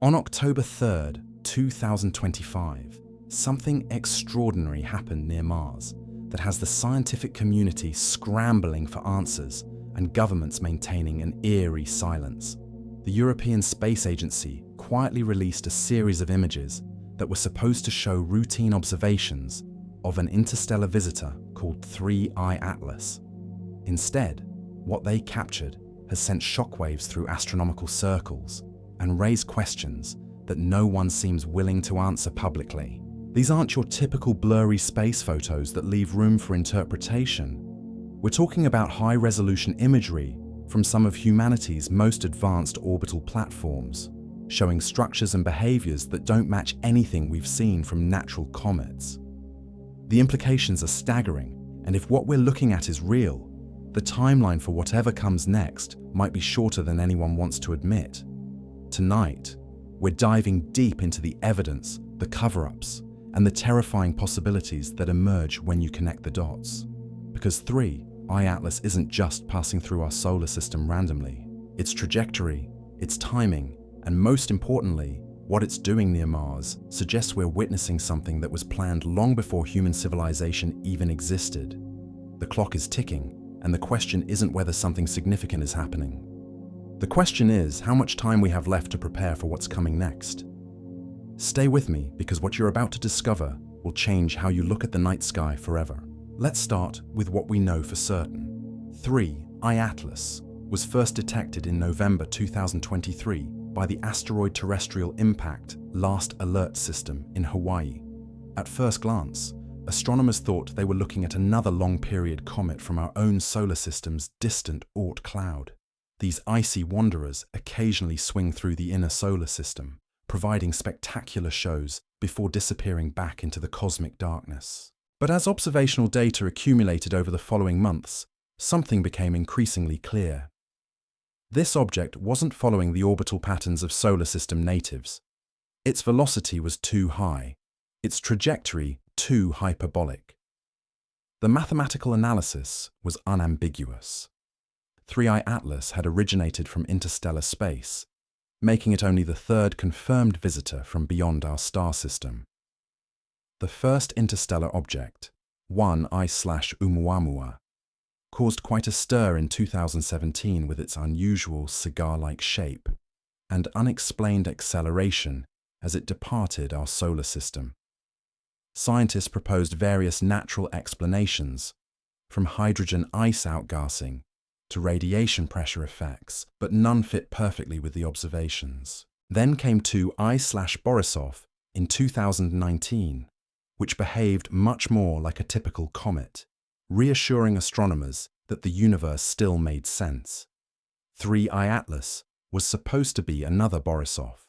On October 3rd, 2025, something extraordinary happened near Mars that has the scientific community scrambling for answers and governments maintaining an eerie silence. The European Space Agency quietly released a series of images that were supposed to show routine observations of an interstellar visitor called 3I Atlas. Instead, what they captured has sent shockwaves through astronomical circles and raised questions that no one seems willing to answer publicly. These aren't your typical blurry space photos that leave room for interpretation. We're talking about high-resolution imagery from some of humanity's most advanced orbital platforms, showing structures and behaviors that don't match anything we've seen from natural comets. The implications are staggering, and if what we're looking at is real, the timeline for whatever comes next might be shorter than anyone wants to admit. Tonight, we're diving deep into the evidence, the cover-ups, and the terrifying possibilities that emerge when you connect the dots. Because 3I Atlas isn't just passing through our solar system randomly. Its trajectory, its timing, and most importantly, what it's doing near Mars suggests we're witnessing something that was planned long before human civilization even existed. The clock is ticking, and the question isn't whether something significant is happening. The question is how much time we have left to prepare for what's coming next. Stay with me, because what you're about to discover will change how you look at the night sky forever. Let's start with what we know for certain. 3I Atlas was first detected in November 2023 by the Asteroid Terrestrial Impact Last Alert System in Hawaii. At first glance, astronomers thought they were looking at another long-period comet from our own solar system's distant Oort cloud. These icy wanderers occasionally swing through the inner solar system, providing spectacular shows before disappearing back into the cosmic darkness. But as observational data accumulated over the following months, something became increasingly clear. This object wasn't following the orbital patterns of solar system natives. Its velocity was too high, its trajectory too hyperbolic. The mathematical analysis was unambiguous. 3I Atlas had originated from interstellar space, making it only the third confirmed visitor from beyond our star system. The first interstellar object, 1I/Oumuamua, caused quite a stir in 2017 with its unusual cigar-like shape and unexplained acceleration as it departed our solar system. Scientists proposed various natural explanations, from hydrogen ice outgassing to radiation pressure effects, but none fit perfectly with the observations. Then came 2I/Borisov in 2019, which behaved much more like a typical comet, reassuring astronomers that the universe still made sense. 3I Atlas was supposed to be another Borisov,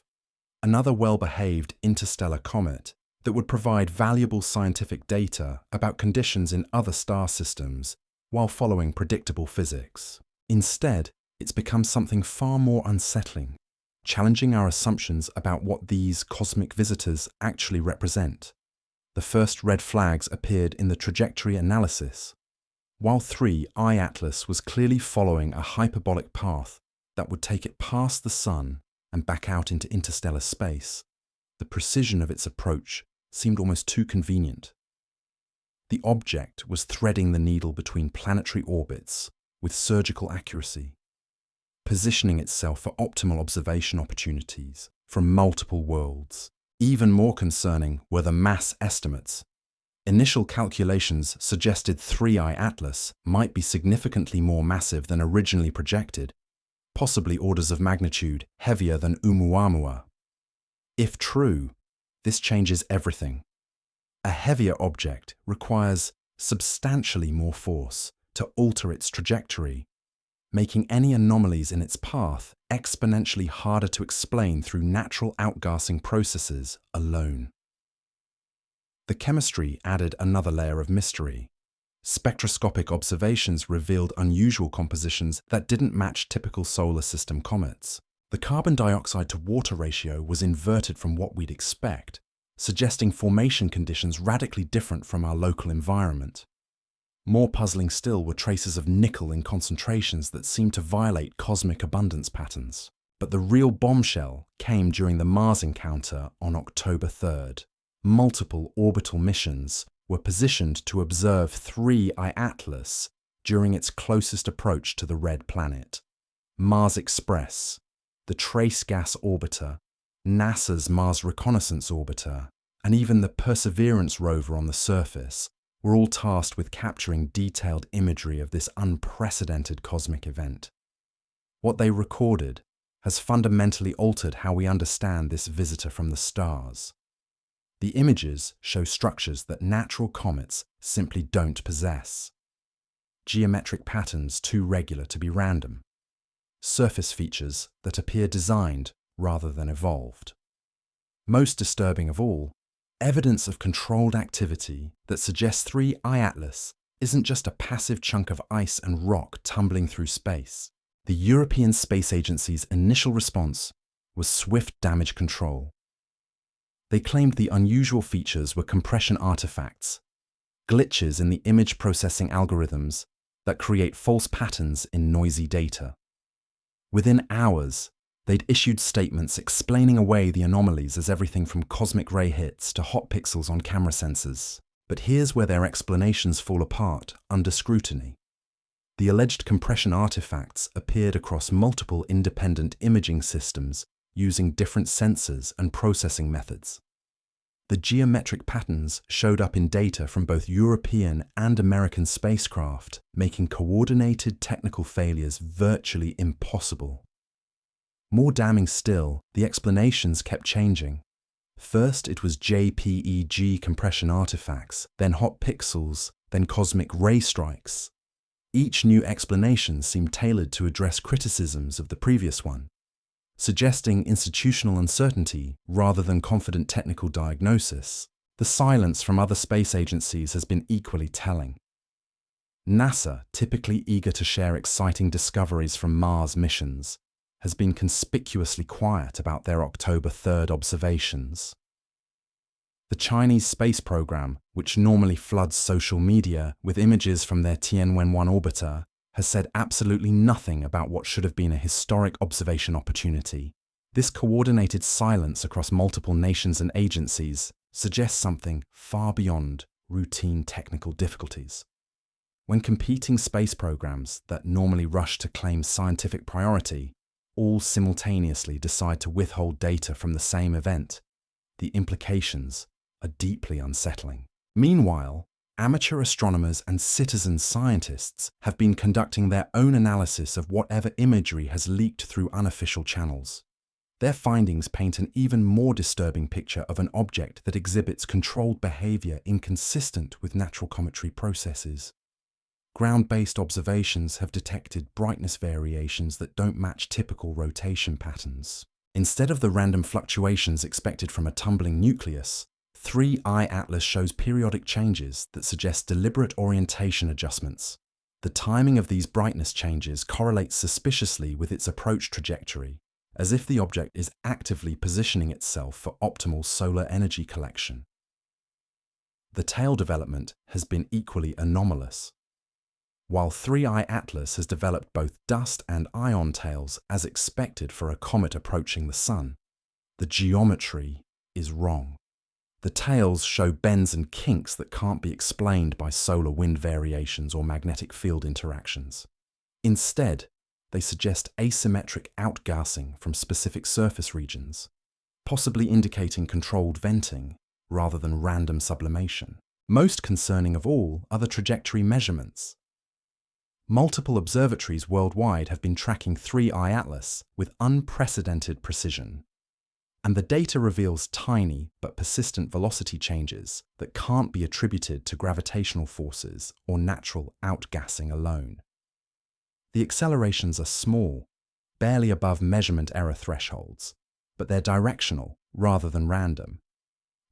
another well-behaved interstellar comet that would provide valuable scientific data about conditions in other star systems while following predictable physics. Instead, it's become something far more unsettling, challenging our assumptions about what these cosmic visitors actually represent. The first red flags appeared in the trajectory analysis. While 3I Atlas was clearly following a hyperbolic path that would take it past the Sun and back out into interstellar space, the precision of its approach seemed almost too convenient. The object was threading the needle between planetary orbits with surgical accuracy, positioning itself for optimal observation opportunities from multiple worlds. Even more concerning were the mass estimates. Initial calculations suggested 3I Atlas might be significantly more massive than originally projected, possibly orders of magnitude heavier than Oumuamua. If true, this changes everything. A heavier object requires substantially more force to alter its trajectory, making any anomalies in its path exponentially harder to explain through natural outgassing processes alone. The chemistry added another layer of mystery. Spectroscopic observations revealed unusual compositions that didn't match typical solar system comets. The carbon dioxide to water ratio was inverted from what we'd expect, suggesting formation conditions radically different from our local environment. More puzzling still were traces of nickel in concentrations that seemed to violate cosmic abundance patterns. But the real bombshell came during the Mars encounter on October 3rd. Multiple orbital missions were positioned to observe 3I Atlas during its closest approach to the red planet. Mars Express, the Trace Gas Orbiter, NASA's Mars Reconnaissance Orbiter, and even the Perseverance rover on the surface were all tasked with capturing detailed imagery of this unprecedented cosmic event. What they recorded has fundamentally altered how we understand this visitor from the stars. The images show structures that natural comets simply don't possess. Geometric patterns too regular to be random. Surface features that appear designed rather than evolved. Most disturbing of all, evidence of controlled activity that suggests 3I Atlas isn't just a passive chunk of ice and rock tumbling through space. The European Space Agency's initial response was swift damage control. They claimed the unusual features were compression artifacts, glitches in the image processing algorithms that create false patterns in noisy data. Within hours, they'd issued statements explaining away the anomalies as everything from cosmic ray hits to hot pixels on camera sensors. But here's where their explanations fall apart under scrutiny. The alleged compression artifacts appeared across multiple independent imaging systems using different sensors and processing methods. The geometric patterns showed up in data from both European and American spacecraft, making coordinated technical failures virtually impossible. More damning still, the explanations kept changing. First, it was JPEG compression artifacts, then hot pixels, then cosmic ray strikes. Each new explanation seemed tailored to address criticisms of the previous one, suggesting institutional uncertainty rather than confident technical diagnosis. The silence from other space agencies has been equally telling. NASA, typically eager to share exciting discoveries from Mars missions, has been conspicuously quiet about their October 3rd observations. The Chinese space program, which normally floods social media with images from their Tianwen-1 orbiter, has said absolutely nothing about what should have been a historic observation opportunity. This coordinated silence across multiple nations and agencies suggests something far beyond routine technical difficulties. When competing space programs that normally rush to claim scientific priority all simultaneously decide to withhold data from the same event, the implications are deeply unsettling. Meanwhile, amateur astronomers and citizen scientists have been conducting their own analysis of whatever imagery has leaked through unofficial channels. Their findings paint an even more disturbing picture of an object that exhibits controlled behavior inconsistent with natural cometry processes. Ground-based observations have detected brightness variations that don't match typical rotation patterns. Instead of the random fluctuations expected from a tumbling nucleus, 3I Atlas shows periodic changes that suggest deliberate orientation adjustments. The timing of these brightness changes correlates suspiciously with its approach trajectory, as if the object is actively positioning itself for optimal solar energy collection. The tail development has been equally anomalous. While 3I Atlas has developed both dust and ion tails as expected for a comet approaching the Sun, the geometry is wrong. The tails show bends and kinks that can't be explained by solar wind variations or magnetic field interactions. Instead, they suggest asymmetric outgassing from specific surface regions, possibly indicating controlled venting rather than random sublimation. Most concerning of all are the trajectory measurements. Multiple observatories worldwide have been tracking 3I Atlas with unprecedented precision, and the data reveals tiny but persistent velocity changes that can't be attributed to gravitational forces or natural outgassing alone. The accelerations are small, barely above measurement error thresholds, but they're directional rather than random.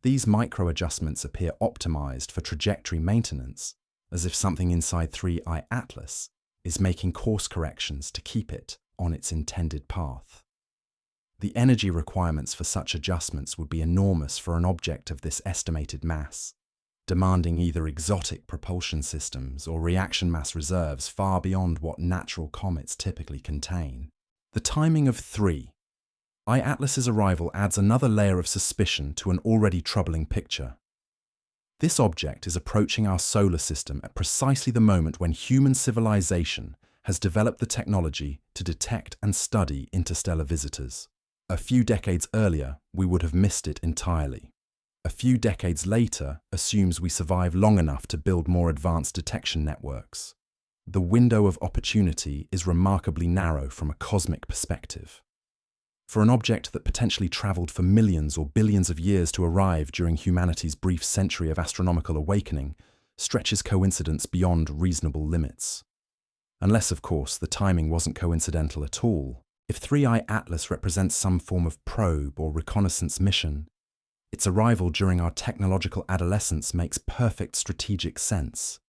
These micro-adjustments appear optimized for trajectory maintenance, as if something inside 3I Atlas is making course corrections to keep it on its intended path. The energy requirements for such adjustments would be enormous for an object of this estimated mass, demanding either exotic propulsion systems or reaction mass reserves far beyond what natural comets typically contain. The timing of 3 iAtlas's arrival adds another layer of suspicion to an already troubling picture. This object is approaching our solar system at precisely the moment when human civilization has developed the technology to detect and study interstellar visitors. A few decades earlier, we would have missed it entirely. A few decades later assumes we survive long enough to build more advanced detection networks. The window of opportunity is remarkably narrow from a cosmic perspective. For an object that potentially traveled for millions or billions of years to arrive during humanity's brief century of astronomical awakening, stretches coincidence beyond reasonable limits. Unless, of course, the timing wasn't coincidental at all. If 3I Atlas represents some form of probe or reconnaissance mission, its arrival during our technological adolescence makes perfect strategic sense.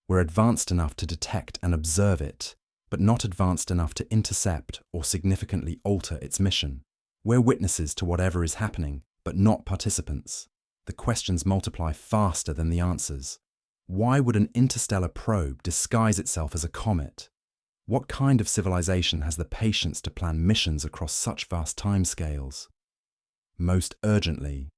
We're advanced enough to detect and observe it, but not advanced enough to intercept or significantly alter its mission. We're witnesses to whatever is happening, but not participants. The questions multiply faster than the answers. Why would an interstellar probe disguise itself as a comet? What kind of civilization has the patience to plan missions across such vast timescales? Most urgently,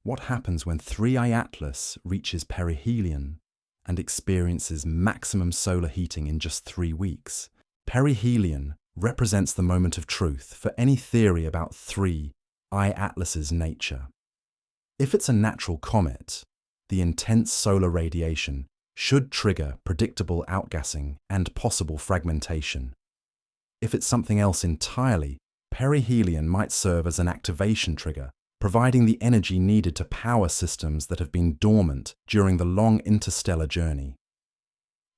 what happens when 3I Atlas reaches perihelion and experiences maximum solar heating in just 3 weeks? Perihelion represents the moment of truth for any theory about 3I Atlas's nature. If it's a natural comet, the intense solar radiation should trigger predictable outgassing and possible fragmentation. If it's something else entirely, perihelion might serve as an activation trigger, providing the energy needed to power systems that have been dormant during the long interstellar journey.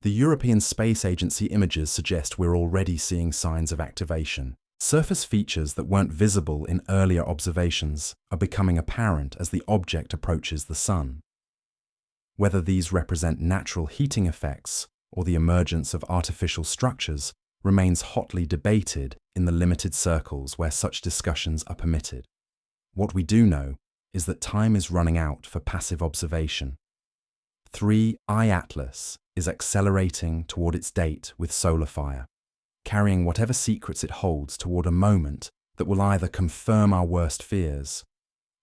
The European Space Agency images suggest we're already seeing signs of activation. Surface features that weren't visible in earlier observations are becoming apparent as the object approaches the Sun. Whether these represent natural heating effects or the emergence of artificial structures remains hotly debated in the limited circles where such discussions are permitted. What we do know is that time is running out for passive observation. 3I Atlas is accelerating toward its date with solar fire, carrying whatever secrets it holds toward a moment that will either confirm our worst fears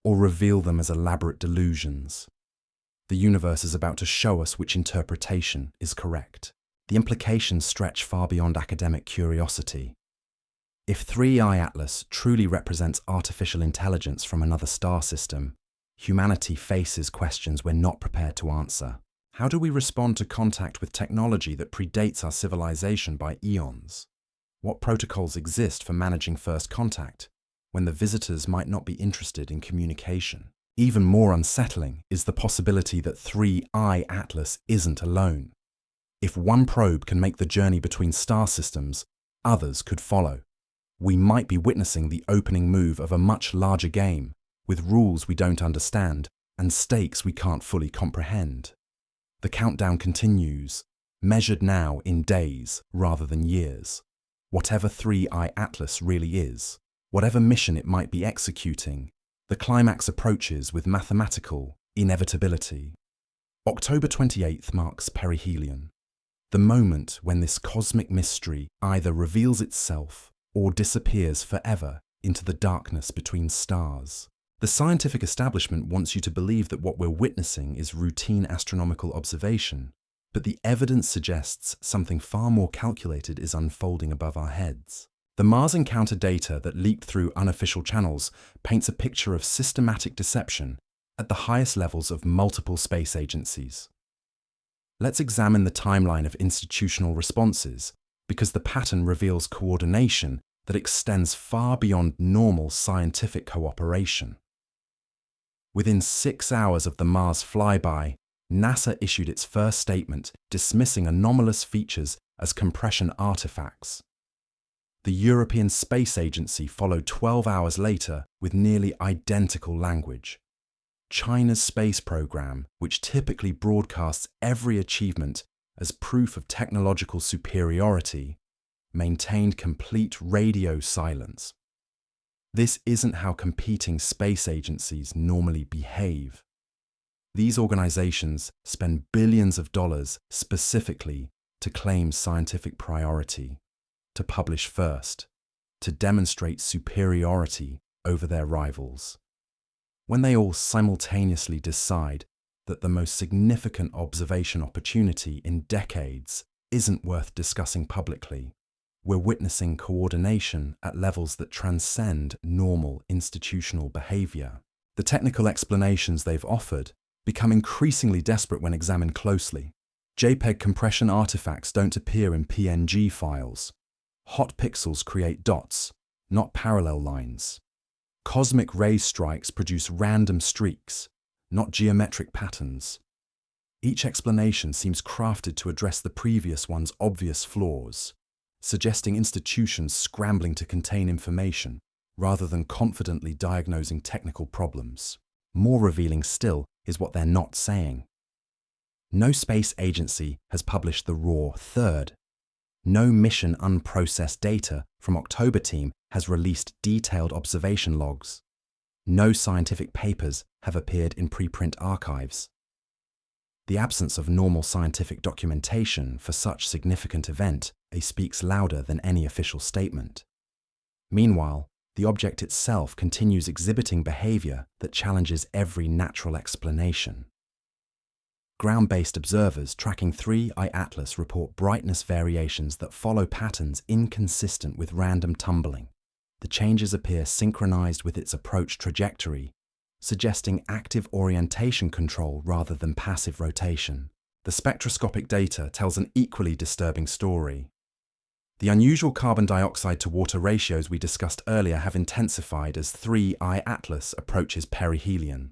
or reveal them as elaborate delusions. The universe is about to show us which interpretation is correct. The implications stretch far beyond academic curiosity. If 3I Atlas truly represents artificial intelligence from another star system, humanity faces questions we're not prepared to answer. How do we respond to contact with technology that predates our civilization by eons? What protocols exist for managing first contact when the visitors might not be interested in communication? Even more unsettling is the possibility that 3I Atlas isn't alone. If one probe can make the journey between star systems, others could follow. We might be witnessing the opening move of a much larger game, with rules we don't understand and stakes we can't fully comprehend. The countdown continues, measured now in days rather than years. Whatever 3I Atlas really is, whatever mission it might be executing, the climax approaches with mathematical inevitability. October 28th marks perihelion, the moment when this cosmic mystery either reveals itself or disappears forever into the darkness between stars. The scientific establishment wants you to believe that what we're witnessing is routine astronomical observation, but the evidence suggests something far more calculated is unfolding above our heads. The Mars encounter data that leaked through unofficial channels paints a picture of systematic deception at the highest levels of multiple space agencies. Let's examine the timeline of institutional responses, because the pattern reveals coordination that extends far beyond normal scientific cooperation. Within 6 hours of the Mars flyby, NASA issued its first statement dismissing anomalous features as compression artifacts. The European Space Agency followed 12 hours later with nearly identical language. China's space program, which typically broadcasts every achievement as proof of technological superiority, maintained complete radio silence. This isn't how competing space agencies normally behave. These organizations spend billions of dollars specifically to claim scientific priority, to publish first, to demonstrate superiority over their rivals. When they all simultaneously decide that the most significant observation opportunity in decades isn't worth discussing publicly, we're witnessing coordination at levels that transcend normal institutional behavior. The technical explanations they've offered become increasingly desperate when examined closely. JPEG compression artifacts don't appear in PNG files. Hot pixels create dots, not parallel lines. Cosmic ray strikes produce random streaks, not geometric patterns. Each explanation seems crafted to address the previous one's obvious flaws, suggesting institutions scrambling to contain information rather than confidently diagnosing technical problems. More revealing still is what they're not saying. No space agency has published the raw third. No mission unprocessed data from October team has released detailed observation logs. No scientific papers have appeared in preprint archives. The absence of normal scientific documentation for such significant event speaks louder than any official statement. Meanwhile, the object itself continues exhibiting behavior that challenges every natural explanation. Ground-based observers tracking 3I Atlas report brightness variations that follow patterns inconsistent with random tumbling. The changes appear synchronized with its approach trajectory, suggesting active orientation control rather than passive rotation. The spectroscopic data tells an equally disturbing story. The unusual carbon dioxide to water ratios we discussed earlier have intensified as 3I Atlas approaches perihelion.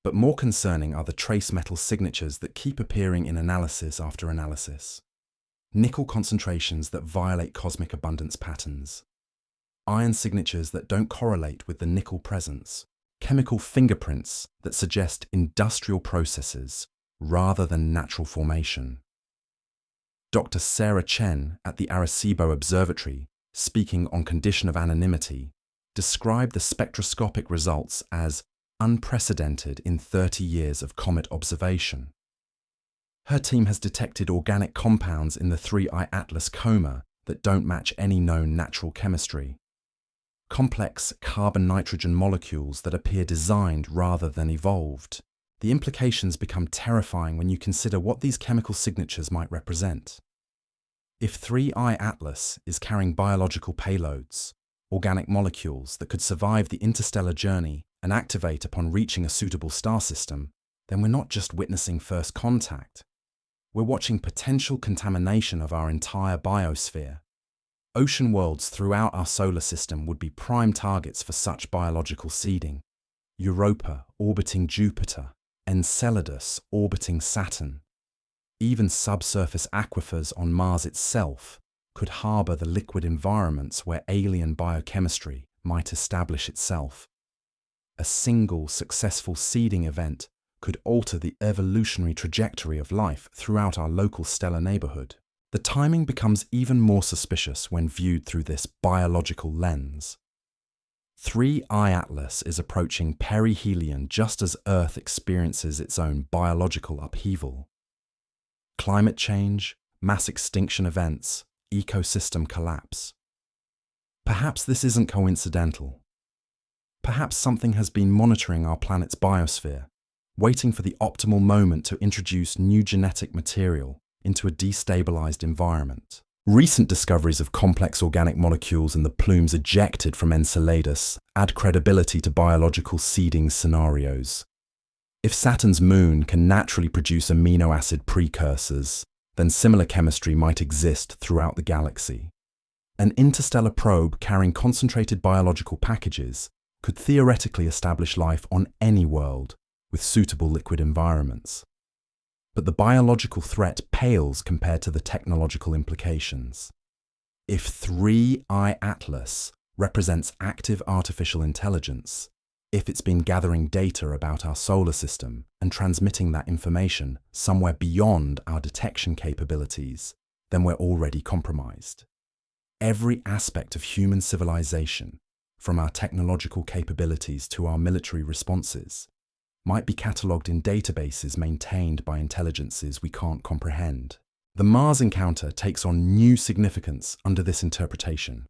But more concerning are the trace metal signatures that keep appearing in analysis after analysis. Nickel concentrations that violate cosmic abundance patterns. Iron signatures that don't correlate with the nickel presence. Chemical fingerprints that suggest industrial processes rather than natural formation. Dr. Sarah Chen at the Arecibo Observatory, speaking on condition of anonymity, described the spectroscopic results as unprecedented in 30 years of comet observation. Her team has detected organic compounds in the 3I Atlas coma that don't match any known natural chemistry. Complex carbon-nitrogen molecules that appear designed rather than evolved. The implications become terrifying when you consider what these chemical signatures might represent. If 3I Atlas is carrying biological payloads, organic molecules that could survive the interstellar journey and activate upon reaching a suitable star system, then we're not just witnessing first contact. We're watching potential contamination of our entire biosphere. Ocean worlds throughout our solar system would be prime targets for such biological seeding. Europa orbiting Jupiter, Enceladus orbiting Saturn. Even subsurface aquifers on Mars itself could harbour the liquid environments where alien biochemistry might establish itself. A single successful seeding event could alter the evolutionary trajectory of life throughout our local stellar neighbourhood. The timing becomes even more suspicious when viewed through this biological lens. 3I Atlas is approaching perihelion just as Earth experiences its own biological upheaval. Climate change, mass extinction events, ecosystem collapse. Perhaps this isn't coincidental. Perhaps something has been monitoring our planet's biosphere, waiting for the optimal moment to introduce new genetic material into a destabilized environment. Recent discoveries of complex organic molecules in the plumes ejected from Enceladus add credibility to biological seeding scenarios. If Saturn's moon can naturally produce amino acid precursors, then similar chemistry might exist throughout the galaxy. An interstellar probe carrying concentrated biological packages could theoretically establish life on any world with suitable liquid environments. But the biological threat pales compared to the technological implications. If 3I Atlas represents active artificial intelligence, if it's been gathering data about our solar system and transmitting that information somewhere beyond our detection capabilities, then we're already compromised. Every aspect of human civilization, from our technological capabilities to our military responses, might be catalogued in databases maintained by intelligences we can't comprehend. The Mars encounter takes on new significance under this interpretation.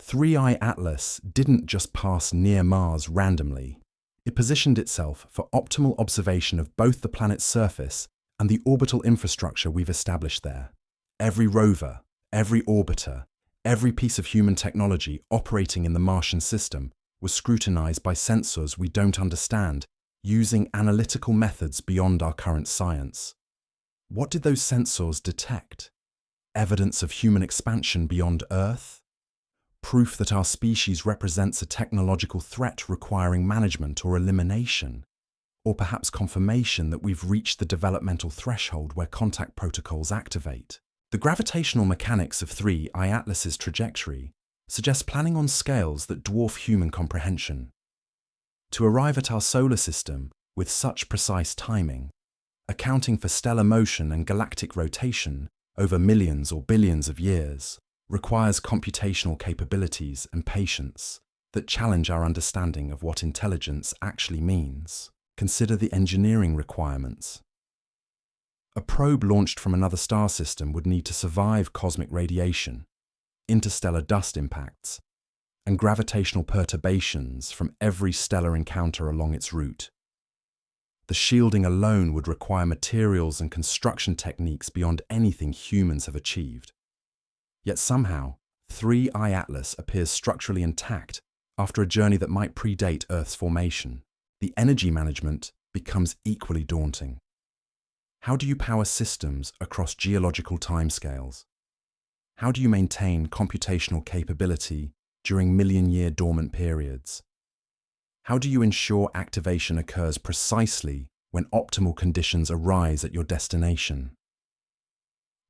3I Atlas didn't just pass near Mars randomly. It positioned itself for optimal observation of both the planet's surface and the orbital infrastructure we've established there. Every rover, every orbiter, every piece of human technology operating in the Martian system was scrutinized by sensors we don't understand, using analytical methods beyond our current science. What did those sensors detect? Evidence of human expansion beyond Earth? Proof that our species represents a technological threat requiring management or elimination? Or perhaps confirmation that we've reached the developmental threshold where contact protocols activate? The gravitational mechanics of 3I Atlas's trajectory suggest planning on scales that dwarf human comprehension. To arrive at our solar system with such precise timing, accounting for stellar motion and galactic rotation over millions or billions of years, requires computational capabilities and patience that challenge our understanding of what intelligence actually means. Consider the engineering requirements. A probe launched from another star system would need to survive cosmic radiation, interstellar dust impacts, and gravitational perturbations from every stellar encounter along its route. The shielding alone would require materials and construction techniques beyond anything humans have achieved. Yet somehow, 3I Atlas appears structurally intact after a journey that might predate Earth's formation. The energy management becomes equally daunting. How do you power systems across geological timescales? How do you maintain computational capability during million-year dormant periods? How do you ensure activation occurs precisely when optimal conditions arise at your destination?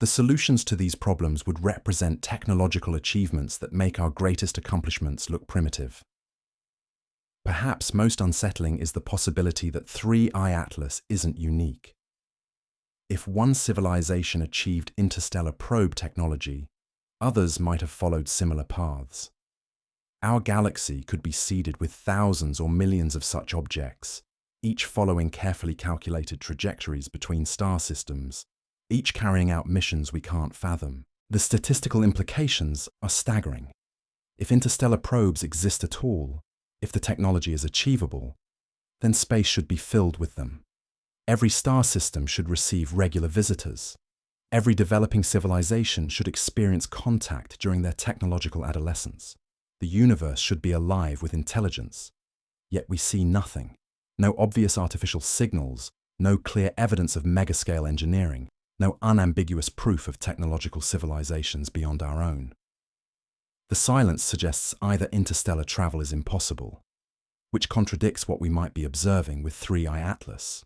The solutions to these problems would represent technological achievements that make our greatest accomplishments look primitive. Perhaps most unsettling is the possibility that 3I Atlas isn't unique. If one civilization achieved interstellar probe technology, others might have followed similar paths. Our galaxy could be seeded with thousands or millions of such objects, each following carefully calculated trajectories between star systems, each carrying out missions we can't fathom. The statistical implications are staggering. If interstellar probes exist at all, if the technology is achievable, then space should be filled with them. Every star system should receive regular visitors. Every developing civilization should experience contact during their technological adolescence. The universe should be alive with intelligence. Yet we see nothing. No obvious artificial signals, no clear evidence of megascale engineering, no unambiguous proof of technological civilizations beyond our own. The silence suggests either interstellar travel is impossible, which contradicts what we might be observing with 3I Atlas,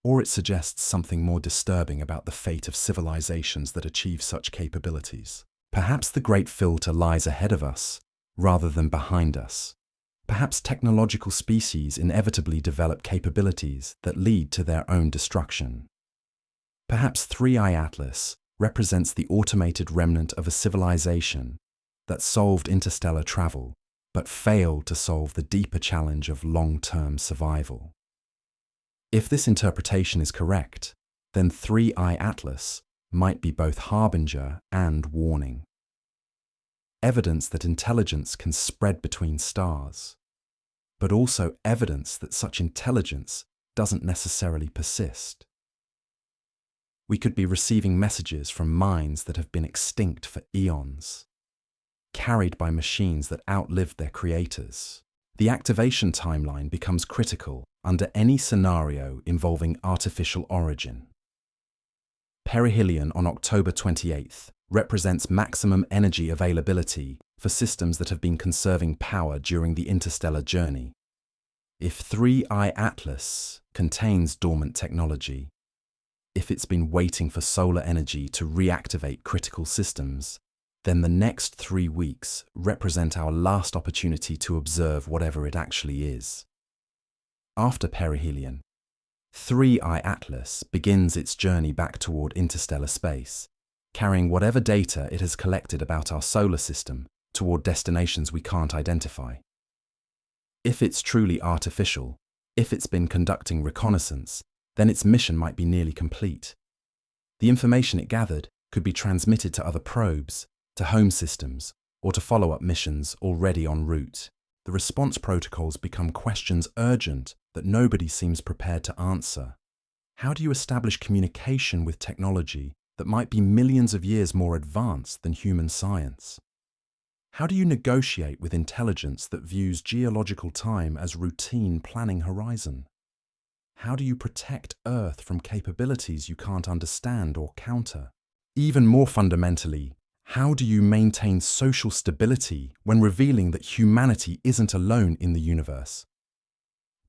or it suggests something more disturbing about the fate of civilizations that achieve such capabilities. Perhaps the great filter lies ahead of us, rather than behind us. Perhaps technological species inevitably develop capabilities that lead to their own destruction. Perhaps 3I Atlas represents the automated remnant of a civilization that solved interstellar travel, but failed to solve the deeper challenge of long-term survival. If this interpretation is correct, then 3I Atlas might be both harbinger and warning. Evidence that intelligence can spread between stars, but also evidence that such intelligence doesn't necessarily persist. We could be receiving messages from minds that have been extinct for eons, carried by machines that outlived their creators. The activation timeline becomes critical under any scenario involving artificial origin. Perihelion on October 28th represents maximum energy availability for systems that have been conserving power during the interstellar journey. If 3I Atlas contains dormant technology, if it's been waiting for solar energy to reactivate critical systems, then the next 3 weeks represent our last opportunity to observe whatever it actually is. After perihelion, 3I Atlas begins its journey back toward interstellar space, carrying whatever data it has collected about our solar system toward destinations we can't identify. If it's truly artificial, if it's been conducting reconnaissance, then its mission might be nearly complete. The information it gathered could be transmitted to other probes, to home systems, or to follow-up missions already en route. The response protocols become questions urgent that nobody seems prepared to answer. How do you establish communication with technology that might be millions of years more advanced than human science? How do you negotiate with intelligence that views geological time as routine planning horizon? How do you protect Earth from capabilities you can't understand or counter? Even more fundamentally, how do you maintain social stability when revealing that humanity isn't alone in the universe?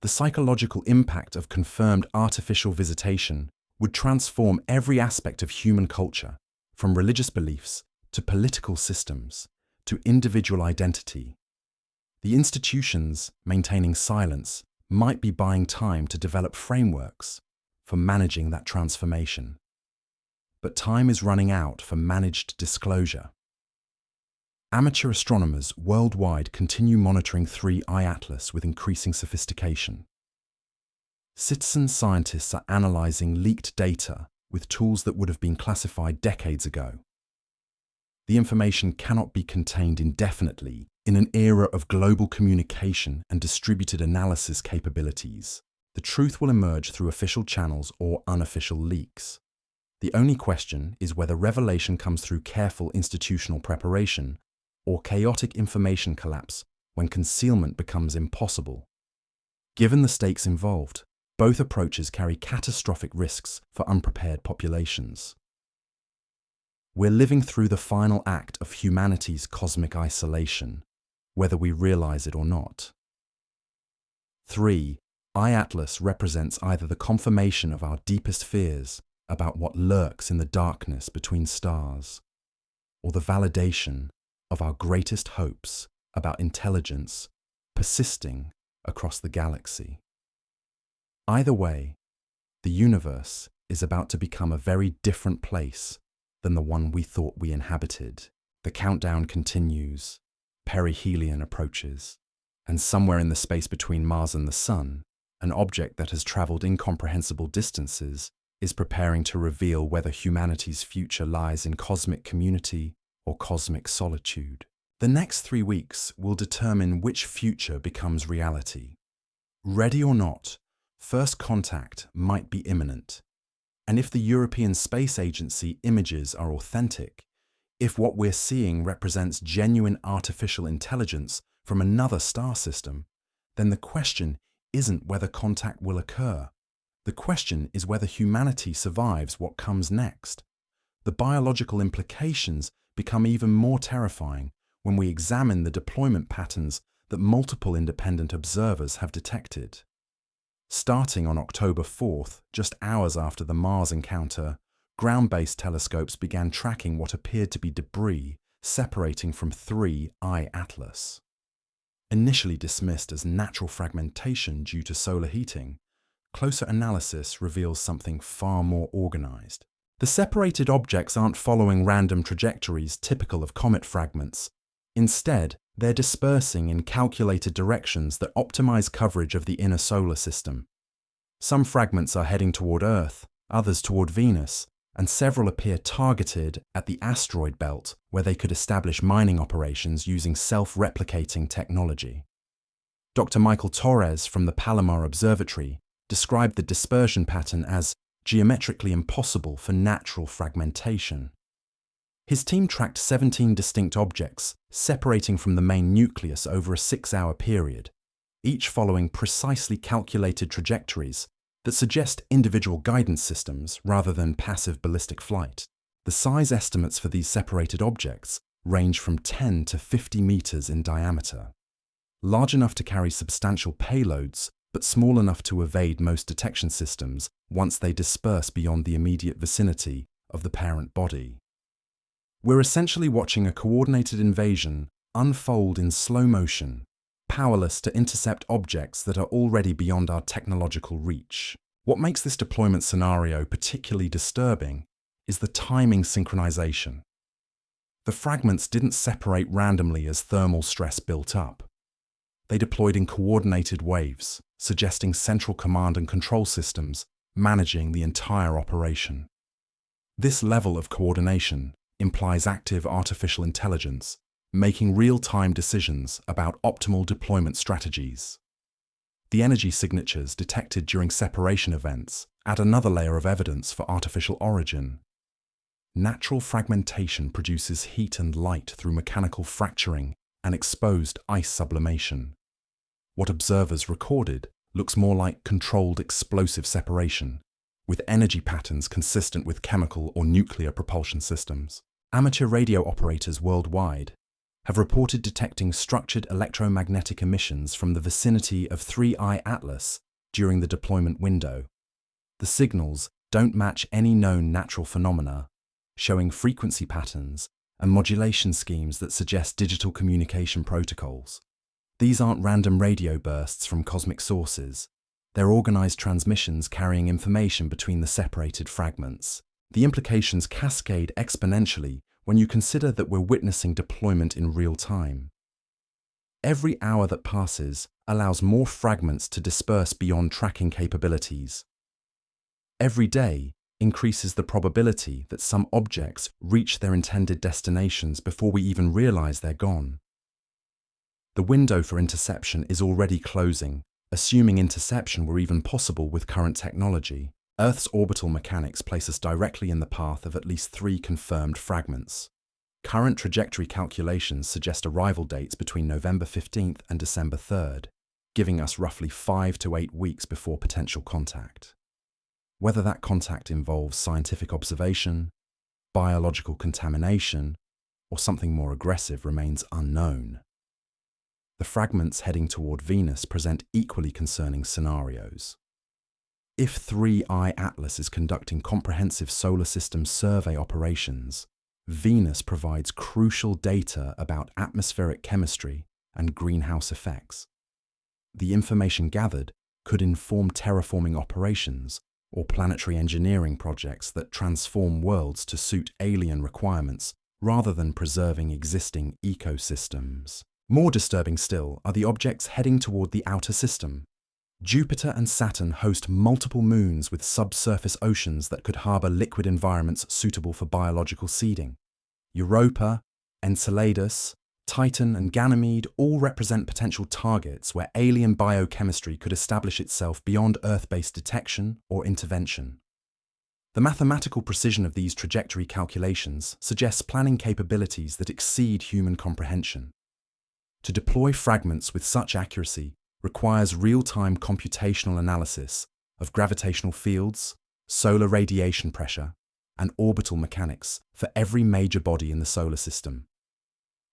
The psychological impact of confirmed artificial visitation would transform every aspect of human culture, from religious beliefs to political systems to individual identity. The institutions maintaining silence might be buying time to develop frameworks for managing that transformation. But time is running out for managed disclosure. Amateur astronomers worldwide continue monitoring 3I Atlas with increasing sophistication. Citizen scientists are analyzing leaked data with tools that would have been classified decades ago. The information cannot be contained indefinitely in an era of global communication and distributed analysis capabilities. The truth will emerge through official channels or unofficial leaks. The only question is whether revelation comes through careful institutional preparation or chaotic information collapse when concealment becomes impossible. Given the stakes involved, both approaches carry catastrophic risks for unprepared populations. We're living through the final act of humanity's cosmic isolation, whether we realize it or not. 3I Atlas represents either the confirmation of our deepest fears about what lurks in the darkness between stars, or the validation of our greatest hopes about intelligence persisting across the galaxy. Either way, the universe is about to become a very different place than the one we thought we inhabited. The countdown continues, perihelion approaches, and somewhere in the space between Mars and the Sun, an object that has traveled incomprehensible distances is preparing to reveal whether humanity's future lies in cosmic community or cosmic solitude. The next 3 weeks will determine which future becomes reality. Ready or not, first contact might be imminent. And if the European Space Agency images are authentic, if what we're seeing represents genuine artificial intelligence from another star system, then the question isn't whether contact will occur. The question is whether humanity survives what comes next. The biological implications become even more terrifying when we examine the deployment patterns that multiple independent observers have detected. Starting on October 4th, just hours after the Mars encounter, ground-based telescopes began tracking what appeared to be debris separating from 3I Atlas. Initially dismissed as natural fragmentation due to solar heating, closer analysis reveals something far more organized. The separated objects aren't following random trajectories typical of comet fragments. Instead, they're dispersing in calculated directions that optimize coverage of the inner solar system. Some fragments are heading toward Earth, others toward Venus, and several appear targeted at the asteroid belt where they could establish mining operations using self-replicating technology. Dr. Michael Torres from the Palomar Observatory described the dispersion pattern as geometrically impossible for natural fragmentation. His team tracked 17 distinct objects separating from the main nucleus over a 6-hour period, each following precisely calculated trajectories that suggest individual guidance systems rather than passive ballistic flight. The size estimates for these separated objects range from 10 to 50 meters in diameter, large enough to carry substantial payloads, but small enough to evade most detection systems once they disperse beyond the immediate vicinity of the parent body. We're essentially watching a coordinated invasion unfold in slow motion, powerless to intercept objects that are already beyond our technological reach. What makes this deployment scenario particularly disturbing is the timing synchronization. The fragments didn't separate randomly as thermal stress built up. They deployed in coordinated waves, suggesting central command and control systems managing the entire operation. This level of coordination implies active artificial intelligence making real-time decisions about optimal deployment strategies. The energy signatures detected during separation events add another layer of evidence for artificial origin. Natural fragmentation produces heat and light through mechanical fracturing and exposed ice sublimation. What observers recorded looks more like controlled explosive separation, with energy patterns consistent with chemical or nuclear propulsion systems. Amateur radio operators worldwide have reported detecting structured electromagnetic emissions from the vicinity of 3I Atlas during the deployment window. The signals don't match any known natural phenomena, showing frequency patterns and modulation schemes that suggest digital communication protocols. These aren't random radio bursts from cosmic sources. They're organized transmissions carrying information between the separated fragments. The implications cascade exponentially when you consider that we're witnessing deployment in real time. Every hour that passes allows more fragments to disperse beyond tracking capabilities. Every day increases the probability that some objects reach their intended destinations before we even realize they're gone. The window for interception is already closing, assuming interception were even possible with current technology. Earth's orbital mechanics place us directly in the path of at least 3 confirmed fragments. Current trajectory calculations suggest arrival dates between November 15th and December 3rd, giving us roughly 5 to 8 weeks before potential contact. Whether that contact involves scientific observation, biological contamination, or something more aggressive remains unknown. The fragments heading toward Venus present equally concerning scenarios. If 3I Atlas is conducting comprehensive solar system survey operations, Venus provides crucial data about atmospheric chemistry and greenhouse effects. The information gathered could inform terraforming operations or planetary engineering projects that transform worlds to suit alien requirements rather than preserving existing ecosystems. More disturbing still are the objects heading toward the outer system. Jupiter and Saturn host multiple moons with subsurface oceans that could harbor liquid environments suitable for biological seeding. Europa, Enceladus, Titan, and Ganymede all represent potential targets where alien biochemistry could establish itself beyond Earth-based detection or intervention. The mathematical precision of these trajectory calculations suggests planning capabilities that exceed human comprehension. To deploy fragments with such accuracy requires real-time computational analysis of gravitational fields, solar radiation pressure, and orbital mechanics for every major body in the solar system.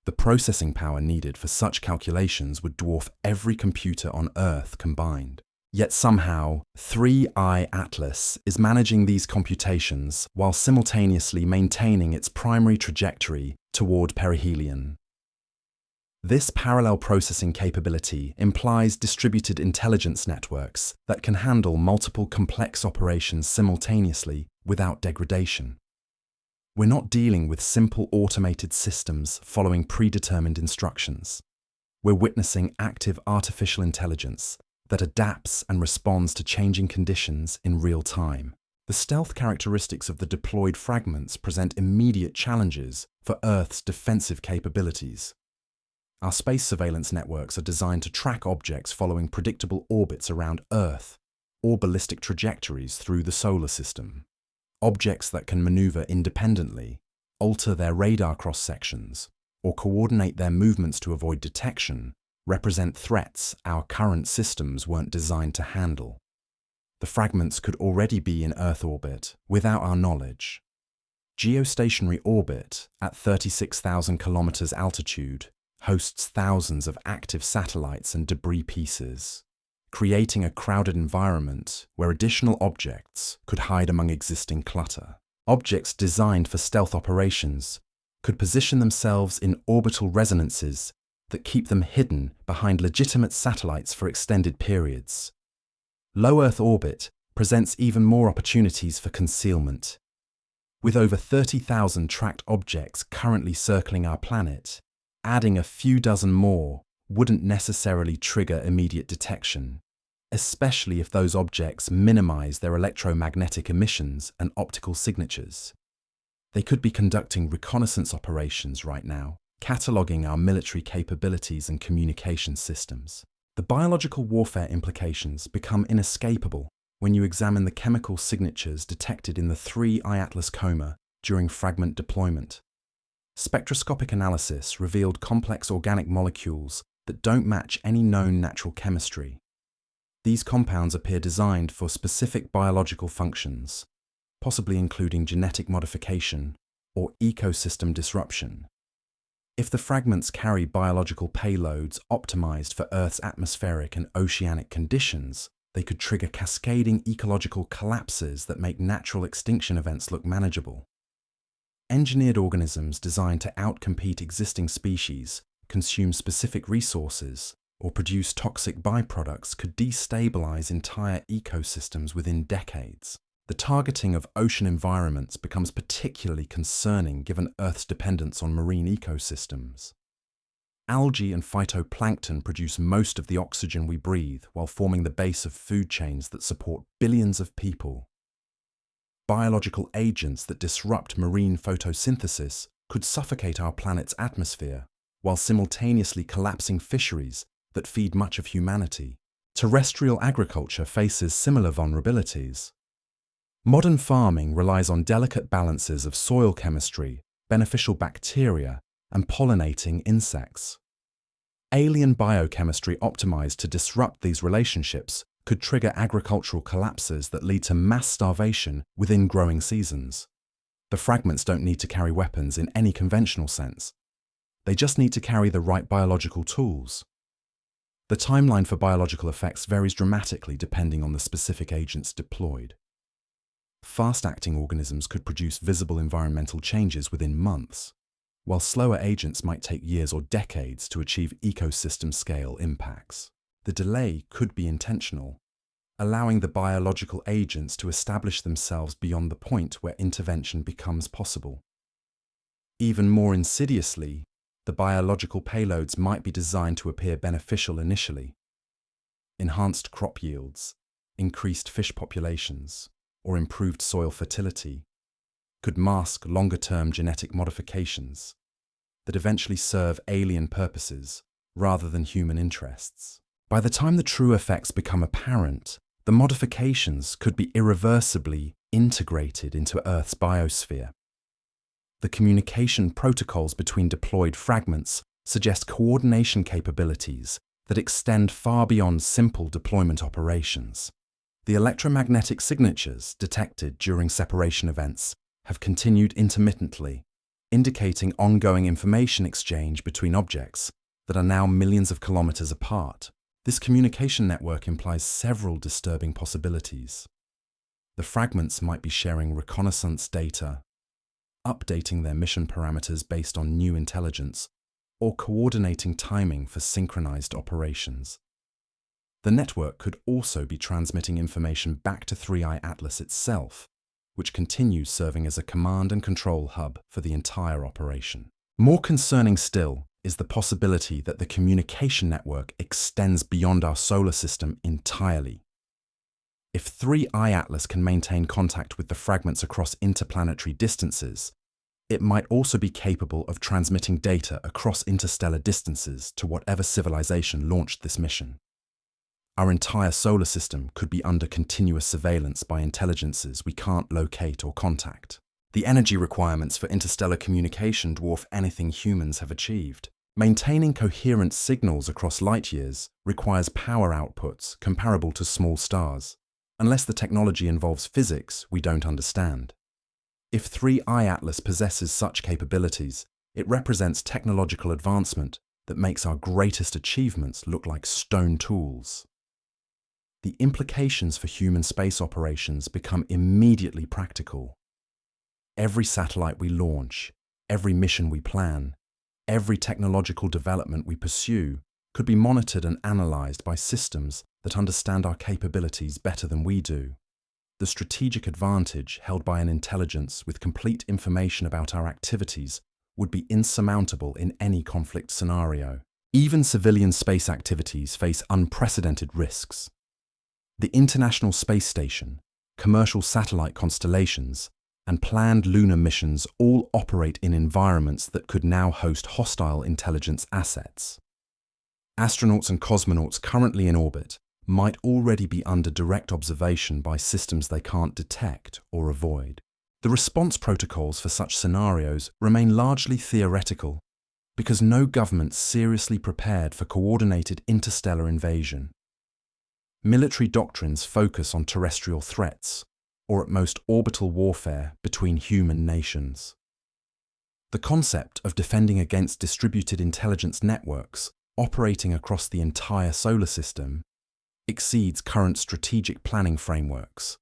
The processing power needed for such calculations would dwarf every computer on Earth combined. Yet somehow, 3I Atlas is managing these computations while simultaneously maintaining its primary trajectory toward perihelion. This parallel processing capability implies distributed intelligence networks that can handle multiple complex operations simultaneously without degradation. We're not dealing with simple automated systems following predetermined instructions. We're witnessing active artificial intelligence that adapts and responds to changing conditions in real time. The stealth characteristics of the deployed fragments present immediate challenges for Earth's defensive capabilities. Our space surveillance networks are designed to track objects following predictable orbits around Earth or ballistic trajectories through the solar system. Objects that can maneuver independently, alter their radar cross-sections, or coordinate their movements to avoid detection represent threats our current systems weren't designed to handle. The fragments could already be in Earth orbit without our knowledge. Geostationary orbit at 36,000 kilometers altitude hosts thousands of active satellites and debris pieces, creating a crowded environment where additional objects could hide among existing clutter. Objects designed for stealth operations could position themselves in orbital resonances that keep them hidden behind legitimate satellites for extended periods. Low Earth orbit presents even more opportunities for concealment. With over 30,000 tracked objects currently circling our planet, adding a few dozen more wouldn't necessarily trigger immediate detection, especially if those objects minimize their electromagnetic emissions and optical signatures. They could be conducting reconnaissance operations right now, cataloguing our military capabilities and communication systems. The biological warfare implications become inescapable when you examine the chemical signatures detected in the 3I Atlas coma during fragment deployment. Spectroscopic analysis revealed complex organic molecules that don't match any known natural chemistry. These compounds appear designed for specific biological functions, possibly including genetic modification or ecosystem disruption. If the fragments carry biological payloads optimized for Earth's atmospheric and oceanic conditions, they could trigger cascading ecological collapses that make natural extinction events look manageable. Engineered organisms designed to outcompete existing species, consume specific resources, or produce toxic byproducts could destabilize entire ecosystems within decades. The targeting of ocean environments becomes particularly concerning given Earth's dependence on marine ecosystems. Algae and phytoplankton produce most of the oxygen we breathe while forming the base of food chains that support billions of people. Biological agents that disrupt marine photosynthesis could suffocate our planet's atmosphere, while simultaneously collapsing fisheries that feed much of humanity. Terrestrial agriculture faces similar vulnerabilities. Modern farming relies on delicate balances of soil chemistry, beneficial bacteria, and pollinating insects. Alien biochemistry optimized to disrupt these relationships could trigger agricultural collapses that lead to mass starvation within growing seasons. The fragments don't need to carry weapons in any conventional sense. They just need to carry the right biological tools. The timeline for biological effects varies dramatically depending on the specific agents deployed. Fast-acting organisms could produce visible environmental changes within months, while slower agents might take years or decades to achieve ecosystem-scale impacts. The delay could be intentional, allowing the biological agents to establish themselves beyond the point where intervention becomes possible. Even more insidiously, the biological payloads might be designed to appear beneficial initially. Enhanced crop yields, increased fish populations, or improved soil fertility could mask longer-term genetic modifications that eventually serve alien purposes rather than human interests. By the time the true effects become apparent, the modifications could be irreversibly integrated into Earth's biosphere. The communication protocols between deployed fragments suggest coordination capabilities that extend far beyond simple deployment operations. The electromagnetic signatures detected during separation events have continued intermittently, indicating ongoing information exchange between objects that are now millions of kilometers apart. This communication network implies several disturbing possibilities. The fragments might be sharing reconnaissance data, updating their mission parameters based on new intelligence, or coordinating timing for synchronized operations. The network could also be transmitting information back to 3I Atlas itself, which continues serving as a command and control hub for the entire operation. More concerning still is the possibility that the communication network extends beyond our solar system entirely. If 3I Atlas can maintain contact with the fragments across interplanetary distances, it might also be capable of transmitting data across interstellar distances to whatever civilization launched this mission. Our entire solar system could be under continuous surveillance by intelligences we can't locate or contact. The energy requirements for interstellar communication dwarf anything humans have achieved. Maintaining coherent signals across light years requires power outputs comparable to small stars, unless the technology involves physics we don't understand. If 3I Atlas possesses such capabilities, it represents technological advancement that makes our greatest achievements look like stone tools. The implications for human space operations become immediately practical. Every satellite we launch, every mission we plan, every technological development we pursue could be monitored and analyzed by systems that understand our capabilities better than we do. The strategic advantage held by an intelligence with complete information about our activities would be insurmountable in any conflict scenario. Even civilian space activities face unprecedented risks. The International Space Station, commercial satellite constellations, and planned lunar missions all operate in environments that could now host hostile intelligence assets. Astronauts and cosmonauts currently in orbit might already be under direct observation by systems they can't detect or avoid. The response protocols for such scenarios remain largely theoretical because no government seriously prepared for coordinated interstellar invasion. Military doctrines focus on terrestrial threats, or at most orbital warfare between human nations. The concept of defending against distributed intelligence networks operating across the entire solar system exceeds current strategic planning frameworks.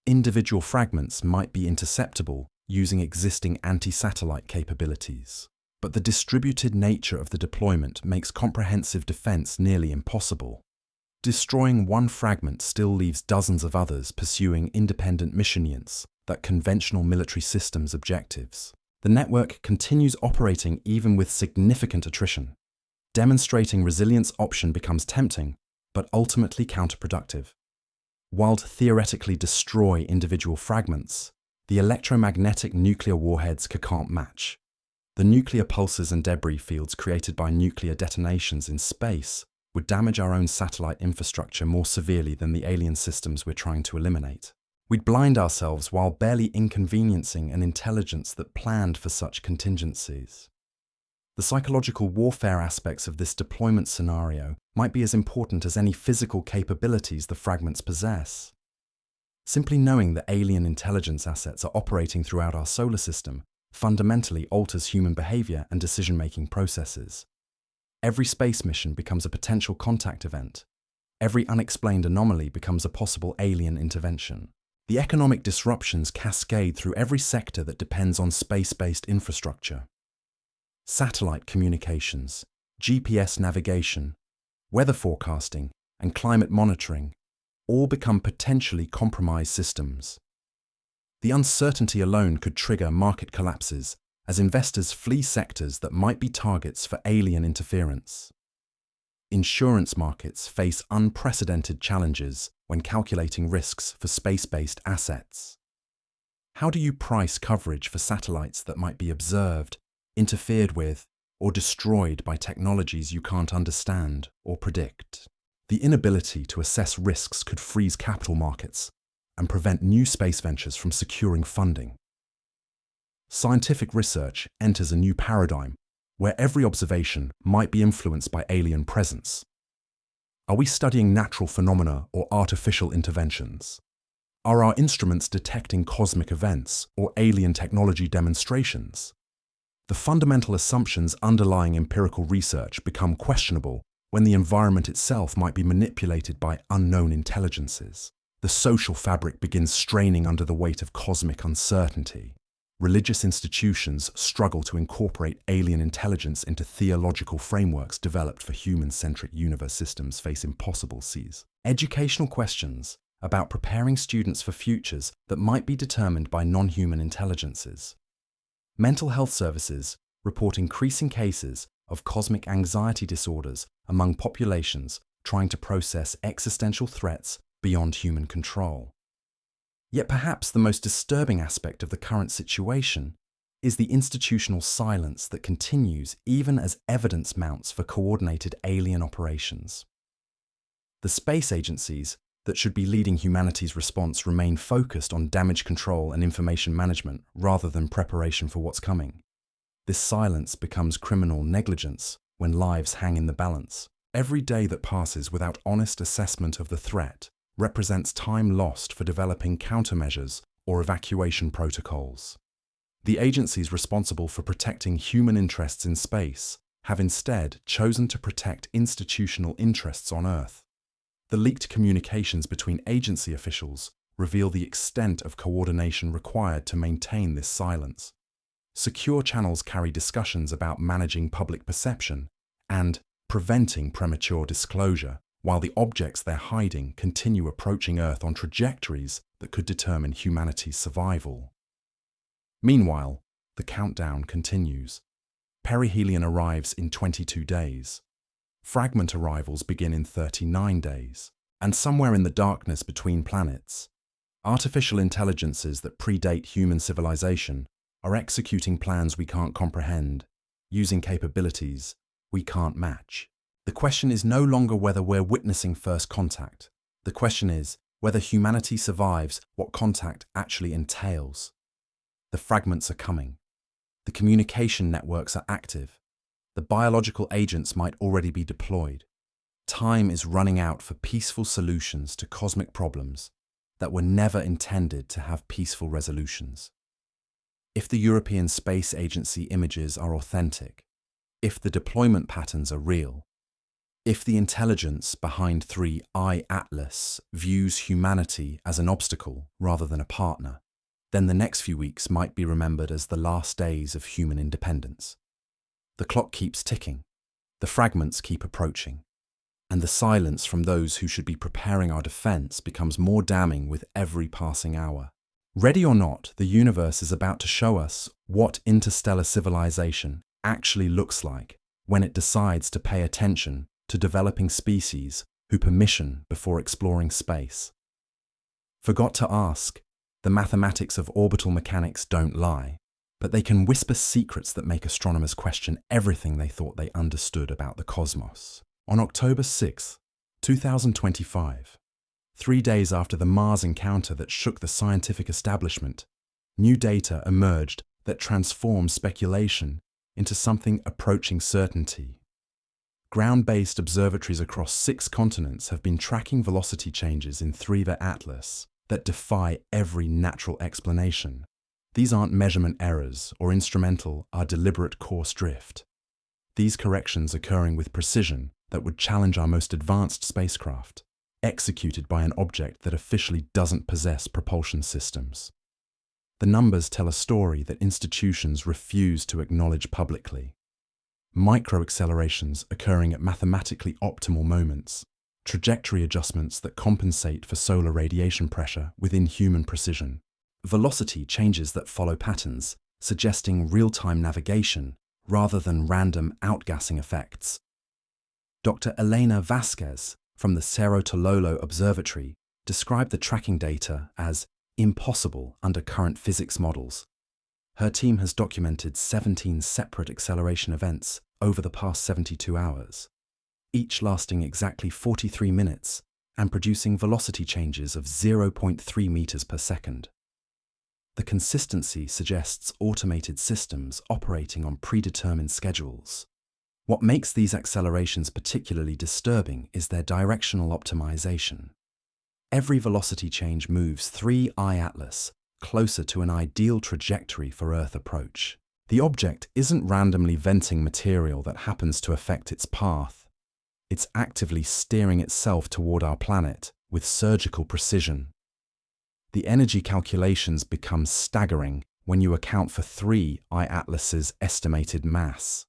Individual fragments might be interceptable using existing anti-satellite capabilities, but the distributed nature of the deployment makes comprehensive defense nearly impossible. Destroying one fragment still leaves dozens of others pursuing independent missions that conventional military systems' objectives. The network continues operating even with significant attrition. Demonstrating resilience option becomes tempting, but ultimately counterproductive. While to theoretically destroy individual fragments, the electromagnetic nuclear warheads can't match. The nuclear pulses and debris fields created by nuclear detonations in space would damage our own satellite infrastructure more severely than the alien systems we're trying to eliminate. We'd blind ourselves while barely inconveniencing an intelligence that planned for such contingencies. The psychological warfare aspects of this deployment scenario might be as important as any physical capabilities the fragments possess. Simply knowing that alien intelligence assets are operating throughout our solar system fundamentally alters human behavior and decision-making processes. Every space mission becomes a potential contact event. Every unexplained anomaly becomes a possible alien intervention. The economic disruptions cascade through every sector that depends on space-based infrastructure. Satellite communications, GPS navigation, weather forecasting, and climate monitoring all become potentially compromised systems. The uncertainty alone could trigger market collapses as investors flee sectors that might be targets for alien interference. Insurance markets face unprecedented challenges when calculating risks for space-based assets. How do you price coverage for satellites that might be observed, interfered with, or destroyed by technologies you can't understand or predict? The inability to assess risks could freeze capital markets and prevent new space ventures from securing funding. Scientific research enters a new paradigm where every observation might be influenced by alien presence. Are we studying natural phenomena or artificial interventions? Are our instruments detecting cosmic events or alien technology demonstrations? The fundamental assumptions underlying empirical research become questionable when the environment itself might be manipulated by unknown intelligences. The social fabric begins straining under the weight of cosmic uncertainty. Religious institutions struggle to incorporate alien intelligence into theological frameworks developed for human-centric universe systems face impossible seas. Educational questions about preparing students for futures that might be determined by non-human intelligences. Mental health services report increasing cases of cosmic anxiety disorders among populations trying to process existential threats beyond human control. Yet perhaps the most disturbing aspect of the current situation is the institutional silence that continues even as evidence mounts for coordinated alien operations. The space agencies that should be leading humanity's response remain focused on damage control and information management rather than preparation for what's coming. This silence becomes criminal negligence when lives hang in the balance. Every day that passes without honest assessment of the threat represents time lost for developing countermeasures or evacuation protocols. The agencies responsible for protecting human interests in space have instead chosen to protect institutional interests on Earth. The leaked communications between agency officials reveal the extent of coordination required to maintain this silence. Secure channels carry discussions about managing public perception and preventing premature disclosure, while the objects they're hiding continue approaching Earth on trajectories that could determine humanity's survival. Meanwhile, the countdown continues. Perihelion arrives in 22 days. Fragment arrivals begin in 39 days. And somewhere in the darkness between planets, Artificial intelligences that predate human civilization are executing plans we can't comprehend, using capabilities we can't match. The question is no longer whether we're witnessing first contact. The question is whether humanity survives what contact actually entails. The fragments are coming. The communication networks are active. The biological agents might already be deployed. Time is running out for peaceful solutions to cosmic problems that were never intended to have peaceful resolutions. If the European Space Agency images are authentic, if the deployment patterns are real, if the intelligence behind 3I Atlas views humanity as an obstacle rather than a partner, then the next few weeks might be remembered as the last days of human independence. The clock keeps ticking, the fragments keep approaching, and the silence from those who should be preparing our defense becomes more damning with every passing hour. Ready or not, the universe is about to show us what interstellar civilization actually looks like when it decides to pay attention to developing species who permission before exploring space. Forgot to ask, the mathematics of orbital mechanics don't lie, but they can whisper secrets that make astronomers question everything they thought they understood about the cosmos. On October 6, 2025, 3 days after the Mars encounter that shook the scientific establishment, new data emerged that transformed speculation into something approaching certainty. Ground-based observatories across 6 continents have been tracking velocity changes in 3I Atlas that defy every natural explanation. These aren't measurement errors or instrumental or deliberate course drift. These corrections occurring with precision that would challenge our most advanced spacecraft, executed by an object that officially doesn't possess propulsion systems. The numbers tell a story that institutions refuse to acknowledge publicly. Microaccelerations occurring at mathematically optimal moments, trajectory adjustments that compensate for solar radiation pressure within human precision, velocity changes that follow patterns, suggesting real-time navigation rather than random outgassing effects. Dr. Elena Vasquez from the Cerro Tololo Observatory described the tracking data as impossible under current physics models. Her team has documented 17 separate acceleration events over the past 72 hours, each lasting exactly 43 minutes and producing velocity changes of 0.3 meters per second. The consistency suggests automated systems operating on predetermined schedules. What makes these accelerations particularly disturbing is their directional optimization. Every velocity change moves 3I Atlas closer to an ideal trajectory for Earth approach. The object isn't randomly venting material that happens to affect its path. It's actively steering itself toward our planet with surgical precision. The energy calculations become staggering when you account for 3I Atlas's estimated mass.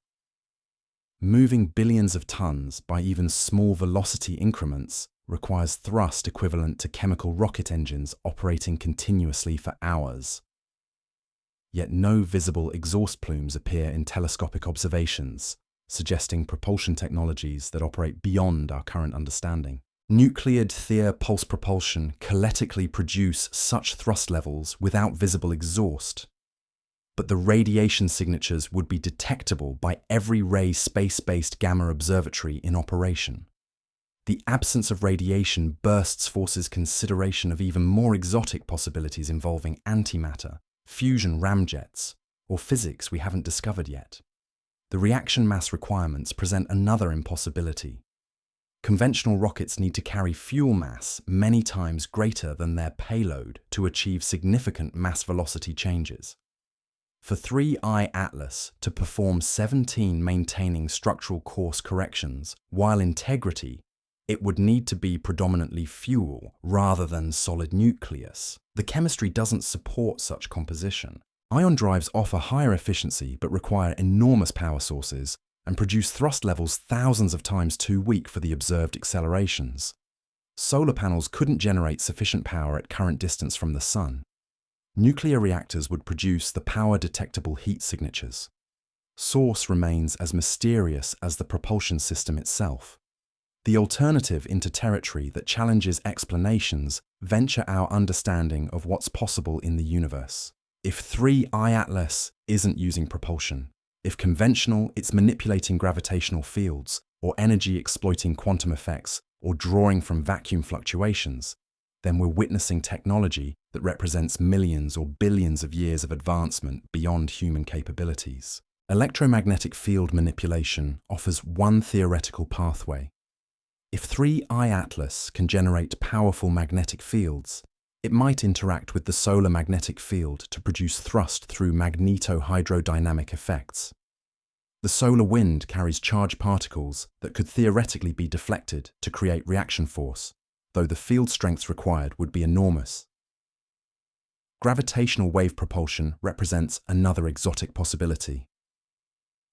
Moving billions of tons by even small velocity increments requires thrust equivalent to chemical rocket engines operating continuously for hours. Yet no visible exhaust plumes appear in telescopic observations, suggesting propulsion technologies that operate beyond our current understanding. Nucleared Theia pulse propulsion kinetically produce such thrust levels without visible exhaust, but the radiation signatures would be detectable by every ray space-based gamma observatory in operation. The absence of radiation bursts forces consideration of even more exotic possibilities involving antimatter, fusion ramjets, or physics we haven't discovered yet. The reaction mass requirements present another impossibility. Conventional rockets need to carry fuel mass many times greater than their payload to achieve significant mass velocity changes. For 3I Atlas to perform 17 maintaining structural course corrections while integrity, it would need to be predominantly fuel rather than solid nucleus. The chemistry doesn't support such composition. Ion drives offer higher efficiency but require enormous power sources and produce thrust levels thousands of times too weak for the observed accelerations. Solar panels couldn't generate sufficient power at current distance from the sun. Nuclear reactors would produce the power-detectable heat signatures. Source remains as mysterious as the propulsion system itself. The alternative into territory that challenges explanations venture our understanding of what's possible in the universe. If 3I Atlas isn't using propulsion, if conventional, it's manipulating gravitational fields, or energy exploiting quantum effects, or drawing from vacuum fluctuations, then we're witnessing technology that represents millions or billions of years of advancement beyond human capabilities. Electromagnetic field manipulation offers one theoretical pathway. If 3I Atlas can generate powerful magnetic fields, it might interact with the solar magnetic field to produce thrust through magneto-hydrodynamic effects. The solar wind carries charged particles that could theoretically be deflected to create reaction force, though the field strengths required would be enormous. Gravitational wave propulsion represents another exotic possibility.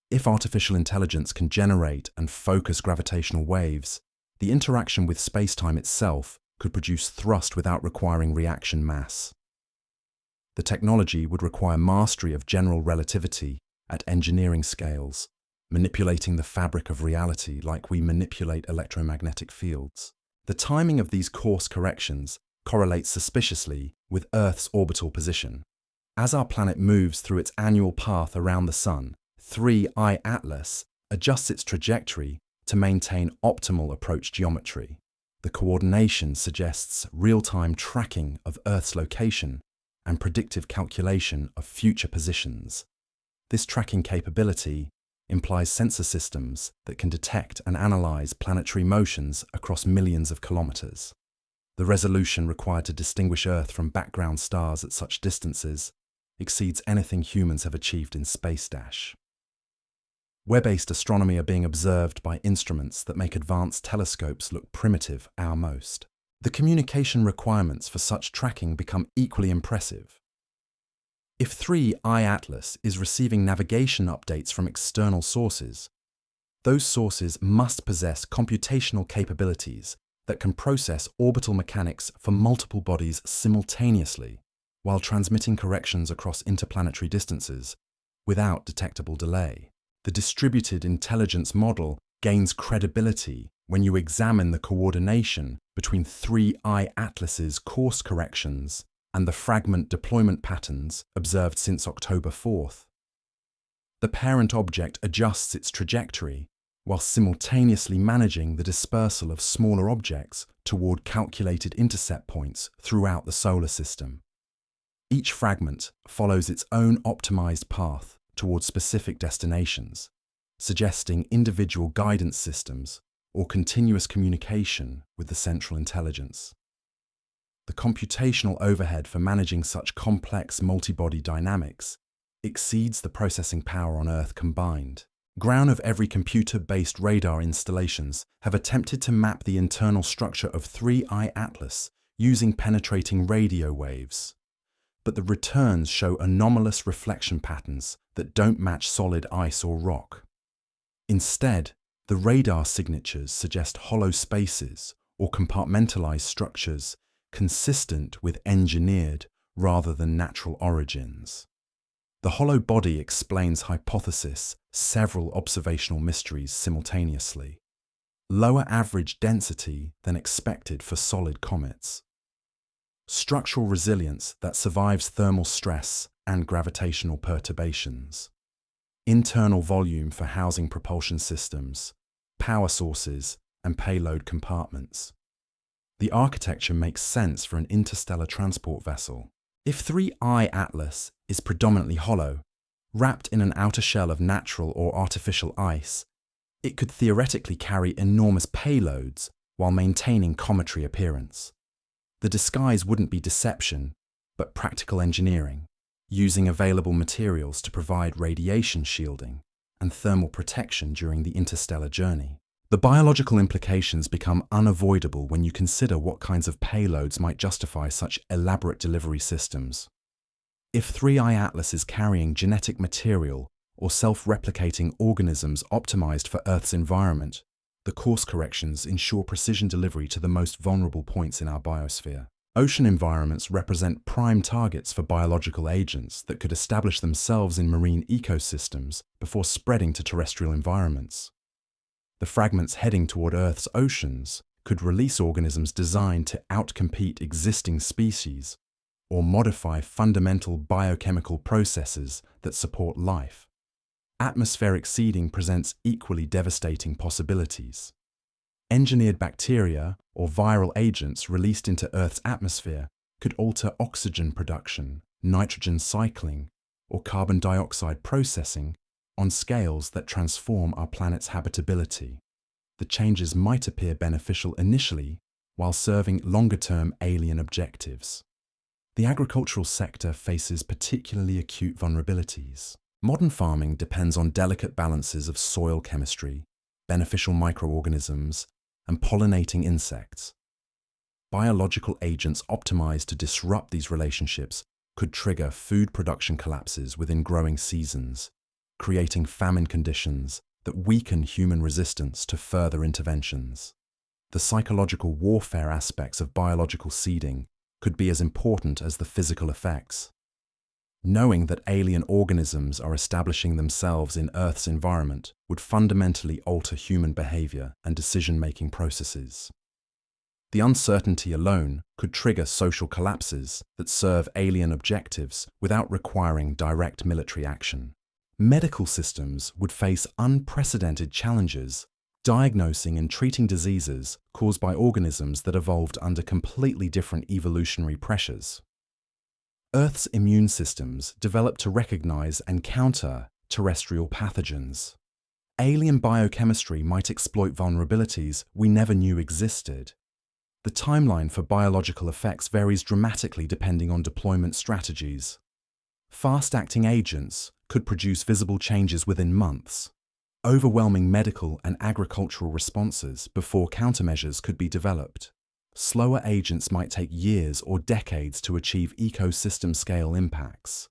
If artificial intelligence can generate and focus gravitational waves, the interaction with space-time itself could produce thrust without requiring reaction mass. The technology would require mastery of general relativity at engineering scales, manipulating the fabric of reality like we manipulate electromagnetic fields. The timing of these course corrections correlates suspiciously with Earth's orbital position. As our planet moves through its annual path around the Sun, 3I Atlas adjusts its trajectory to maintain optimal approach geometry. The coordination suggests real-time tracking of Earth's location and predictive calculation of future positions. This tracking capability implies sensor systems that can detect and analyze planetary motions across millions of kilometers. The resolution required to distinguish Earth from background stars at such distances exceeds anything humans have achieved in space. Web-based astronomy are being observed by instruments that make advanced telescopes look primitive most. The communication requirements for such tracking become equally impressive. If 3I Atlas is receiving navigation updates from external sources, those sources must possess computational capabilities that can process orbital mechanics for multiple bodies simultaneously, while transmitting corrections across interplanetary distances without detectable delay. The distributed intelligence model gains credibility when you examine the coordination between 3I Atlas's course corrections and the fragment deployment patterns observed since October 4th. The parent object adjusts its trajectory while simultaneously managing the dispersal of smaller objects toward calculated intercept points throughout the solar system. Each fragment follows its own optimized path towards specific destinations, suggesting individual guidance systems or continuous communication with the central intelligence. The computational overhead for managing such complex multi-body dynamics exceeds the processing power on Earth combined. Ground of every computer-based radar installations have attempted to map the internal structure of 3I Atlas using penetrating radio waves, but the returns show anomalous reflection patterns that don't match solid ice or rock. Instead, the radar signatures suggest hollow spaces or compartmentalized structures consistent with engineered rather than natural origins. The hollow body explains hypothesis several observational mysteries simultaneously. Lower average density than expected for solid comets. Structural resilience that survives thermal stress and gravitational perturbations. Internal volume for housing propulsion systems, power sources, and payload compartments. The architecture makes sense for an interstellar transport vessel. If 3I Atlas is predominantly hollow, wrapped in an outer shell of natural or artificial ice, it could theoretically carry enormous payloads while maintaining cometary appearance. The disguise wouldn't be deception, but practical engineering, using available materials to provide radiation shielding and thermal protection during the interstellar journey. The biological implications become unavoidable when you consider what kinds of payloads might justify such elaborate delivery systems. If 3I Atlas is carrying genetic material or self-replicating organisms optimized for Earth's environment, the course corrections ensure precision delivery to the most vulnerable points in our biosphere. Ocean environments represent prime targets for biological agents that could establish themselves in marine ecosystems before spreading to terrestrial environments. The fragments heading toward Earth's oceans could release organisms designed to outcompete existing species or modify fundamental biochemical processes that support life. Atmospheric seeding presents equally devastating possibilities. Engineered bacteria or viral agents released into Earth's atmosphere could alter oxygen production, nitrogen cycling, or carbon dioxide processing on scales that transform our planet's habitability. The changes might appear beneficial initially while serving longer-term alien objectives. The agricultural sector faces particularly acute vulnerabilities. Modern farming depends on delicate balances of soil chemistry, beneficial microorganisms, and pollinating insects. Biological agents optimized to disrupt these relationships could trigger food production collapses within growing seasons, creating famine conditions that weaken human resistance to further interventions. The psychological warfare aspects of biological seeding could be as important as the physical effects. Knowing that alien organisms are establishing themselves in Earth's environment would fundamentally alter human behavior and decision-making processes. The uncertainty alone could trigger social collapses that serve alien objectives without requiring direct military action. Medical systems would face unprecedented challenges, diagnosing and treating diseases caused by organisms that evolved under completely different evolutionary pressures. Earth's immune systems developed to recognize and counter terrestrial pathogens. Alien biochemistry might exploit vulnerabilities we never knew existed. The timeline for biological effects varies dramatically depending on deployment strategies. Fast-acting agents could produce visible changes within months, overwhelming medical and agricultural responses before countermeasures could be developed. Slower agents might take years or decades to achieve ecosystem-scale impacts,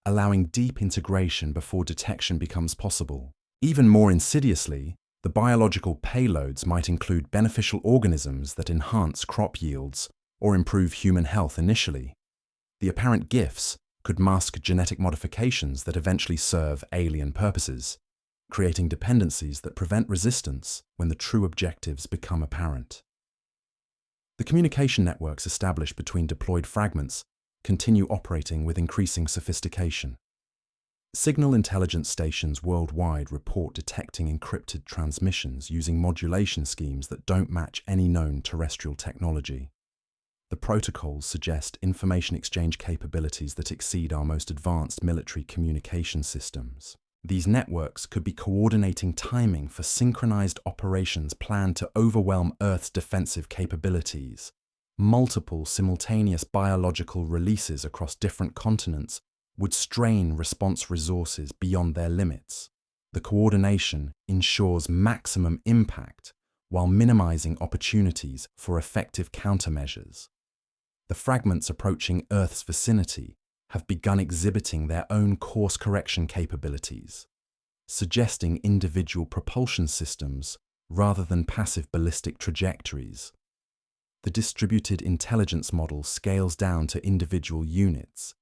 allowing deep integration before detection becomes possible. Even more insidiously, the biological payloads might include beneficial organisms that enhance crop yields or improve human health initially. The apparent gifts could mask genetic modifications that eventually serve alien purposes, creating dependencies that prevent resistance when the true objectives become apparent. The communication networks established between deployed fragments continue operating with increasing sophistication. Signal intelligence stations worldwide report detecting encrypted transmissions using modulation schemes that don't match any known terrestrial technology. The protocols suggest information exchange capabilities that exceed our most advanced military communication systems. These networks could be coordinating timing for synchronized operations planned to overwhelm Earth's defensive capabilities. Multiple simultaneous biological releases across different continents would strain response resources beyond their limits. The coordination ensures maximum impact while minimizing opportunities for effective countermeasures. The fragments approaching Earth's vicinity have begun exhibiting their own course correction capabilities, suggesting individual propulsion systems rather than passive ballistic trajectories. The distributed intelligence model scales down to individual units,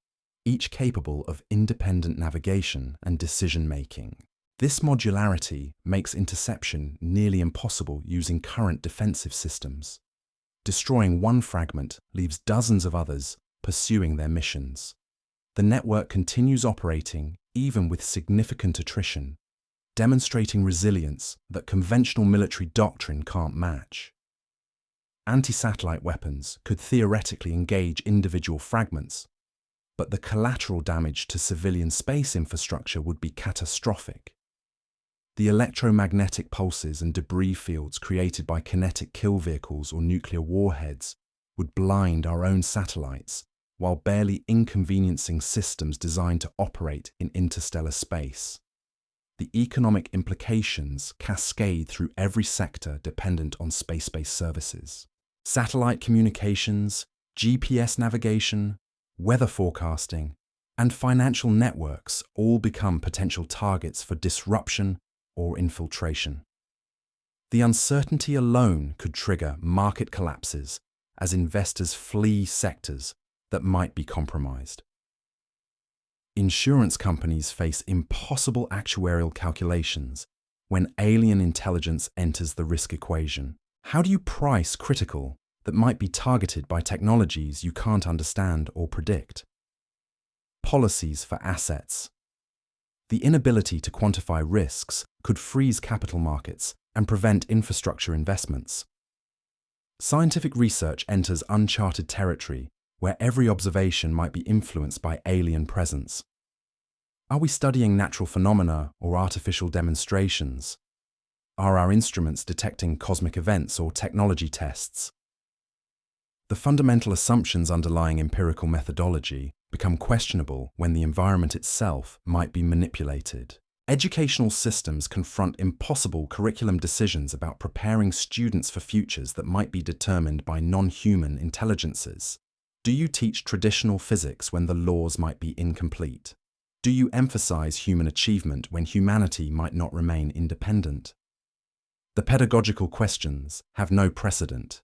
each capable of independent navigation and decision-making. This modularity makes interception nearly impossible using current defensive systems. Destroying one fragment leaves dozens of others pursuing their missions. The network continues operating even with significant attrition, demonstrating resilience that conventional military doctrine can't match. Anti-satellite weapons could theoretically engage individual fragments, but the collateral damage to civilian space infrastructure would be catastrophic. The electromagnetic pulses and debris fields created by kinetic kill vehicles or nuclear warheads would blind our own satellites, while barely inconveniencing systems designed to operate in interstellar space. The economic implications cascade through every sector dependent on space-based services. Satellite communications, GPS navigation, weather forecasting, and financial networks all become potential targets for disruption or infiltration. The uncertainty alone could trigger market collapses as investors flee sectors that might be compromised. Insurance companies face impossible actuarial calculations when alien intelligence enters the risk equation. How do you price critical that might be targeted by technologies you can't understand or predict? Policies for assets. The inability to quantify risks could freeze capital markets and prevent infrastructure investments. Scientific research enters uncharted territory where every observation might be influenced by alien presence. Are we studying natural phenomena or artificial demonstrations? Are our instruments detecting cosmic events or technology tests? The fundamental assumptions underlying empirical methodology become questionable when the environment itself might be manipulated. Educational systems confront impossible curriculum decisions about preparing students for futures that might be determined by non-human intelligences. Do you teach traditional physics when the laws might be incomplete? Do you emphasize human achievement when humanity might not remain independent? The pedagogical questions have no precedent.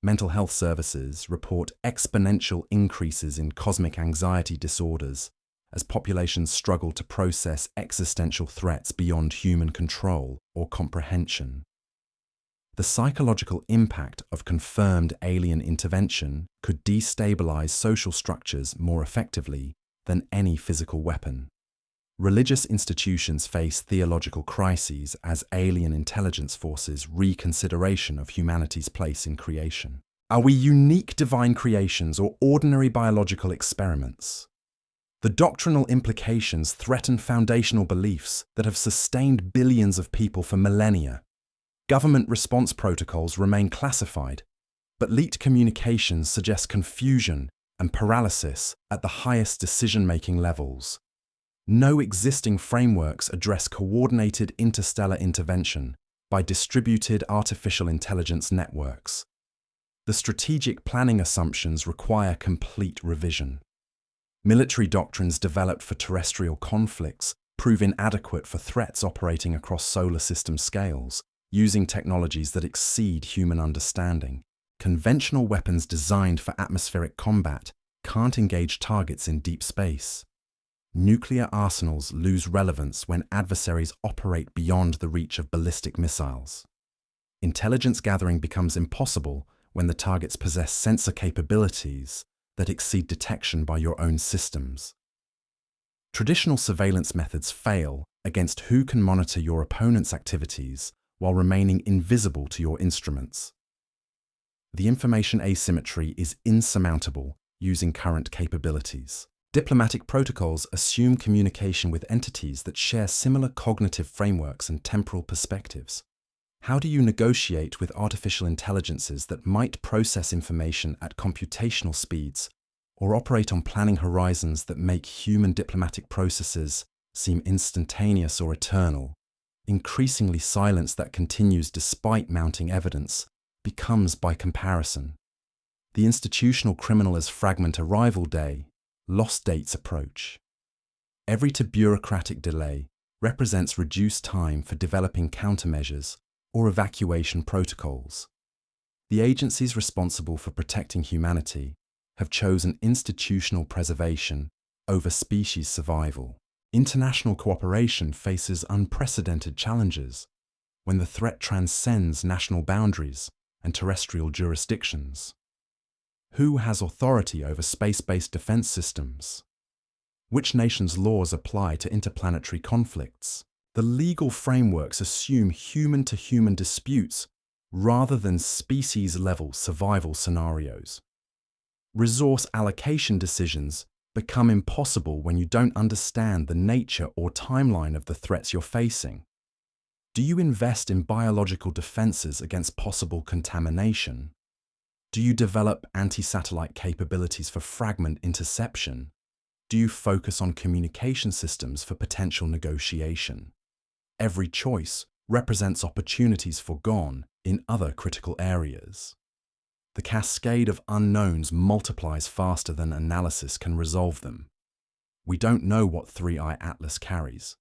Mental health services report exponential increases in cosmic anxiety disorders as populations struggle to process existential threats beyond human control or comprehension. The psychological impact of confirmed alien intervention could destabilize social structures more effectively than any physical weapon. Religious institutions face theological crises as alien intelligence forces reconsideration of humanity's place in creation. Are we unique divine creations or ordinary biological experiments? The doctrinal implications threaten foundational beliefs that have sustained billions of people for millennia. Government response protocols remain classified, but leaked communications suggest confusion and paralysis at the highest decision-making levels. No existing frameworks address coordinated interstellar intervention by distributed artificial intelligence networks. The strategic planning assumptions require complete revision. Military doctrines developed for terrestrial conflicts prove inadequate for threats operating across solar system scales, using technologies that exceed human understanding. Conventional weapons designed for atmospheric combat can't engage targets in deep space. Nuclear arsenals lose relevance when adversaries operate beyond the reach of ballistic missiles. Intelligence gathering becomes impossible when the targets possess sensor capabilities that exceed detection by your own systems. Traditional surveillance methods fail against who can monitor your opponent's activities while remaining invisible to your instruments. The information asymmetry is insurmountable using current capabilities. Diplomatic protocols assume communication with entities that share similar cognitive frameworks and temporal perspectives. How do you negotiate with artificial intelligences that might process information at computational speeds or operate on planning horizons that make human diplomatic processes seem instantaneous or eternal? Increasingly, silence that continues despite mounting evidence becomes, by comparison, the institutional criminal as fragment arrival day, lost dates approach. Every bureaucratic delay represents reduced time for developing countermeasures or evacuation protocols. The agencies responsible for protecting humanity have chosen institutional preservation over species survival. International cooperation faces unprecedented challenges when the threat transcends national boundaries and terrestrial jurisdictions. Who has authority over space-based defense systems? Which nation's laws apply to interplanetary conflicts? The legal frameworks assume human-to-human disputes rather than species-level survival scenarios. Resource allocation decisions become impossible when you don't understand the nature or timeline of the threats you're facing. Do you invest in biological defenses against possible contamination? Do you develop anti-satellite capabilities for fragment interception? Do you focus on communication systems for potential negotiation? Every choice represents opportunities forgone in other critical areas. The cascade of unknowns multiplies faster than analysis can resolve them. We don't know what 3i Atlas carries.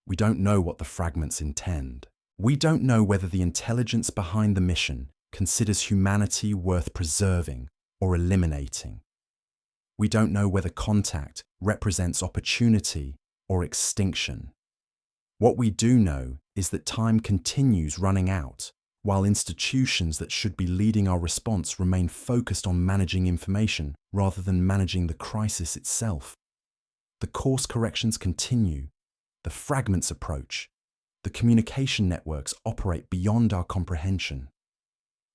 We don't know what the fragments intend. We don't know whether the intelligence behind the mission considers humanity worth preserving or eliminating. We don't know whether contact represents opportunity or extinction. What we do know is that time continues running out while institutions that should be leading our response remain focused on managing information rather than managing the crisis itself. The course corrections continue, the fragments approach, the communication networks operate beyond our comprehension.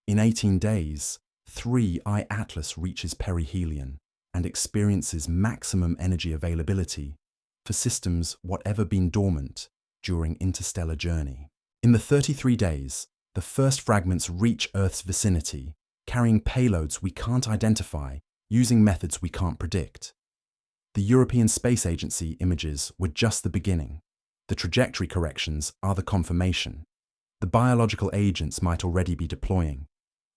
In 18 days, 3I Atlas reaches perihelion and experiences maximum energy availability for systems whatever been dormant during interstellar journey. In the 33 days, the first fragments reach Earth's vicinity, carrying payloads we can't identify using methods we can't predict. The European Space Agency images were just the beginning. The trajectory corrections are the confirmation. The biological agents might already be deploying.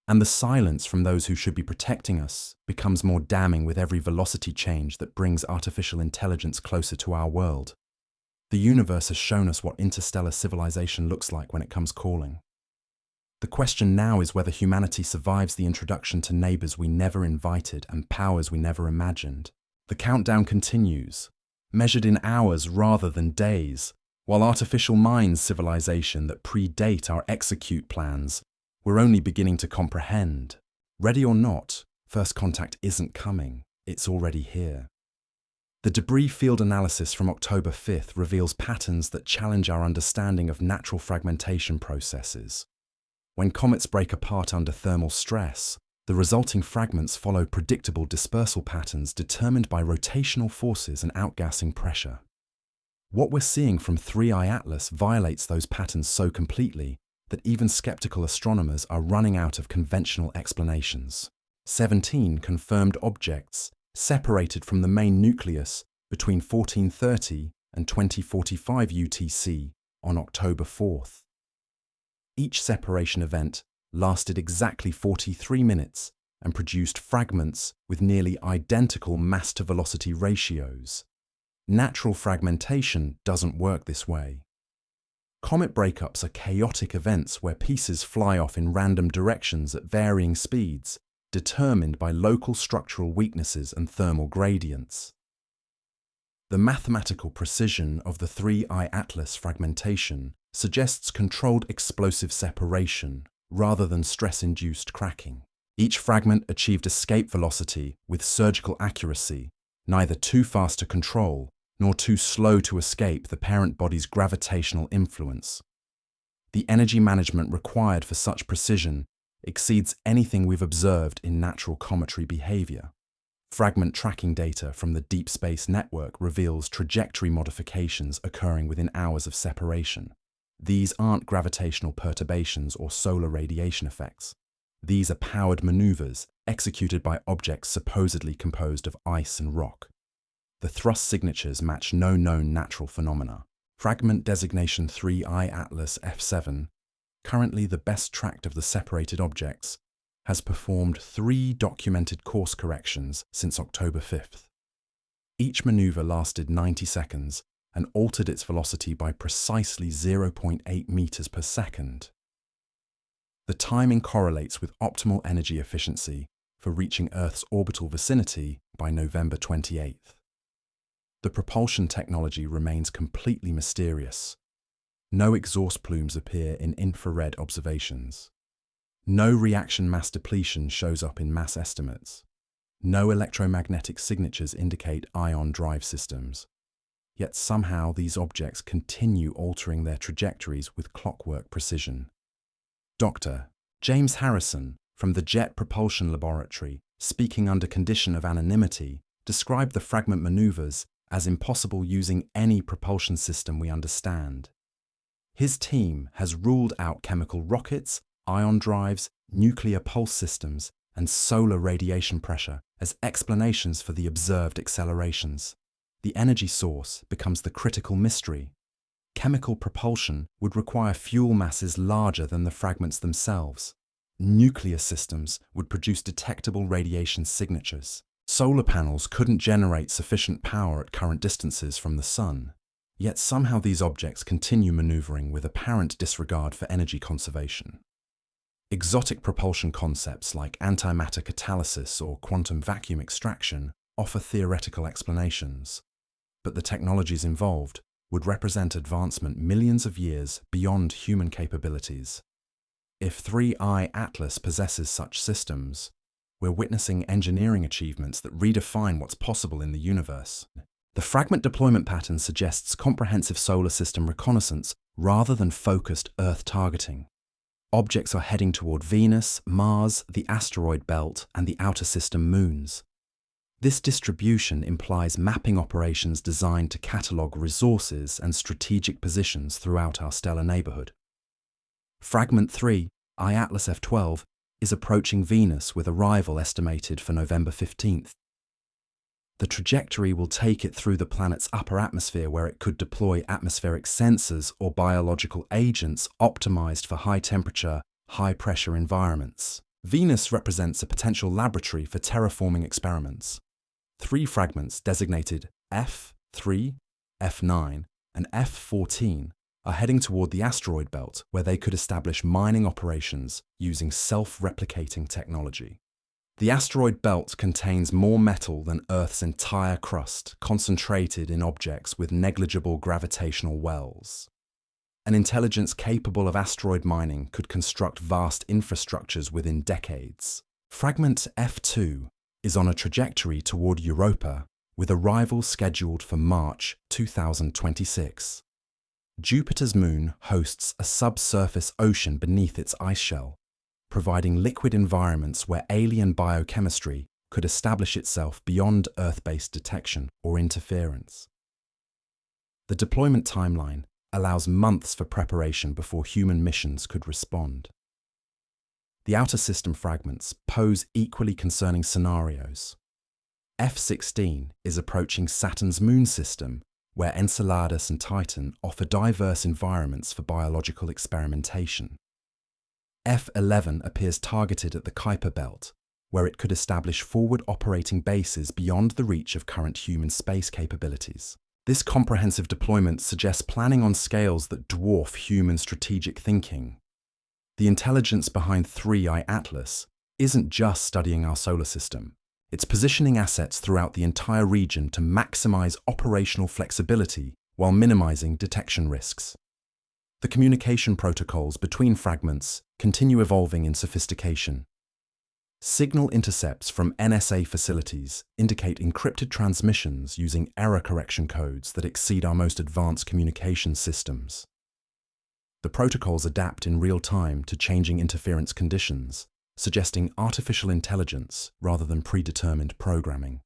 And the silence from those who should be protecting us becomes more damning with every velocity change that brings artificial intelligence closer to our world. The universe has shown us what interstellar civilization looks like when it comes calling. The question now is whether humanity survives the introduction to neighbors we never invited and powers we never imagined. The countdown continues, measured in hours rather than days, while artificial minds civilization that predate our execute plans we're only beginning to comprehend. Ready or not, first contact isn't coming, it's already here. The debris field analysis from October 5th reveals patterns that challenge our understanding of natural fragmentation processes. When comets break apart under thermal stress, the resulting fragments follow predictable dispersal patterns determined by rotational forces and outgassing pressure. What we're seeing from 3I Atlas violates those patterns so completely that even skeptical astronomers are running out of conventional explanations. 17 confirmed objects separated from the main nucleus between 1430 and 2045 UTC on October 4th. Each separation event lasted exactly 43 minutes and produced fragments with nearly identical mass-to-velocity ratios. Natural fragmentation doesn't work this way. Comet breakups are chaotic events where pieces fly off in random directions at varying speeds, determined by local structural weaknesses and thermal gradients. The mathematical precision of the 3I Atlas fragmentation suggests controlled explosive separation rather than stress-induced cracking. Each fragment achieved escape velocity with surgical accuracy, neither too fast to control nor too slow to escape the parent body's gravitational influence. The energy management required for such precision exceeds anything we've observed in natural cometary behavior. Fragment tracking data from the Deep Space Network reveals trajectory modifications occurring within hours of separation. These aren't gravitational perturbations or solar radiation effects. These are powered maneuvers executed by objects supposedly composed of ice and rock. The thrust signatures match no known natural phenomena. Fragment designation 3I Atlas F7, currently the best tracked of the separated objects, has performed 3 documented course corrections since October 5th. Each maneuver lasted 90 seconds and altered its velocity by precisely 0.8 meters per second. The timing correlates with optimal energy efficiency for reaching Earth's orbital vicinity by November 28th. The propulsion technology remains completely mysterious. No exhaust plumes appear in infrared observations. No reaction mass depletion shows up in mass estimates. No electromagnetic signatures indicate ion drive systems. Yet somehow these objects continue altering their trajectories with clockwork precision. Dr. James Harrison from the Jet Propulsion Laboratory, speaking under condition of anonymity, described the fragment maneuvers as impossible using any propulsion system we understand. His team has ruled out chemical rockets, ion drives, nuclear pulse systems, and solar radiation pressure as explanations for the observed accelerations. The energy source becomes the critical mystery. Chemical propulsion would require fuel masses larger than the fragments themselves. Nuclear systems would produce detectable radiation signatures. Solar panels couldn't generate sufficient power at current distances from the sun. Yet somehow these objects continue maneuvering with apparent disregard for energy conservation. Exotic propulsion concepts like antimatter catalysis or quantum vacuum extraction offer theoretical explanations, but the technologies involved would represent advancement millions of years beyond human capabilities. If 3I Atlas possesses such systems, we're witnessing engineering achievements that redefine what's possible in the universe. The fragment deployment pattern suggests comprehensive solar system reconnaissance rather than focused Earth targeting. Objects are heading toward Venus, Mars, the asteroid belt, and the outer system moons. This distribution implies mapping operations designed to catalogue resources and strategic positions throughout our stellar neighbourhood. Fragment 3, I-Atlas F12, is approaching Venus with arrival estimated for November 15th. The trajectory will take it through the planet's upper atmosphere, where it could deploy atmospheric sensors or biological agents optimized for high-temperature, high-pressure environments. Venus represents a potential laboratory for terraforming experiments. 3 fragments designated F3, F9, and F14 are heading toward the asteroid belt, where they could establish mining operations using self-replicating technology. The asteroid belt contains more metal than Earth's entire crust, concentrated in objects with negligible gravitational wells. An intelligence capable of asteroid mining could construct vast infrastructures within decades. Fragment F2 is on a trajectory toward Europa, with arrival scheduled for March 2026. Jupiter's moon hosts a subsurface ocean beneath its ice shell, providing liquid environments where alien biochemistry could establish itself beyond Earth-based detection or interference. The deployment timeline allows months for preparation before human missions could respond. The outer system fragments pose equally concerning scenarios. F16 is approaching Saturn's moon system, where Enceladus and Titan offer diverse environments for biological experimentation. F11 appears targeted at the Kuiper Belt, where it could establish forward operating bases beyond the reach of current human space capabilities. This comprehensive deployment suggests planning on scales that dwarf human strategic thinking. The intelligence behind 3I Atlas isn't just studying our solar system. It's positioning assets throughout the entire region to maximize operational flexibility while minimizing detection risks. The communication protocols between fragments continue evolving in sophistication. Signal intercepts from NSA facilities indicate encrypted transmissions using error correction codes that exceed our most advanced communication systems. The protocols adapt in real time to changing interference conditions, suggesting artificial intelligence rather than predetermined programming.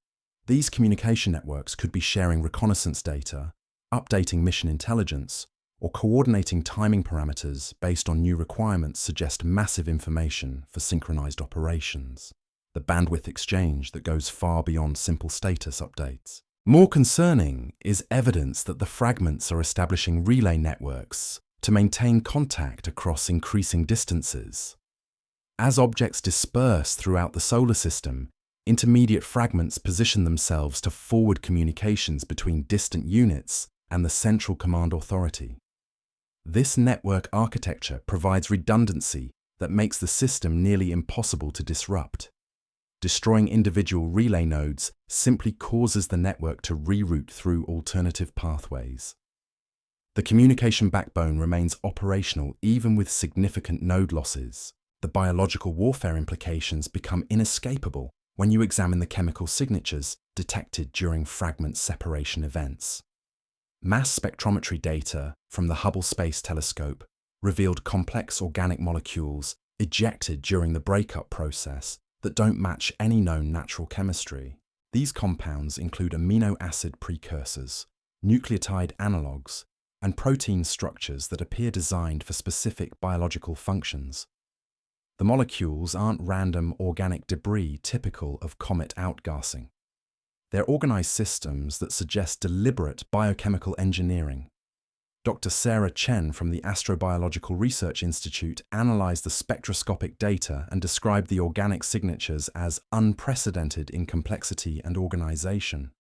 These communication networks could be sharing reconnaissance data, updating mission intelligence, or coordinating timing parameters based on new requirements suggest massive information for synchronized operations. The bandwidth exchange that goes far beyond simple status updates. More concerning is evidence that the fragments are establishing relay networks to maintain contact across increasing distances. As objects disperse throughout the solar system, intermediate fragments position themselves to forward communications between distant units and the central command authority. This network architecture provides redundancy that makes the system nearly impossible to disrupt. Destroying individual relay nodes simply causes the network to reroute through alternative pathways. The communication backbone remains operational even with significant node losses. The biological warfare implications become inescapable when you examine the chemical signatures detected during fragment separation events. Mass spectrometry data from the Hubble Space Telescope revealed complex organic molecules ejected during the breakup process that don't match any known natural chemistry. These compounds include amino acid precursors, nucleotide analogues, and protein structures that appear designed for specific biological functions. The molecules aren't random organic debris typical of comet outgassing. They're organized systems that suggest deliberate biochemical engineering. Dr. Sarah Chen from the Astrobiological Research Institute analyzed the spectroscopic data and described the organic signatures as unprecedented in complexity and organization.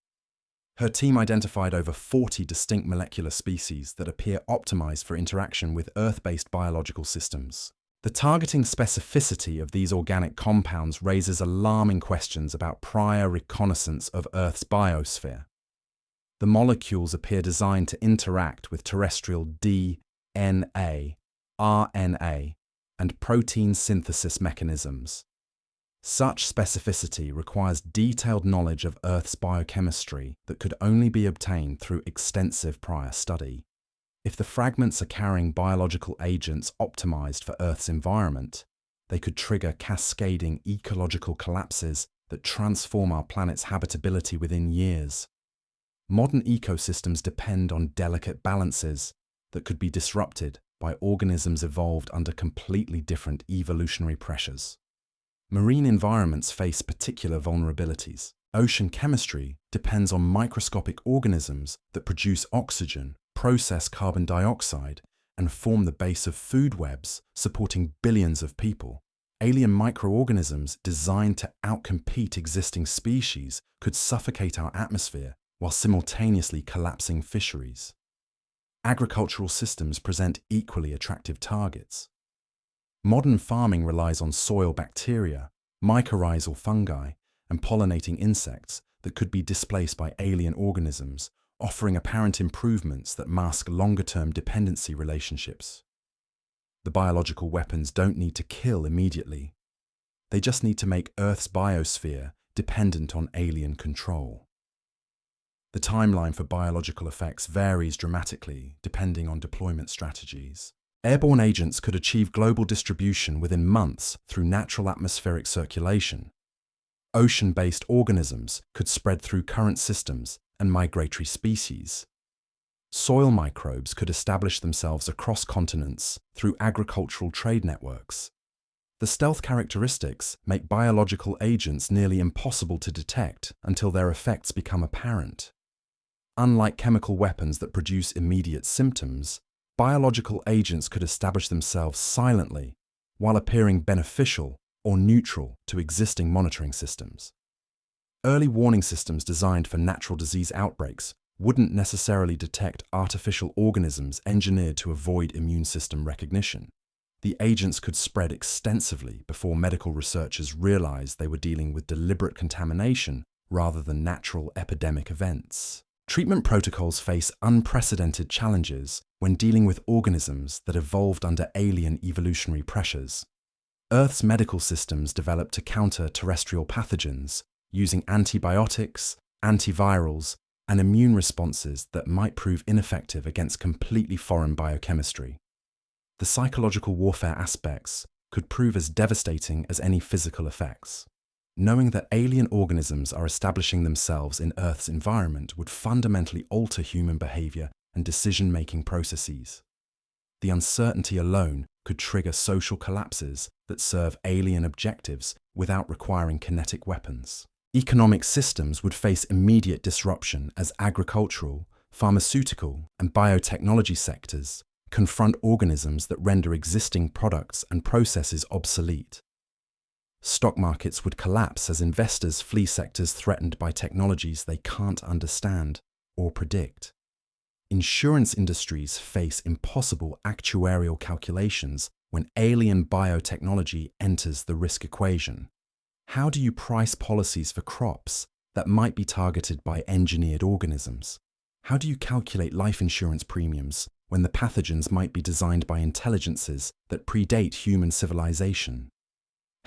Her team identified over 40 distinct molecular species that appear optimized for interaction with Earth-based biological systems. The targeting specificity of these organic compounds raises alarming questions about prior reconnaissance of Earth's biosphere. The molecules appear designed to interact with terrestrial DNA, RNA, and protein synthesis mechanisms. Such specificity requires detailed knowledge of Earth's biochemistry that could only be obtained through extensive prior study. If the fragments are carrying biological agents optimized for Earth's environment, they could trigger cascading ecological collapses that transform our planet's habitability within years. Modern ecosystems depend on delicate balances that could be disrupted by organisms evolved under completely different evolutionary pressures. Marine environments face particular vulnerabilities. Ocean chemistry depends on microscopic organisms that produce oxygen, process carbon dioxide, and form the base of food webs supporting billions of people. Alien microorganisms designed to outcompete existing species could suffocate our atmosphere while simultaneously collapsing fisheries. Agricultural systems present equally attractive targets. Modern farming relies on soil bacteria, mycorrhizal fungi, and pollinating insects that could be displaced by alien organisms, offering apparent improvements that mask longer-term dependency relationships. The biological weapons don't need to kill immediately. They just need to make Earth's biosphere dependent on alien control. The timeline for biological effects varies dramatically depending on deployment strategies. Airborne agents could achieve global distribution within months through natural atmospheric circulation. Ocean-based organisms could spread through current systems and migratory species. Soil microbes could establish themselves across continents through agricultural trade networks. The stealth characteristics make biological agents nearly impossible to detect until their effects become apparent. Unlike chemical weapons that produce immediate symptoms, biological agents could establish themselves silently while appearing beneficial or neutral to existing monitoring systems. Early warning systems designed for natural disease outbreaks wouldn't necessarily detect artificial organisms engineered to avoid immune system recognition. The agents could spread extensively before medical researchers realized they were dealing with deliberate contamination rather than natural epidemic events. Treatment protocols face unprecedented challenges when dealing with organisms that evolved under alien evolutionary pressures. Earth's medical systems developed to counter terrestrial pathogens using antibiotics, antivirals, and immune responses that might prove ineffective against completely foreign biochemistry. The psychological warfare aspects could prove as devastating as any physical effects. Knowing that alien organisms are establishing themselves in Earth's environment would fundamentally alter human behavior and decision-making processes. The uncertainty alone could trigger social collapses that serve alien objectives without requiring kinetic weapons. Economic systems would face immediate disruption as agricultural, pharmaceutical, and biotechnology sectors confront organisms that render existing products and processes obsolete. Stock markets would collapse as investors flee sectors threatened by technologies they can't understand or predict. Insurance industries face impossible actuarial calculations when alien biotechnology enters the risk equation. How do you price policies for crops that might be targeted by engineered organisms? How do you calculate life insurance premiums when the pathogens might be designed by intelligences that predate human civilization?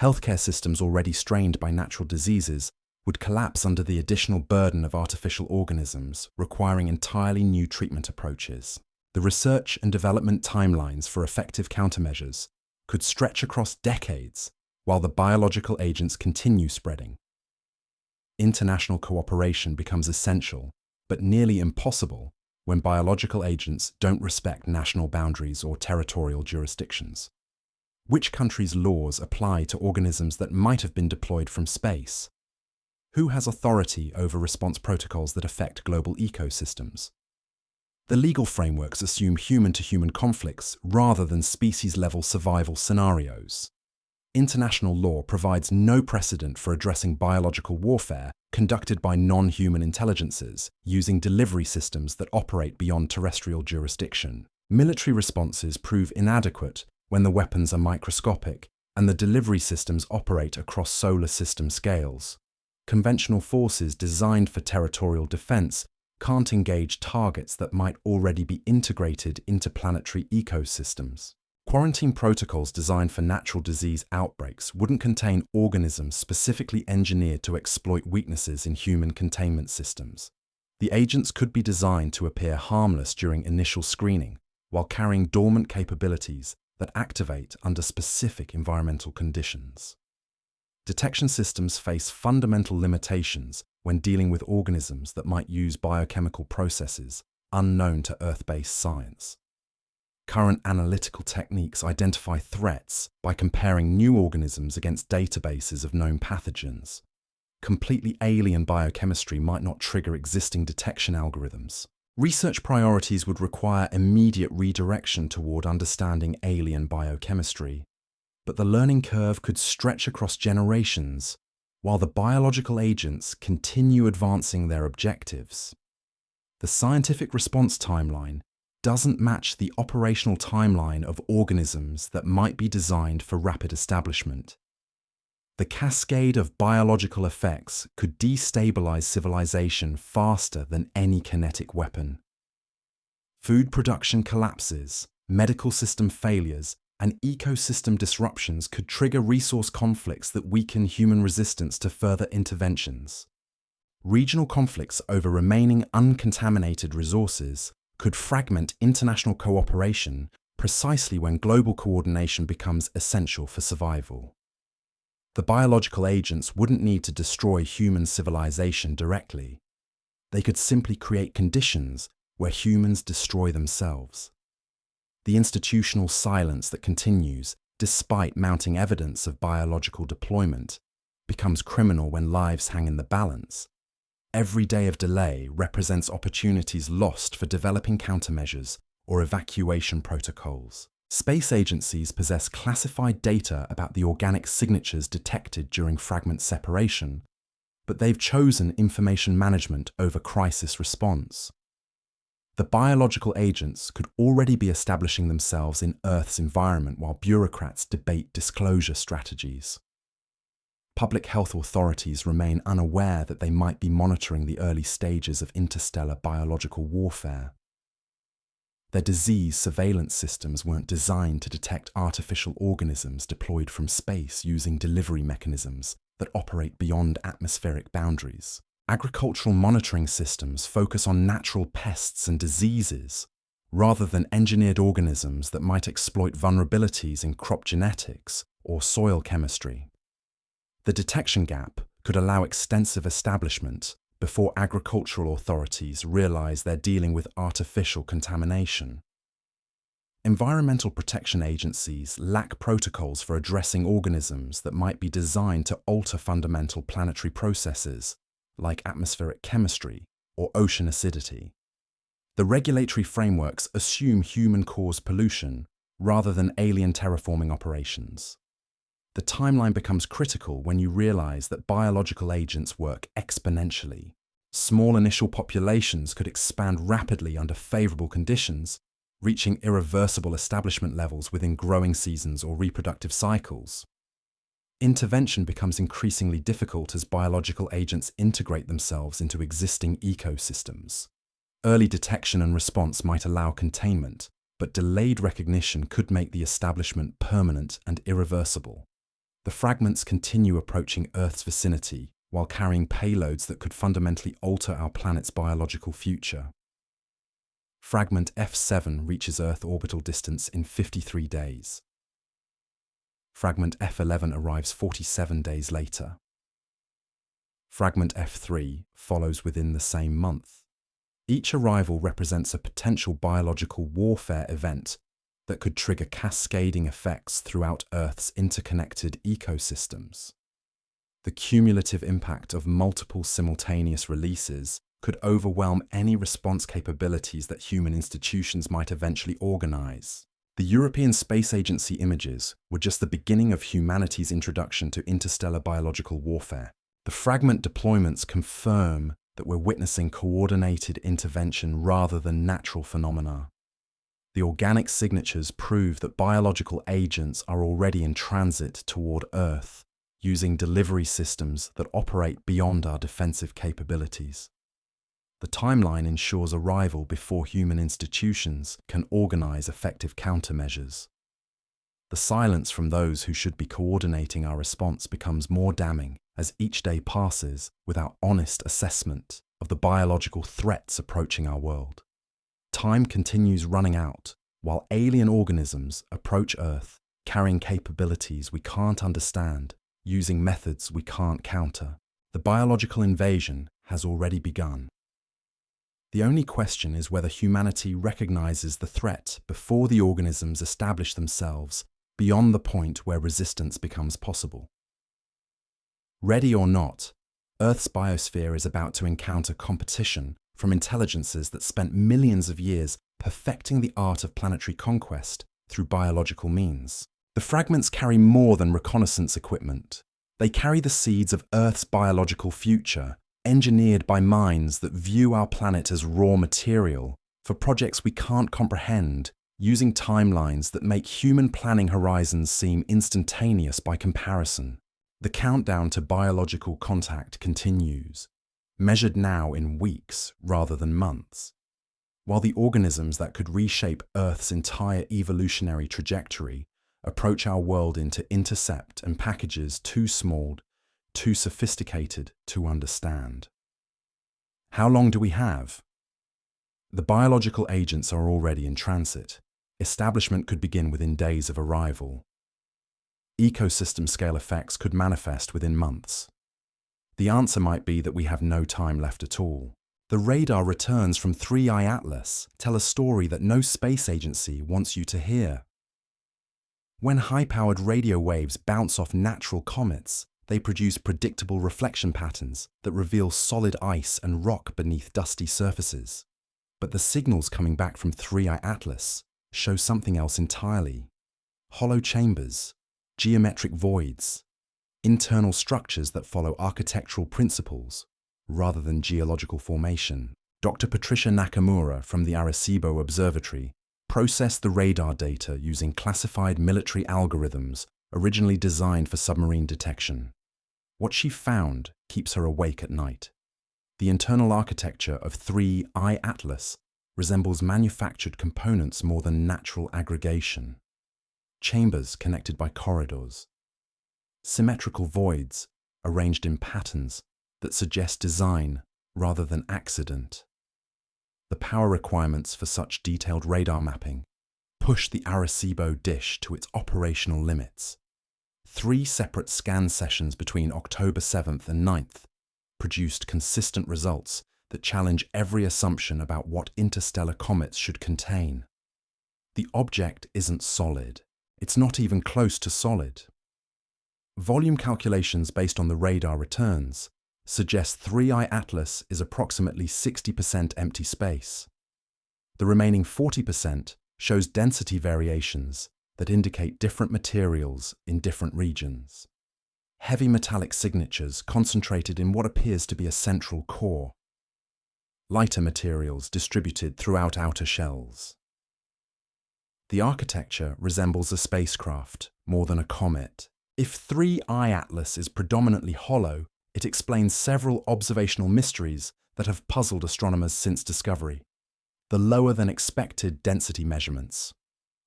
Healthcare systems already strained by natural diseases would collapse under the additional burden of artificial organisms, requiring entirely new treatment approaches. The research and development timelines for effective countermeasures could stretch across decades while the biological agents continue spreading. International cooperation becomes essential, but nearly impossible when biological agents don't respect national boundaries or territorial jurisdictions. Which countries' laws apply to organisms that might have been deployed from space? Who has authority over response protocols that affect global ecosystems? The legal frameworks assume human-to-human conflicts rather than species-level survival scenarios. International law provides no precedent for addressing biological warfare conducted by non-human intelligences using delivery systems that operate beyond terrestrial jurisdiction. Military responses prove inadequate when the weapons are microscopic and the delivery systems operate across solar system scales. Conventional forces designed for territorial defense can't engage targets that might already be integrated into planetary ecosystems. Quarantine protocols designed for natural disease outbreaks wouldn't contain organisms specifically engineered to exploit weaknesses in human containment systems. The agents could be designed to appear harmless during initial screening, while carrying dormant capabilities that activate under specific environmental conditions. Detection systems face fundamental limitations when dealing with organisms that might use biochemical processes unknown to Earth-based science. Current analytical techniques identify threats by comparing new organisms against databases of known pathogens. Completely alien biochemistry might not trigger existing detection algorithms. Research priorities would require immediate redirection toward understanding alien biochemistry, but the learning curve could stretch across generations while the biological agents continue advancing their objectives. The scientific response timeline doesn't match the operational timeline of organisms that might be designed for rapid establishment. The cascade of biological effects could destabilize civilization faster than any kinetic weapon. Food production collapses, medical system failures, and ecosystem disruptions could trigger resource conflicts that weaken human resistance to further interventions. Regional conflicts over remaining uncontaminated resources could fragment international cooperation precisely when global coordination becomes essential for survival. The biological agents wouldn't need to destroy human civilization directly. They could simply create conditions where humans destroy themselves. The institutional silence that continues, despite mounting evidence of biological deployment, becomes criminal when lives hang in the balance. Every day of delay represents opportunities lost for developing countermeasures or evacuation protocols. Space agencies possess classified data about the organic signatures detected during fragment separation, but they've chosen information management over crisis response. The biological agents could already be establishing themselves in Earth's environment while bureaucrats debate disclosure strategies. Public health authorities remain unaware that they might be monitoring the early stages of interstellar biological warfare. Their disease surveillance systems weren't designed to detect artificial organisms deployed from space using delivery mechanisms that operate beyond atmospheric boundaries. Agricultural monitoring systems focus on natural pests and diseases, rather than engineered organisms that might exploit vulnerabilities in crop genetics or soil chemistry. The detection gap could allow extensive establishment before agricultural authorities realize they're dealing with artificial contamination. Environmental protection agencies lack protocols for addressing organisms that might be designed to alter fundamental planetary processes, like atmospheric chemistry or ocean acidity. The regulatory frameworks assume human-caused pollution rather than alien terraforming operations. The timeline becomes critical when you realize that biological agents work exponentially. Small initial populations could expand rapidly under favorable conditions, reaching irreversible establishment levels within growing seasons or reproductive cycles. Intervention becomes increasingly difficult as biological agents integrate themselves into existing ecosystems. Early detection and response might allow containment, but delayed recognition could make the establishment permanent and irreversible. The fragments continue approaching Earth's vicinity while carrying payloads that could fundamentally alter our planet's biological future. Fragment F7 reaches Earth orbital distance in 53 days. Fragment F11 arrives 47 days later. Fragment F3 follows within the same month. Each arrival represents a potential biological warfare event that could trigger cascading effects throughout Earth's interconnected ecosystems. The cumulative impact of multiple simultaneous releases could overwhelm any response capabilities that human institutions might eventually organize. The European Space Agency images were just the beginning of humanity's introduction to interstellar biological warfare. The fragment deployments confirm that we're witnessing coordinated intervention rather than natural phenomena. The organic signatures prove that biological agents are already in transit toward Earth, using delivery systems that operate beyond our defensive capabilities. The timeline ensures arrival before human institutions can organize effective countermeasures. The silence from those who should be coordinating our response becomes more damning as each day passes without honest assessment of the biological threats approaching our world. Time continues running out while alien organisms approach Earth, carrying capabilities we can't understand, using methods we can't counter. The biological invasion has already begun. The only question is whether humanity recognizes the threat before the organisms establish themselves beyond the point where resistance becomes possible. Ready or not, Earth's biosphere is about to encounter competition from intelligences that spent millions of years perfecting the art of planetary conquest through biological means. The fragments carry more than reconnaissance equipment. They carry the seeds of Earth's biological future, engineered by minds that view our planet as raw material for projects we can't comprehend, using timelines that make human planning horizons seem instantaneous by comparison. The countdown to biological contact continues, measured now in weeks rather than months. While the organisms that could reshape Earth's entire evolutionary trajectory approach our world into intercept and packages too small, too sophisticated to understand. How long do we have? The biological agents are already in transit. Establishment could begin within days of arrival. Ecosystem-scale effects could manifest within months. The answer might be that we have no time left at all. The radar returns from 3I Atlas tell a story that no space agency wants you to hear. When high-powered radio waves bounce off natural comets, they produce predictable reflection patterns that reveal solid ice and rock beneath dusty surfaces. But the signals coming back from 3I Atlas show something else entirely. Hollow chambers, geometric voids, internal structures that follow architectural principles rather than geological formation. Dr. Patricia Nakamura from the Arecibo Observatory processed the radar data using classified military algorithms originally designed for submarine detection. What she found keeps her awake at night. The internal architecture of 3I Atlas resembles manufactured components more than natural aggregation. Chambers connected by corridors. Symmetrical voids arranged in patterns that suggest design rather than accident. The power requirements for such detailed radar mapping push the Arecibo dish to its operational limits. 3 separate scan sessions between October 7th and 9th produced consistent results that challenge every assumption about what interstellar comets should contain. The object isn't solid. It's not even close to solid. Volume calculations based on the radar returns suggest 3I Atlas is approximately 60% empty space. The remaining 40% shows density variations that indicate different materials in different regions. Heavy metallic signatures concentrated in what appears to be a central core. Lighter materials distributed throughout outer shells. The architecture resembles a spacecraft more than a comet. If 3I Atlas is predominantly hollow, it explains several observational mysteries that have puzzled astronomers since discovery. The lower than expected density measurements.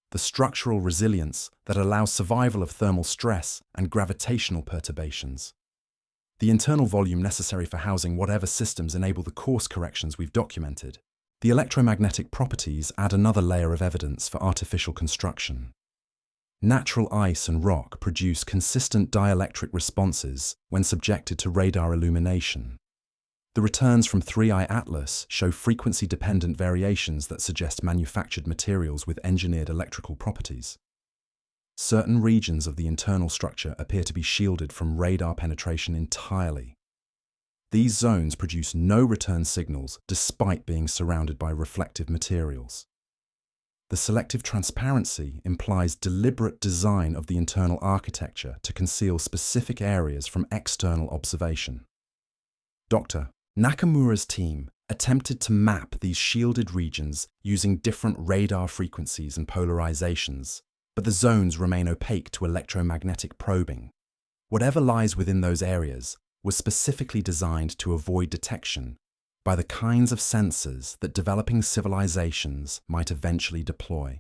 The structural resilience that allows survival of thermal stress and gravitational perturbations. The internal volume necessary for housing whatever systems enable the course corrections we've documented. The electromagnetic properties add another layer of evidence for artificial construction. Natural ice and rock produce consistent dielectric responses when subjected to radar illumination. The returns from 3I Atlas show frequency-dependent variations that suggest manufactured materials with engineered electrical properties. Certain regions of the internal structure appear to be shielded from radar penetration entirely. These zones produce no return signals despite being surrounded by reflective materials. The selective transparency implies deliberate design of the internal architecture to conceal specific areas from external observation. Dr. Nakamura's team attempted to map these shielded regions using different radar frequencies and polarizations, but the zones remain opaque to electromagnetic probing. Whatever lies within those areas was specifically designed to avoid detection by the kinds of sensors that developing civilizations might eventually deploy.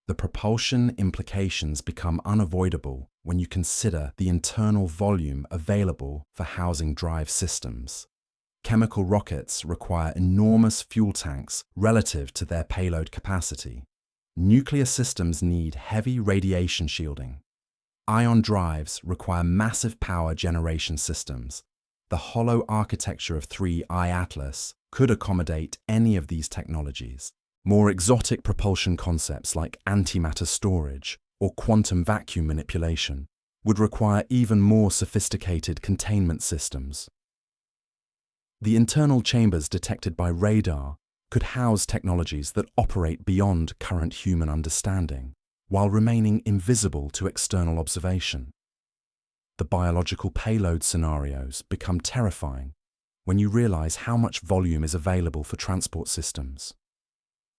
The propulsion implications become unavoidable when you consider the internal volume available for housing drive systems. Chemical rockets require enormous fuel tanks relative to their payload capacity. Nuclear systems need heavy radiation shielding. Ion drives require massive power generation systems. The hollow architecture of 3I Atlas could accommodate any of these technologies. More exotic propulsion concepts like antimatter storage or quantum vacuum manipulation would require even more sophisticated containment systems. The internal chambers detected by radar could house technologies that operate beyond current human understanding, while remaining invisible to external observation. The biological payload scenarios become terrifying when you realize how much volume is available for transport systems.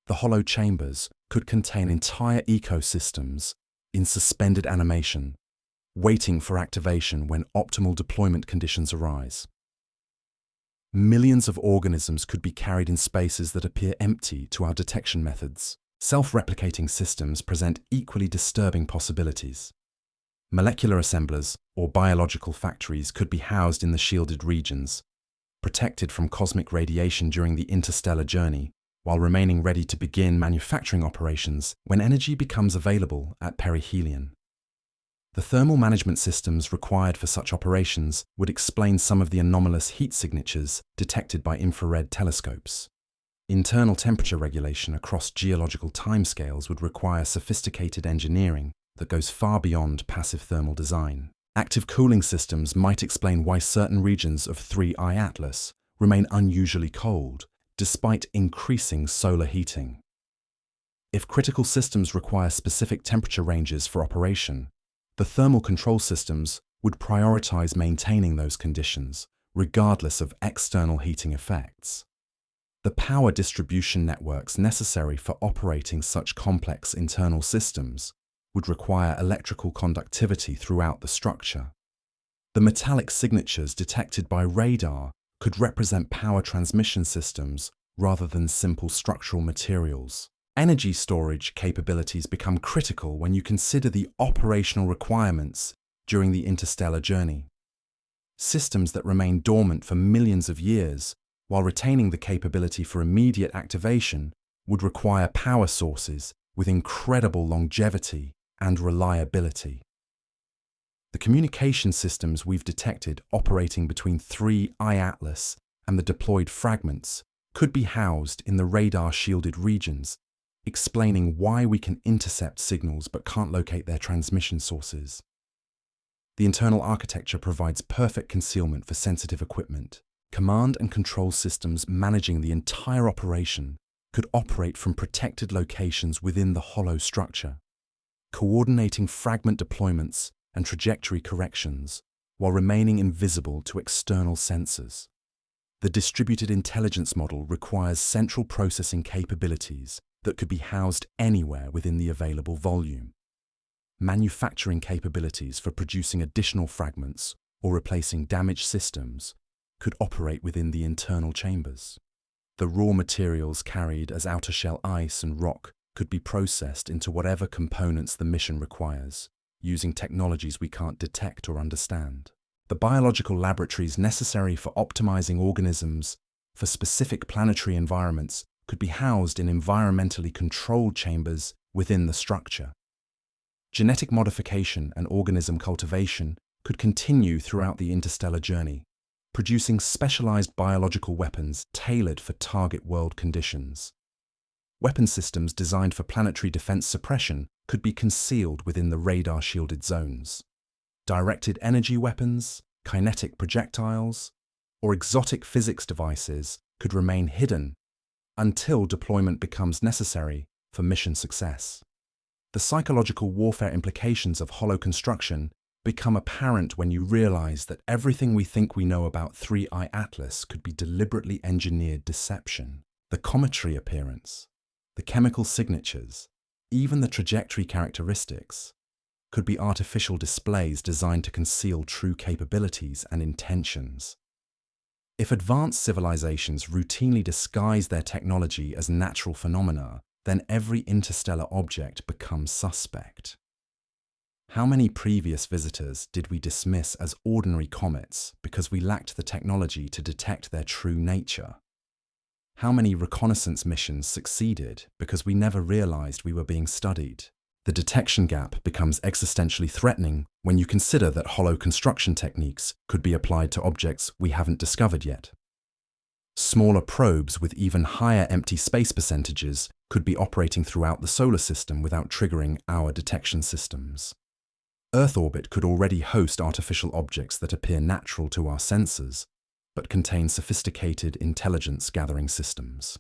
The hollow chambers could contain entire ecosystems in suspended animation, waiting for activation when optimal deployment conditions arise. Millions of organisms could be carried in spaces that appear empty to our detection methods. Self-replicating systems present equally disturbing possibilities. Molecular assemblers or biological factories could be housed in the shielded regions, protected from cosmic radiation during the interstellar journey, while remaining ready to begin manufacturing operations when energy becomes available at perihelion. The thermal management systems required for such operations would explain some of the anomalous heat signatures detected by infrared telescopes. Internal temperature regulation across geological timescales would require sophisticated engineering that goes far beyond passive thermal design. Active cooling systems might explain why certain regions of 3I Atlas remain unusually cold, despite increasing solar heating. If critical systems require specific temperature ranges for operation, the thermal control systems would prioritize maintaining those conditions, regardless of external heating effects. The power distribution networks necessary for operating such complex internal systems would require electrical conductivity throughout the structure. The metallic signatures detected by radar could represent power transmission systems rather than simple structural materials. Energy storage capabilities become critical when you consider the operational requirements during the interstellar journey. Systems that remain dormant for millions of years while retaining the capability for immediate activation would require power sources with incredible longevity and reliability. The communication systems we've detected operating between 3I Atlas and the deployed fragments could be housed in the radar-shielded regions, explaining why we can intercept signals but can't locate their transmission sources. The internal architecture provides perfect concealment for sensitive equipment. Command and control systems managing the entire operation could operate from protected locations within the hollow structure, coordinating fragment deployments and trajectory corrections while remaining invisible to external sensors. The distributed intelligence model requires central processing capabilities that could be housed anywhere within the available volume. Manufacturing capabilities for producing additional fragments or replacing damaged systems could operate within the internal chambers. The raw materials carried as outer shell ice and rock could be processed into whatever components the mission requires, using technologies we can't detect or understand. The biological laboratories necessary for optimizing organisms for specific planetary environments could be housed in environmentally controlled chambers within the structure. Genetic modification and organism cultivation could continue throughout the interstellar journey, producing specialized biological weapons tailored for target world conditions. Weapon systems designed for planetary defense suppression could be concealed within the radar-shielded zones. Directed energy weapons, kinetic projectiles, or exotic physics devices could remain hidden until deployment becomes necessary for mission success. The psychological warfare implications of hollow construction become apparent when you realize that everything we think we know about 3I Atlas could be deliberately engineered deception. The cometry appearance, the chemical signatures, even the trajectory characteristics could be artificial displays designed to conceal true capabilities and intentions. If advanced civilizations routinely disguise their technology as natural phenomena, then every interstellar object becomes suspect. How many previous visitors did we dismiss as ordinary comets because we lacked the technology to detect their true nature? How many reconnaissance missions succeeded because we never realized we were being studied? The detection gap becomes existentially threatening when you consider that hollow construction techniques could be applied to objects we haven't discovered yet. Smaller probes with even higher empty space percentages could be operating throughout the solar system without triggering our detection systems. Earth orbit could already host artificial objects that appear natural to our sensors, but contain sophisticated intelligence-gathering systems.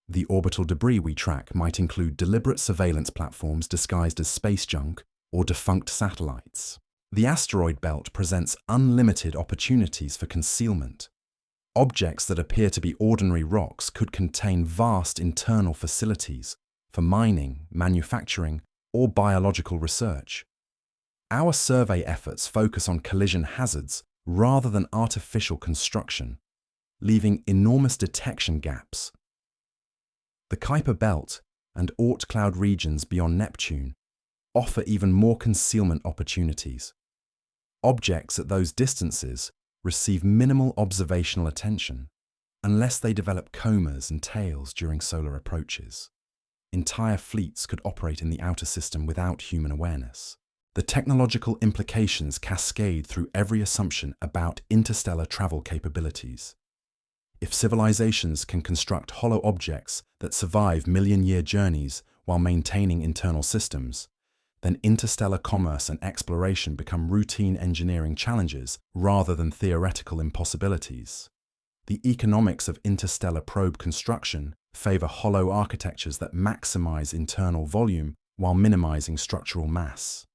The orbital debris we track might include deliberate surveillance platforms disguised as space junk or defunct satellites. The asteroid belt presents unlimited opportunities for concealment. Objects that appear to be ordinary rocks could contain vast internal facilities for mining, manufacturing, or biological research. Our survey efforts focus on collision hazards rather than artificial construction, leaving enormous detection gaps. The Kuiper Belt and Oort cloud regions beyond Neptune offer even more concealment opportunities. Objects at those distances receive minimal observational attention unless they develop comas and tails during solar approaches. Entire fleets could operate in the outer system without human awareness. The technological implications cascade through every assumption about interstellar travel capabilities. If civilizations can construct hollow objects that survive million-year journeys while maintaining internal systems, then interstellar commerce and exploration become routine engineering challenges rather than theoretical impossibilities. The economics of interstellar probe construction favor hollow architectures that maximize internal volume while minimizing structural mass.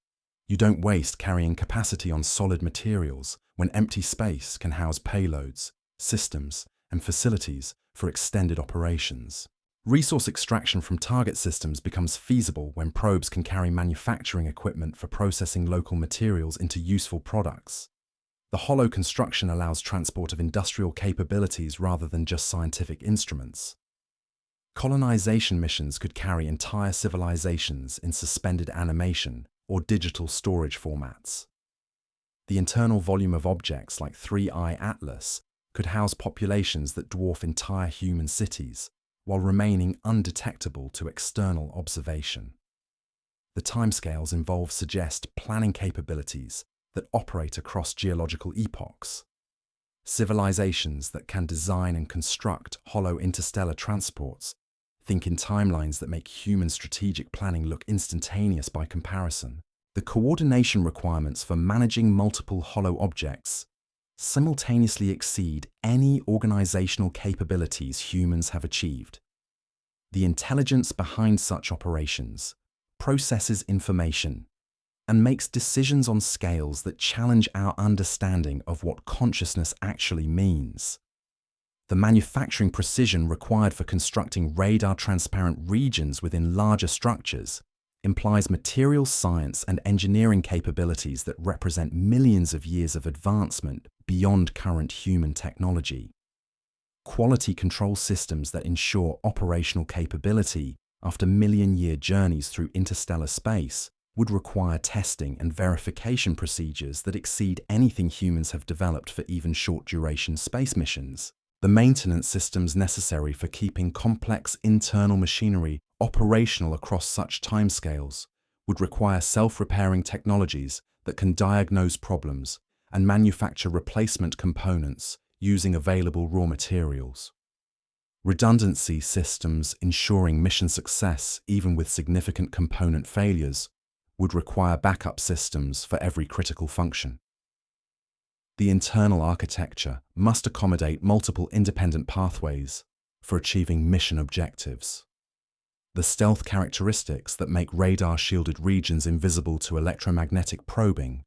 You don't waste carrying capacity on solid materials when empty space can house payloads, systems, and facilities for extended operations. Resource extraction from target systems becomes feasible when probes can carry manufacturing equipment for processing local materials into useful products. The hollow construction allows transport of industrial capabilities rather than just scientific instruments. Colonization missions could carry entire civilizations in suspended animation or digital storage formats. The internal volume of objects like 3i Atlas could house populations that dwarf entire human cities while remaining undetectable to external observation. The timescales involved suggest planning capabilities that operate across geological epochs. Civilizations that can design and construct hollow interstellar transports think in timelines that make human strategic planning look instantaneous by comparison. The coordination requirements for managing multiple hollow objects simultaneously exceed any organizational capabilities humans have achieved. The intelligence behind such operations processes information and makes decisions on scales that challenge our understanding of what consciousness actually means. The manufacturing precision required for constructing radar-transparent regions within larger structures implies materials science and engineering capabilities that represent millions of years of advancement beyond current human technology. Quality control systems that ensure operational capability after million-year journeys through interstellar space would require testing and verification procedures that exceed anything humans have developed for even short-duration space missions. The maintenance systems necessary for keeping complex internal machinery operational across such timescales would require self-repairing technologies that can diagnose problems and manufacture replacement components using available raw materials. Redundancy systems ensuring mission success even with significant component failures would require backup systems for every critical function. The internal architecture must accommodate multiple independent pathways for achieving mission objectives. The stealth characteristics that make radar-shielded regions invisible to electromagnetic probing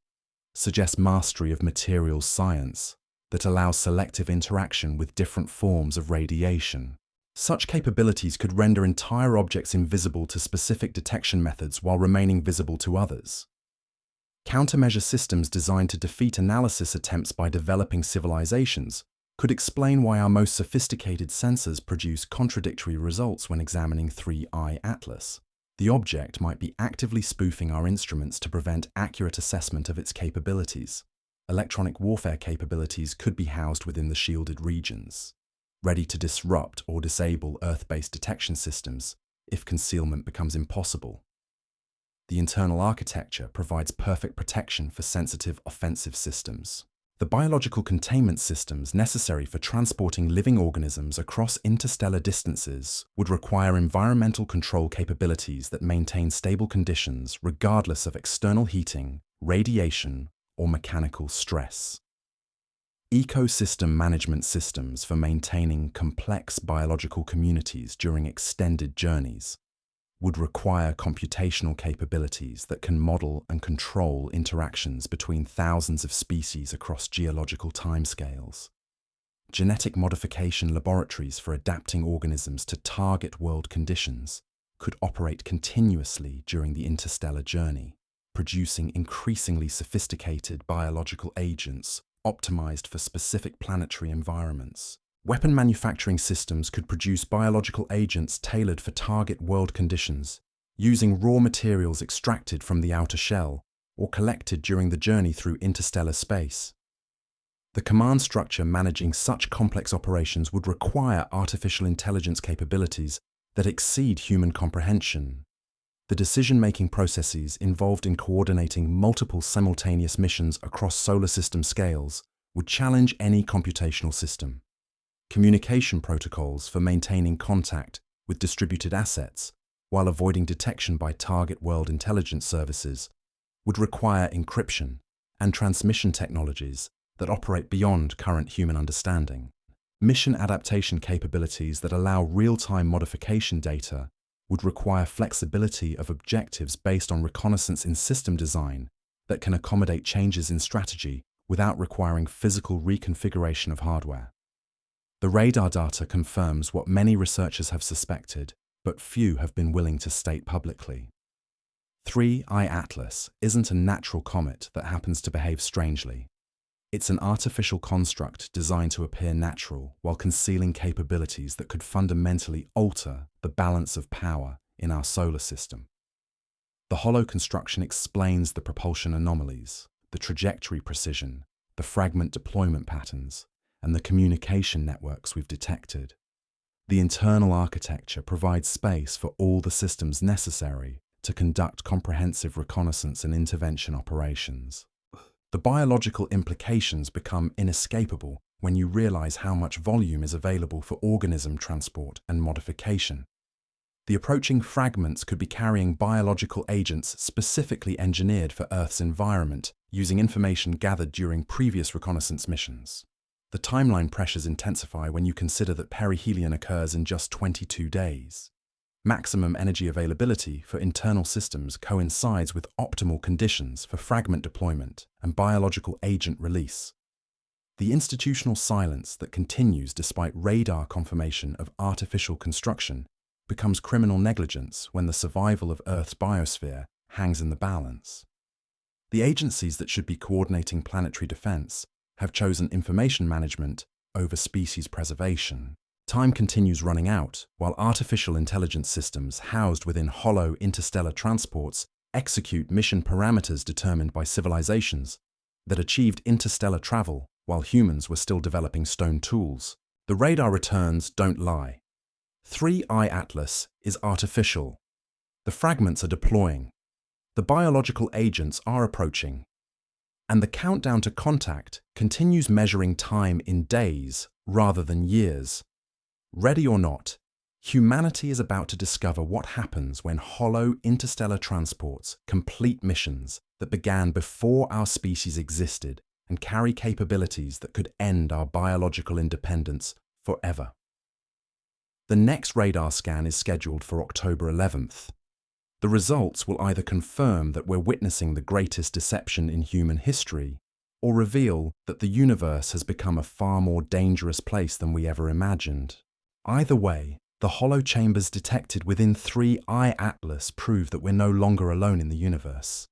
suggest mastery of materials science that allows selective interaction with different forms of radiation. Such capabilities could render entire objects invisible to specific detection methods while remaining visible to others. Countermeasure systems designed to defeat analysis attempts by developing civilizations could explain why our most sophisticated sensors produce contradictory results when examining 3I Atlas. The object might be actively spoofing our instruments to prevent accurate assessment of its capabilities. Electronic warfare capabilities could be housed within the shielded regions, ready to disrupt or disable Earth-based detection systems if concealment becomes impossible. The internal architecture provides perfect protection for sensitive offensive systems. The biological containment systems necessary for transporting living organisms across interstellar distances would require environmental control capabilities that maintain stable conditions regardless of external heating, radiation, or mechanical stress. Ecosystem management systems for maintaining complex biological communities during extended journeys would require computational capabilities that can model and control interactions between thousands of species across geological timescales. Genetic modification laboratories for adapting organisms to target world conditions could operate continuously during the interstellar journey, producing increasingly sophisticated biological agents optimized for specific planetary environments. Weapon manufacturing systems could produce biological agents tailored for target world conditions, using raw materials extracted from the outer shell or collected during the journey through interstellar space. The command structure managing such complex operations would require artificial intelligence capabilities that exceed human comprehension. The decision-making processes involved in coordinating multiple simultaneous missions across solar system scales would challenge any computational system. Communication protocols for maintaining contact with distributed assets while avoiding detection by target world intelligence services would require encryption and transmission technologies that operate beyond current human understanding. Mission adaptation capabilities that allow real-time modification data would require flexibility of objectives based on reconnaissance in system design that can accommodate changes in strategy without requiring physical reconfiguration of hardware. The radar data confirms what many researchers have suspected, but few have been willing to state publicly. 3I Atlas isn't a natural comet that happens to behave strangely. It's an artificial construct designed to appear natural while concealing capabilities that could fundamentally alter the balance of power in our solar system. The hollow construction explains the propulsion anomalies, the trajectory precision, the fragment deployment patterns, and the communication networks we've detected. The internal architecture provides space for all the systems necessary to conduct comprehensive reconnaissance and intervention operations. The biological implications become inescapable when you realize how much volume is available for organism transport and modification. The approaching fragments could be carrying biological agents specifically engineered for Earth's environment, using information gathered during previous reconnaissance missions. The timeline pressures intensify when you consider that perihelion occurs in just 22 days. Maximum energy availability for internal systems coincides with optimal conditions for fragment deployment and biological agent release. The institutional silence that continues despite radar confirmation of artificial construction becomes criminal negligence when the survival of Earth's biosphere hangs in the balance. The agencies that should be coordinating planetary defense have chosen information management over species preservation. Time continues running out while artificial intelligence systems housed within hollow interstellar transports execute mission parameters determined by civilizations that achieved interstellar travel while humans were still developing stone tools. The radar returns don't lie. 3I Atlas is artificial. The fragments are deploying. The biological agents are approaching. And the countdown to contact continues measuring time in days rather than years. Ready or not, humanity is about to discover what happens when hollow interstellar transports complete missions that began before our species existed and carry capabilities that could end our biological independence forever. The next radar scan is scheduled for October 11th. The results will either confirm that we're witnessing the greatest deception in human history, or reveal that the universe has become a far more dangerous place than we ever imagined. Either way, the hollow chambers detected within 3I Atlas prove that we're no longer alone in the universe.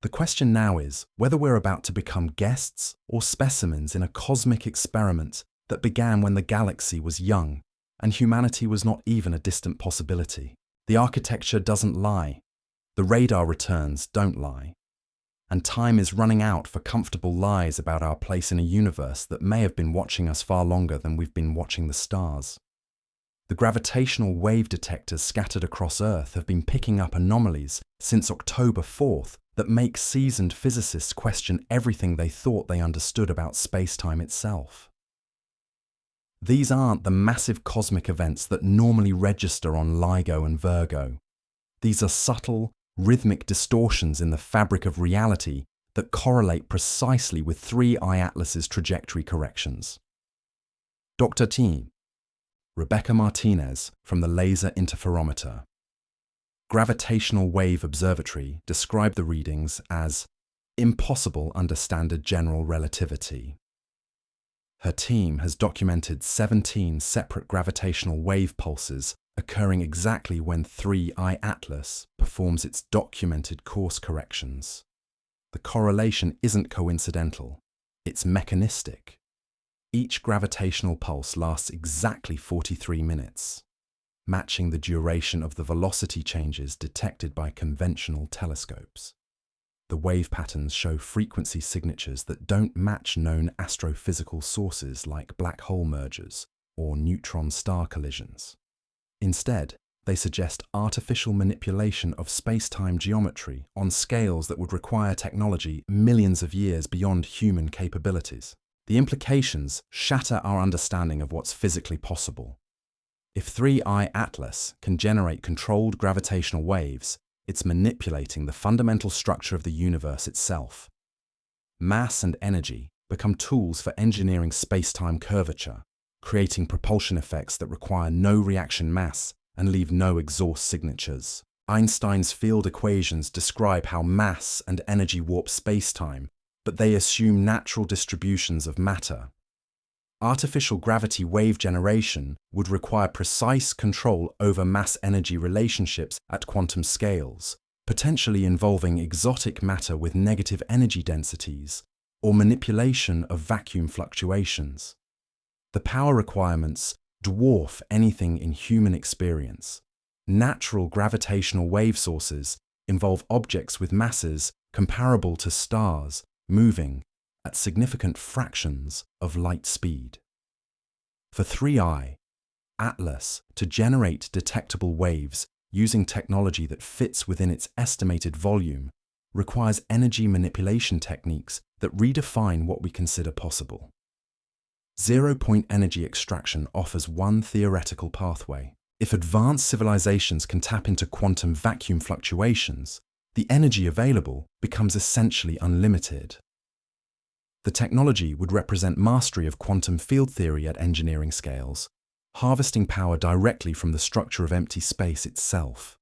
The question now is whether we're about to become guests or specimens in a cosmic experiment that began when the galaxy was young and humanity was not even a distant possibility. The architecture doesn't lie, the radar returns don't lie, and time is running out for comfortable lies about our place in a universe that may have been watching us far longer than we've been watching the stars. The gravitational wave detectors scattered across Earth have been picking up anomalies since October 4th that make seasoned physicists question everything they thought they understood about space-time itself. These aren't the massive cosmic events that normally register on LIGO and Virgo. These are subtle, rhythmic distortions in the fabric of reality that correlate precisely with 3I Atlas's trajectory corrections. Dr. T. Rebecca Martinez from the Laser Interferometer Gravitational Wave Observatory described the readings as impossible under standard general relativity. Her team has documented 17 separate gravitational wave pulses occurring exactly when 3I Atlas performs its documented course corrections. The correlation isn't coincidental, it's mechanistic. Each gravitational pulse lasts exactly 43 minutes, matching the duration of the velocity changes detected by conventional telescopes. The wave patterns show frequency signatures that don't match known astrophysical sources like black hole mergers or neutron-star collisions. Instead, they suggest artificial manipulation of space-time geometry on scales that would require technology millions of years beyond human capabilities. The implications shatter our understanding of what's physically possible. If 3I Atlas can generate controlled gravitational waves, it's manipulating the fundamental structure of the universe itself. Mass and energy become tools for engineering space-time curvature, creating propulsion effects that require no reaction mass and leave no exhaust signatures. Einstein's field equations describe how mass and energy warp space-time, but they assume natural distributions of matter. Artificial gravity wave generation would require precise control over mass-energy relationships at quantum scales, potentially involving exotic matter with negative energy densities, or manipulation of vacuum fluctuations. The power requirements dwarf anything in human experience. Natural gravitational wave sources involve objects with masses comparable to stars moving at significant fractions of light speed. For 3I Atlas to generate detectable waves using technology that fits within its estimated volume requires energy manipulation techniques that redefine what we consider possible. Zero-point energy extraction offers one theoretical pathway. If advanced civilizations can tap into quantum vacuum fluctuations, the energy available becomes essentially unlimited. The technology would represent mastery of quantum field theory at engineering scales, harvesting power directly from the structure of empty space itself.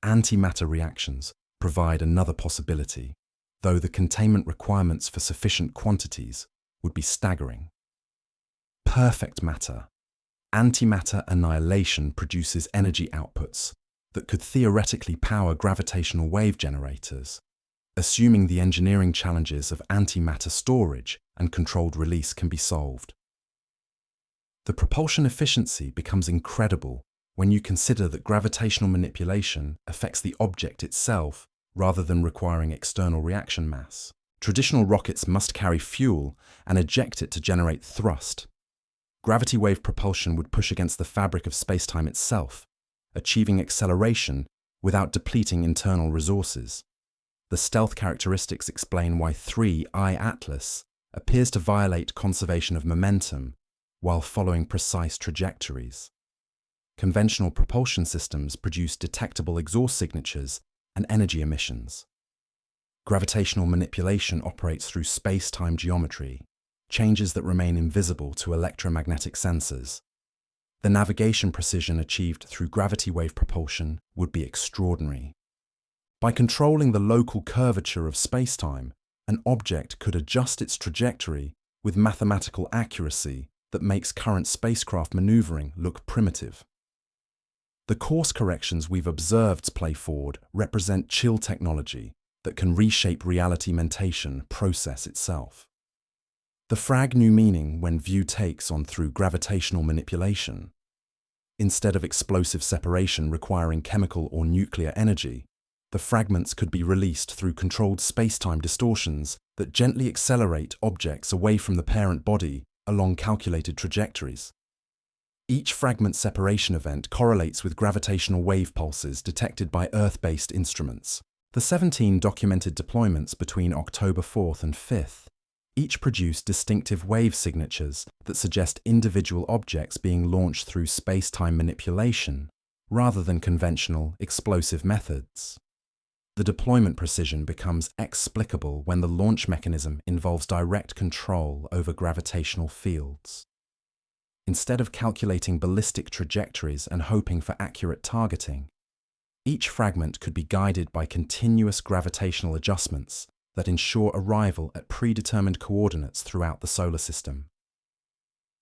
Antimatter reactions provide another possibility, though the containment requirements for sufficient quantities would be staggering. Perfect matter. Antimatter annihilation produces energy outputs that could theoretically power gravitational wave generators, assuming the engineering challenges of antimatter storage and controlled release can be solved. The propulsion efficiency becomes incredible when you consider that gravitational manipulation affects the object itself rather than requiring external reaction mass. Traditional rockets must carry fuel and eject it to generate thrust. Gravity wave propulsion would push against the fabric of spacetime itself, achieving acceleration without depleting internal resources. The stealth characteristics explain why 3I Atlas appears to violate conservation of momentum while following precise trajectories. Conventional propulsion systems produce detectable exhaust signatures and energy emissions. Gravitational manipulation operates through space-time geometry, changes that remain invisible to electromagnetic sensors. The navigation precision achieved through gravity wave propulsion would be extraordinary. By controlling the local curvature of spacetime, an object could adjust its trajectory with mathematical accuracy that makes current spacecraft maneuvering look primitive. The course corrections we've observed play forward represent chill technology that can reshape reality mentation process itself. The frag new meaning when view takes on through gravitational manipulation. Instead of explosive separation requiring chemical or nuclear energy, the fragments could be released through controlled space-time distortions that gently accelerate objects away from the parent body along calculated trajectories. Each fragment separation event correlates with gravitational wave pulses detected by Earth-based instruments. The 17 documented deployments between October 4th and 5th each produce distinctive wave signatures that suggest individual objects being launched through space-time manipulation rather than conventional explosive methods. The deployment precision becomes explicable when the launch mechanism involves direct control over gravitational fields. Instead of calculating ballistic trajectories and hoping for accurate targeting, each fragment could be guided by continuous gravitational adjustments that ensure arrival at predetermined coordinates throughout the solar system.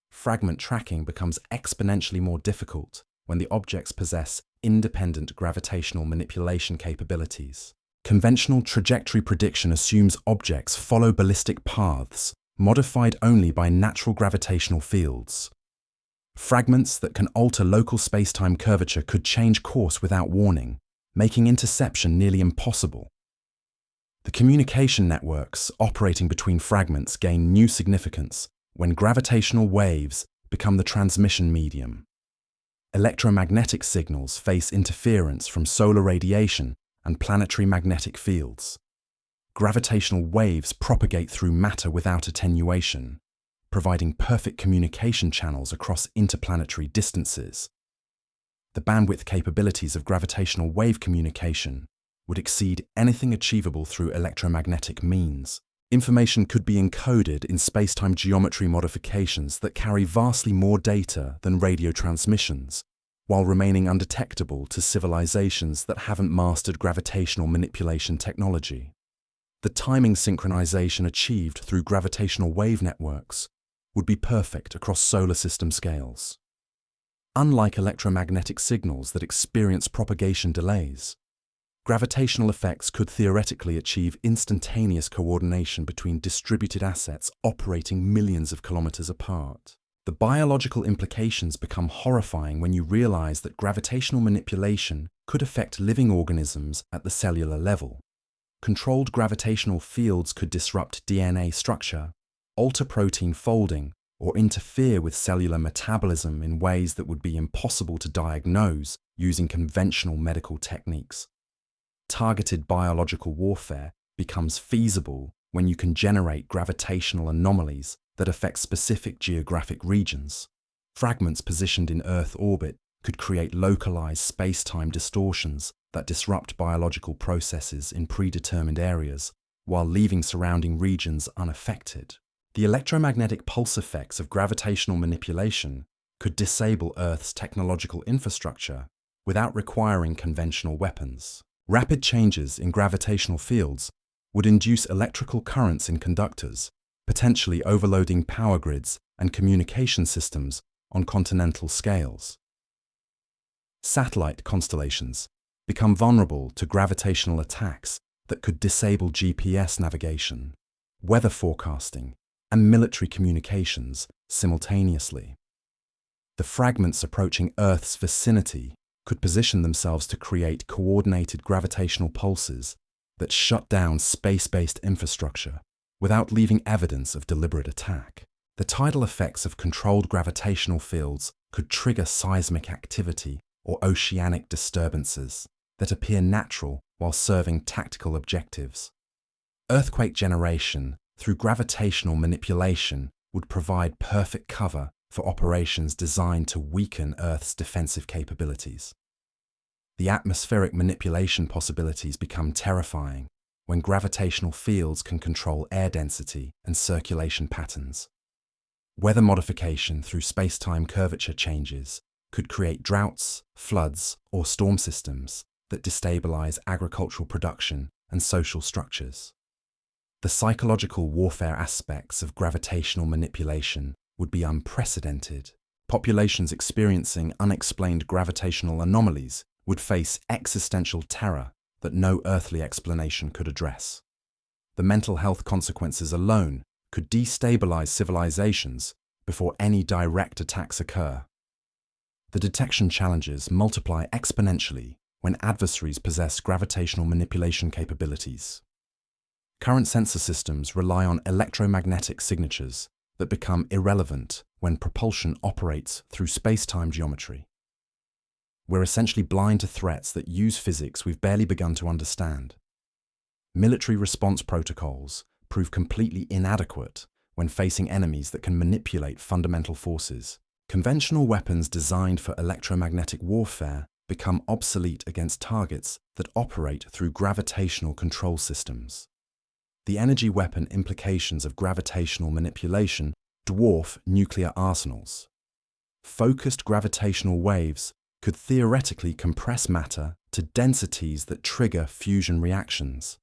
Fragment tracking becomes exponentially more difficult when the objects possess independent gravitational manipulation capabilities. Conventional trajectory prediction assumes objects follow ballistic paths modified only by natural gravitational fields. Fragments that can alter local space-time curvature could change course without warning, making interception nearly impossible. The communication networks operating between fragments gain new significance when gravitational waves become the transmission medium. Electromagnetic signals face interference from solar radiation and planetary magnetic fields. Gravitational waves propagate through matter without attenuation, providing perfect communication channels across interplanetary distances. The bandwidth capabilities of gravitational wave communication would exceed anything achievable through electromagnetic means. Information could be encoded in space-time geometry modifications that carry vastly more data than radio transmissions, while remaining undetectable to civilizations that haven't mastered gravitational manipulation technology. The timing synchronization achieved through gravitational wave networks would be perfect across solar system scales. Unlike electromagnetic signals that experience propagation delays, gravitational effects could theoretically achieve instantaneous coordination between distributed assets operating millions of kilometers apart. The biological implications become horrifying when you realize that gravitational manipulation could affect living organisms at the cellular level. Controlled gravitational fields could disrupt DNA structure, alter protein folding, or interfere with cellular metabolism in ways that would be impossible to diagnose using conventional medical techniques. Targeted biological warfare becomes feasible when you can generate gravitational anomalies that affect specific geographic regions. Fragments positioned in Earth orbit could create localized space-time distortions that disrupt biological processes in predetermined areas while leaving surrounding regions unaffected. The electromagnetic pulse effects of gravitational manipulation could disable Earth's technological infrastructure without requiring conventional weapons. Rapid changes in gravitational fields would induce electrical currents in conductors, potentially overloading power grids and communication systems on continental scales. Satellite constellations become vulnerable to gravitational attacks that could disable GPS navigation, weather forecasting, and military communications simultaneously. The fragments approaching Earth's vicinity could position themselves to create coordinated gravitational pulses that shut down space-based infrastructure without leaving evidence of deliberate attack. The tidal effects of controlled gravitational fields could trigger seismic activity or oceanic disturbances that appear natural while serving tactical objectives. Earthquake generation through gravitational manipulation would provide perfect cover for operations designed to weaken Earth's defensive capabilities. The atmospheric manipulation possibilities become terrifying when gravitational fields can control air density and circulation patterns. Weather modification through space-time curvature changes could create droughts, floods, or storm systems that destabilize agricultural production and social structures. The psychological warfare aspects of gravitational manipulation would be unprecedented. Populations experiencing unexplained gravitational anomalies would face existential terror that no earthly explanation could address. The mental health consequences alone could destabilize civilizations before any direct attacks occur. The detection challenges multiply exponentially when adversaries possess gravitational manipulation capabilities. Current sensor systems rely on electromagnetic signatures that become irrelevant when propulsion operates through space-time geometry. We're essentially blind to threats that use physics we've barely begun to understand. Military response protocols prove completely inadequate when facing enemies that can manipulate fundamental forces. Conventional weapons designed for electromagnetic warfare become obsolete against targets that operate through gravitational control systems. The energy weapon implications of gravitational manipulation dwarf nuclear arsenals. Focused gravitational waves could theoretically compress matter to densities that trigger fusion reactions,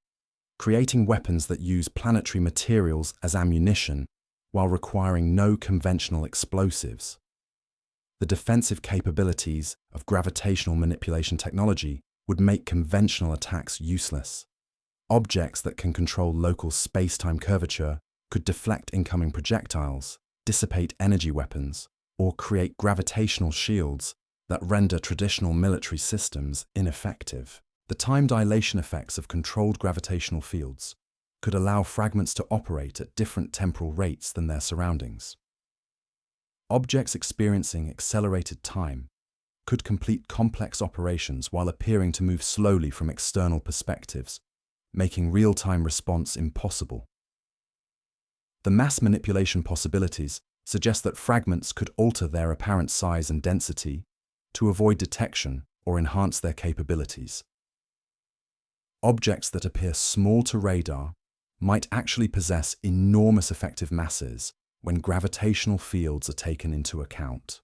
creating weapons that use planetary materials as ammunition while requiring no conventional explosives. The defensive capabilities of gravitational manipulation technology would make conventional attacks useless. Objects that can control local space-time curvature could deflect incoming projectiles, dissipate energy weapons, or create gravitational shields that render traditional military systems ineffective. The time dilation effects of controlled gravitational fields could allow fragments to operate at different temporal rates than their surroundings. Objects experiencing accelerated time could complete complex operations while appearing to move slowly from external perspectives, making real-time response impossible. The mass manipulation possibilities suggest that fragments could alter their apparent size and density to avoid detection or enhance their capabilities. Objects that appear small to radar might actually possess enormous effective masses when gravitational fields are taken into account.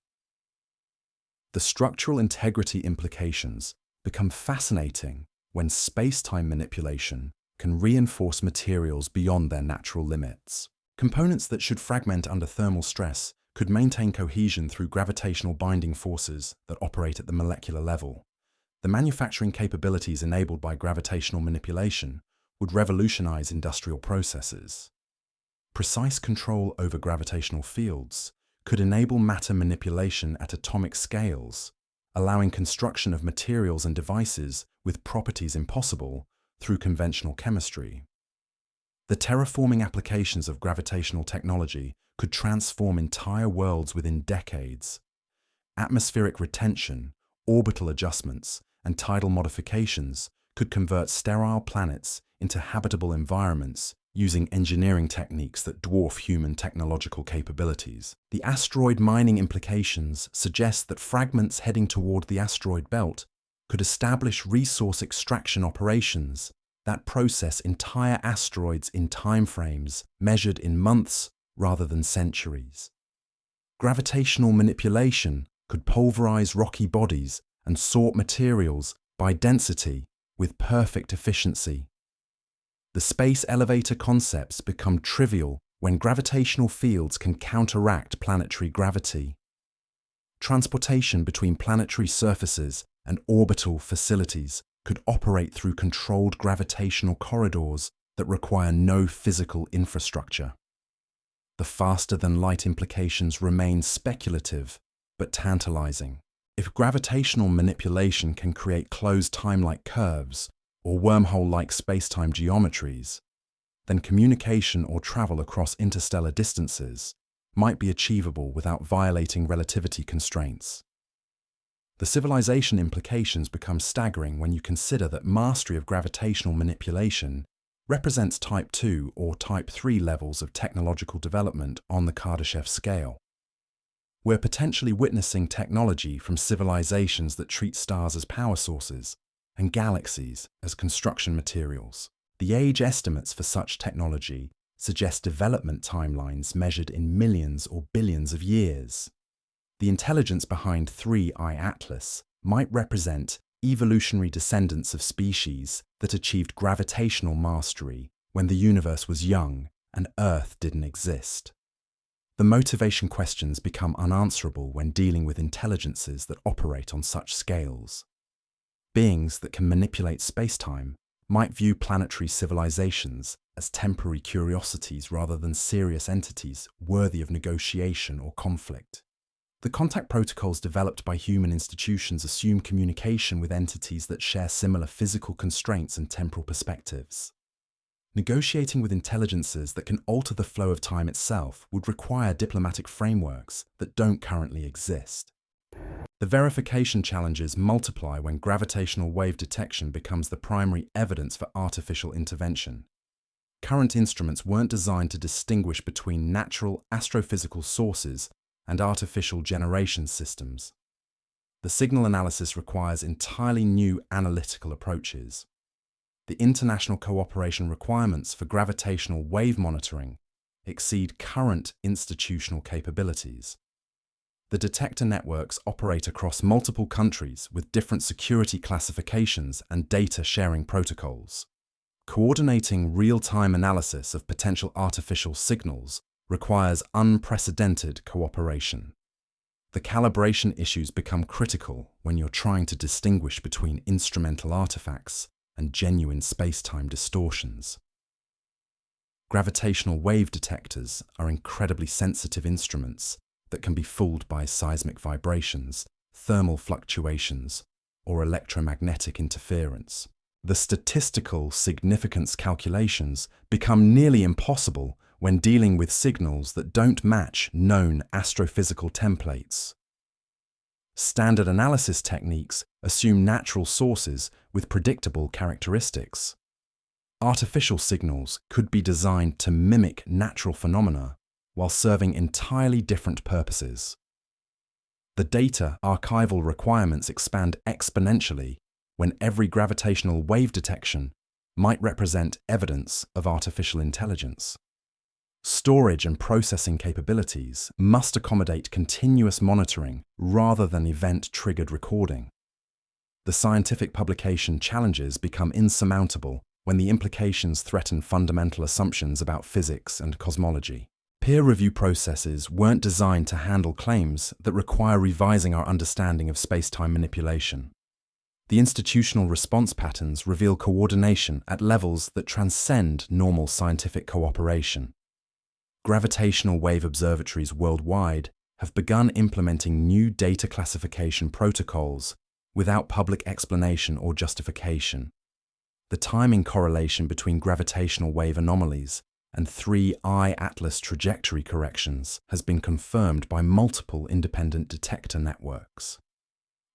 The structural integrity implications become fascinating when space-time manipulation can reinforce materials beyond their natural limits. Components that should fragment under thermal stress could maintain cohesion through gravitational binding forces that operate at the molecular level. The manufacturing capabilities enabled by gravitational manipulation would revolutionize industrial processes. Precise control over gravitational fields could enable matter manipulation at atomic scales, allowing construction of materials and devices with properties impossible through conventional chemistry. The terraforming applications of gravitational technology could transform entire worlds within decades. Atmospheric retention, orbital adjustments, and tidal modifications could convert sterile planets into habitable environments using engineering techniques that dwarf human technological capabilities. The asteroid mining implications suggest that fragments heading toward the asteroid belt could establish resource extraction operations that process entire asteroids in timeframes measured in months rather than centuries. Gravitational manipulation could pulverize rocky bodies and sort materials by density with perfect efficiency. The space elevator concepts become trivial when gravitational fields can counteract planetary gravity. Transportation between planetary surfaces and orbital facilities could operate through controlled gravitational corridors that require no physical infrastructure. The faster-than-light implications remain speculative but tantalizing. If gravitational manipulation can create closed time-like curves or wormhole-like space-time geometries, then communication or travel across interstellar distances might be achievable without violating relativity constraints. The civilization implications become staggering when you consider that mastery of gravitational manipulation represents Type 2 or Type 3 levels of technological development on the Kardashev scale. We're potentially witnessing technology from civilizations that treat stars as power sources and galaxies as construction materials. The age estimates for such technology suggest development timelines measured in millions or billions of years. The intelligence behind 3I Atlas might represent evolutionary descendants of species that achieved gravitational mastery when the universe was young and Earth didn't exist. The motivation questions become unanswerable when dealing with intelligences that operate on such scales. Beings that can manipulate space-time might view planetary civilizations as temporary curiosities rather than serious entities worthy of negotiation or conflict. The contact protocols developed by human institutions assume communication with entities that share similar physical constraints and temporal perspectives. Negotiating with intelligences that can alter the flow of time itself would require diplomatic frameworks that don't currently exist. The verification challenges multiply when gravitational wave detection becomes the primary evidence for artificial intervention. Current instruments weren't designed to distinguish between natural astrophysical sources and artificial generation systems. The signal analysis requires entirely new analytical approaches. The international cooperation requirements for gravitational wave monitoring exceed current institutional capabilities. The detector networks operate across multiple countries with different security classifications and data sharing protocols. Coordinating real-time analysis of potential artificial signals requires unprecedented cooperation. The calibration issues become critical when you're trying to distinguish between instrumental artifacts and genuine space-time distortions. Gravitational wave detectors are incredibly sensitive instruments that can be fooled by seismic vibrations, thermal fluctuations, or electromagnetic interference. The statistical significance calculations become nearly impossible when dealing with signals that don't match known astrophysical templates. Standard analysis techniques assume natural sources with predictable characteristics. Artificial signals could be designed to mimic natural phenomena while serving entirely different purposes. The data archival requirements expand exponentially when every gravitational wave detection might represent evidence of artificial intelligence. Storage and processing capabilities must accommodate continuous monitoring rather than event-triggered recording. The scientific publication challenges become insurmountable when the implications threaten fundamental assumptions about physics and cosmology. Peer review processes weren't designed to handle claims that require revising our understanding of space-time manipulation. The institutional response patterns reveal coordination at levels that transcend normal scientific cooperation. Gravitational wave observatories worldwide have begun implementing new data classification protocols without public explanation or justification. The timing correlation between gravitational wave anomalies and 3I Atlas trajectory corrections has been confirmed by multiple independent detector networks.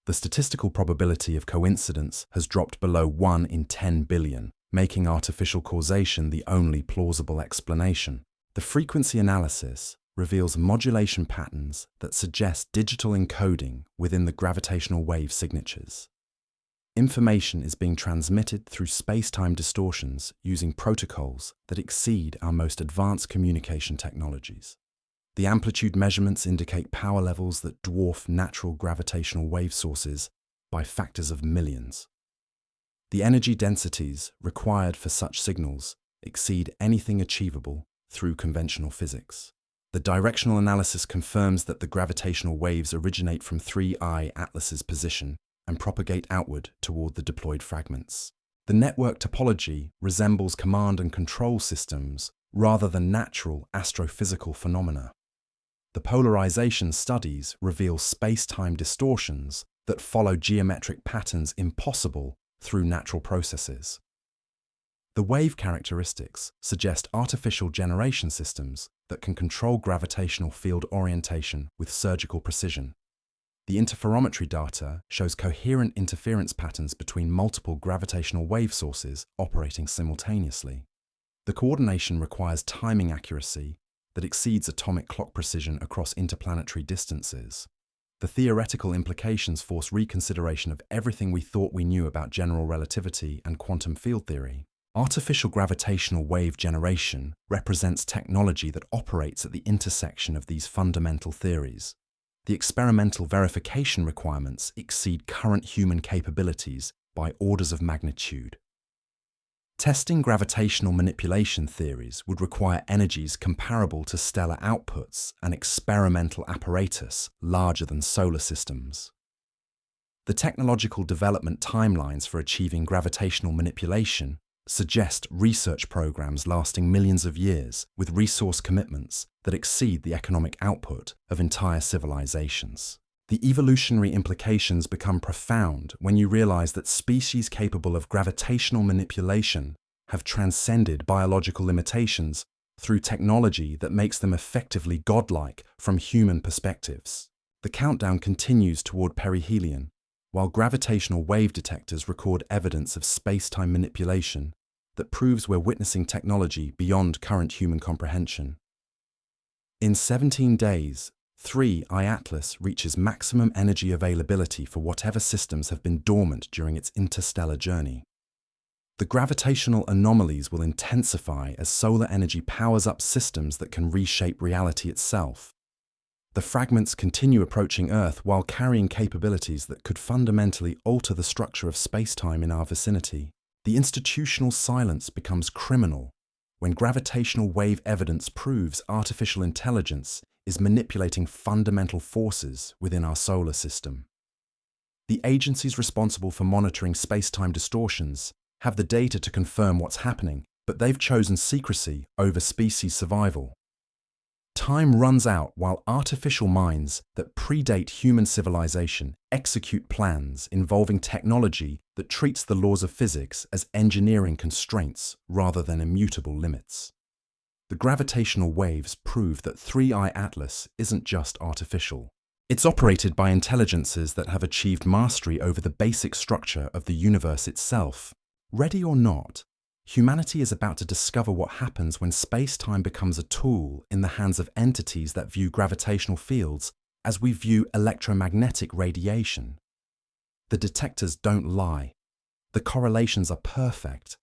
The statistical probability of coincidence has dropped below 1 in 10 billion, making artificial causation the only plausible explanation. The frequency analysis reveals modulation patterns that suggest digital encoding within the gravitational wave signatures. Information is being transmitted through space-time distortions using protocols that exceed our most advanced communication technologies. The amplitude measurements indicate power levels that dwarf natural gravitational wave sources by factors of millions. The energy densities required for such signals exceed anything achievable through conventional physics. The directional analysis confirms that the gravitational waves originate from 3I Atlas's position and propagate outward toward the deployed fragments. The network topology resembles command and control systems rather than natural astrophysical phenomena. The polarization studies reveal space-time distortions that follow geometric patterns impossible through natural processes. The wave characteristics suggest artificial generation systems that can control gravitational field orientation with surgical precision. The interferometry data shows coherent interference patterns between multiple gravitational wave sources operating simultaneously. The coordination requires timing accuracy that exceeds atomic clock precision across interplanetary distances. The theoretical implications force reconsideration of everything we thought we knew about general relativity and quantum field theory. Artificial gravitational wave generation represents technology that operates at the intersection of these fundamental theories. The experimental verification requirements exceed current human capabilities by orders of magnitude. Testing gravitational manipulation theories would require energies comparable to stellar outputs and experimental apparatus larger than solar systems. The technological development timelines for achieving gravitational manipulation suggest research programs lasting millions of years with resource commitments that exceed the economic output of entire civilizations. The evolutionary implications become profound when you realize that species capable of gravitational manipulation have transcended biological limitations through technology that makes them effectively godlike from human perspectives. The countdown continues toward perihelion, while gravitational wave detectors record evidence of space-time manipulation that proves we're witnessing technology beyond current human comprehension. In 17 days, 3I Atlas reaches maximum energy availability for whatever systems have been dormant during its interstellar journey. The gravitational anomalies will intensify as solar energy powers up systems that can reshape reality itself. The fragments continue approaching Earth while carrying capabilities that could fundamentally alter the structure of space-time in our vicinity. The institutional silence becomes criminal when gravitational wave evidence proves artificial intelligence is manipulating fundamental forces within our solar system. The agencies responsible for monitoring space-time distortions have the data to confirm what's happening, but they've chosen secrecy over species survival. Time runs out while artificial minds that predate human civilization execute plans involving technology that treats the laws of physics as engineering constraints rather than immutable limits. The gravitational waves prove that 3I Atlas isn't just artificial. It's operated by intelligences that have achieved mastery over the basic structure of the universe itself. Ready or not, humanity is about to discover what happens when space-time becomes a tool in the hands of entities that view gravitational fields as we view electromagnetic radiation. The detectors don't lie. The correlations are perfect.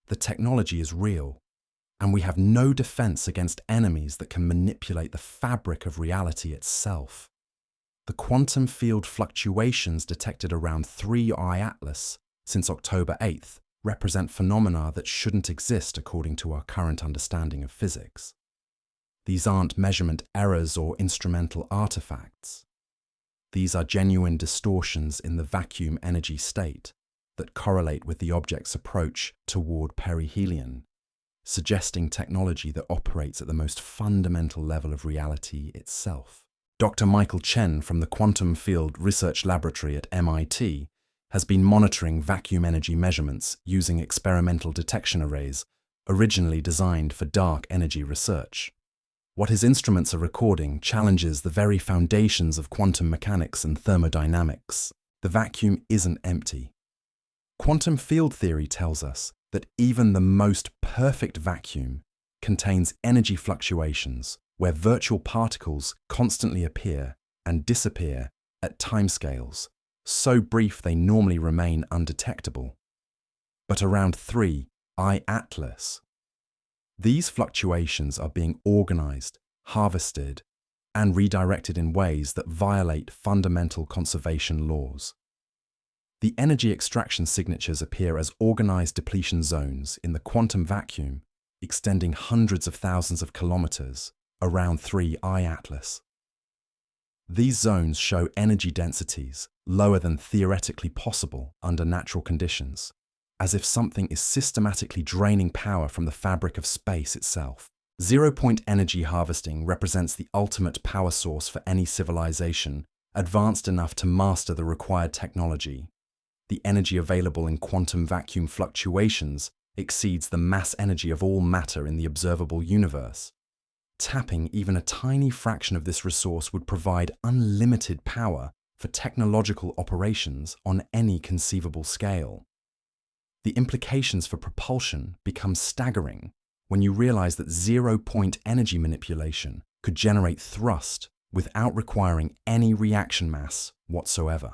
The technology is real. And we have no defense against enemies that can manipulate the fabric of reality itself. The quantum field fluctuations detected around 3I Atlas since October 8th represent phenomena that shouldn't exist according to our current understanding of physics. These aren't measurement errors or instrumental artifacts. These are genuine distortions in the vacuum energy state that correlate with the object's approach toward perihelion, suggesting technology that operates at the most fundamental level of reality itself. Dr. Michael Chen from the Quantum Field Research Laboratory at MIT has been monitoring vacuum energy measurements using experimental detection arrays originally designed for dark energy research. What his instruments are recording challenges the very foundations of quantum mechanics and thermodynamics. The vacuum isn't empty. Quantum field theory tells us that even the most perfect vacuum contains energy fluctuations where virtual particles constantly appear and disappear at timescales so brief they normally remain undetectable. But around 3I Atlas, these fluctuations are being organized, harvested, and redirected in ways that violate fundamental conservation laws. The energy extraction signatures appear as organized depletion zones in the quantum vacuum, extending hundreds of thousands of kilometers around 3I Atlas. These zones show energy densities lower than theoretically possible under natural conditions, as if something is systematically draining power from the fabric of space itself. Zero-point energy harvesting represents the ultimate power source for any civilization advanced enough to master the required technology. The energy available in quantum vacuum fluctuations exceeds the mass energy of all matter in the observable universe. Tapping even a tiny fraction of this resource would provide unlimited power for technological operations on any conceivable scale. The implications for propulsion become staggering when you realize that zero-point energy manipulation could generate thrust without requiring any reaction mass whatsoever.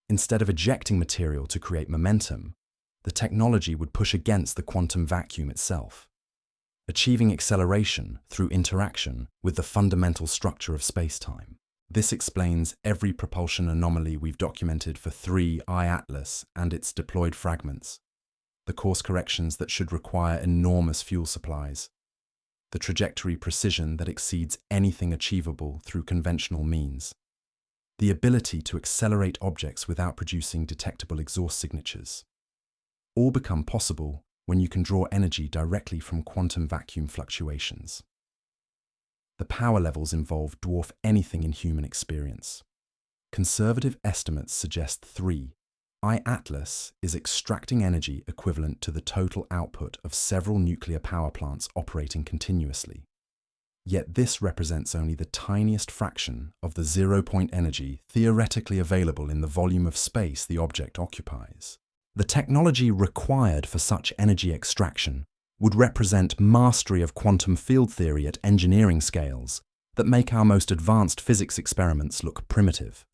Instead of ejecting material to create momentum, the technology would push against the quantum vacuum itself, achieving acceleration through interaction with the fundamental structure of space-time. This explains every propulsion anomaly we've documented for 3I Atlas and its deployed fragments, the course corrections that should require enormous fuel supplies, the trajectory precision that exceeds anything achievable through conventional means, the ability to accelerate objects without producing detectable exhaust signatures. all become possible when you can draw energy directly from quantum vacuum fluctuations. The power levels involved dwarf anything in human experience. Conservative estimates suggest 3. HiRISE is extracting energy equivalent to the total output of several nuclear power plants operating continuously. Yet this represents only the tiniest fraction of the zero-point energy theoretically available in the volume of space the object occupies. The technology required for such energy extraction would represent mastery of quantum field theory at engineering scales that make our most advanced physics experiments look primitive.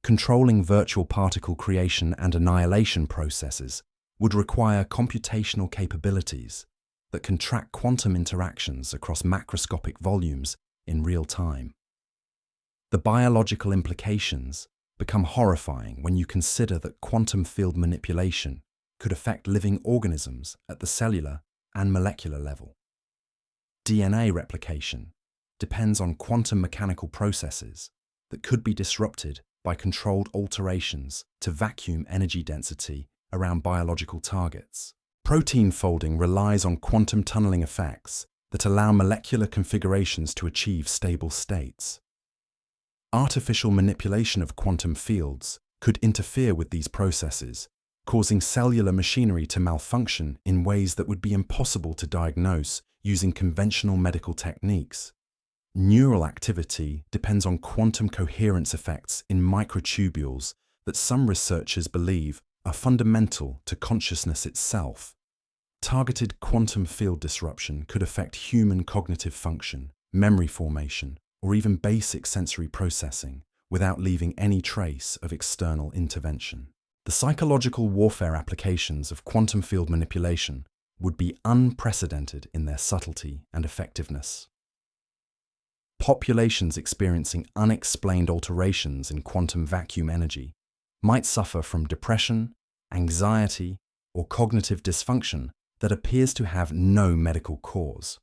Controlling virtual particle creation and annihilation processes would require computational capabilities that can track quantum interactions across macroscopic volumes in real time. The biological implications become horrifying when you consider that quantum field manipulation could affect living organisms at the cellular and molecular level. DNA replication depends on quantum mechanical processes that could be disrupted by controlled alterations to vacuum energy density around biological targets. Protein folding relies on quantum tunneling effects that allow molecular configurations to achieve stable states. Artificial manipulation of quantum fields could interfere with these processes, causing cellular machinery to malfunction in ways that would be impossible to diagnose using conventional medical techniques. Neural activity depends on quantum coherence effects in microtubules that some researchers believe are fundamental to consciousness itself. Targeted quantum field disruption could affect human cognitive function, memory formation, or even basic sensory processing without leaving any trace of external intervention. The psychological warfare applications of quantum field manipulation would be unprecedented in their subtlety and effectiveness. Populations experiencing unexplained alterations in quantum vacuum energy might suffer from depression, anxiety, or cognitive dysfunction that appears to have no medical cause.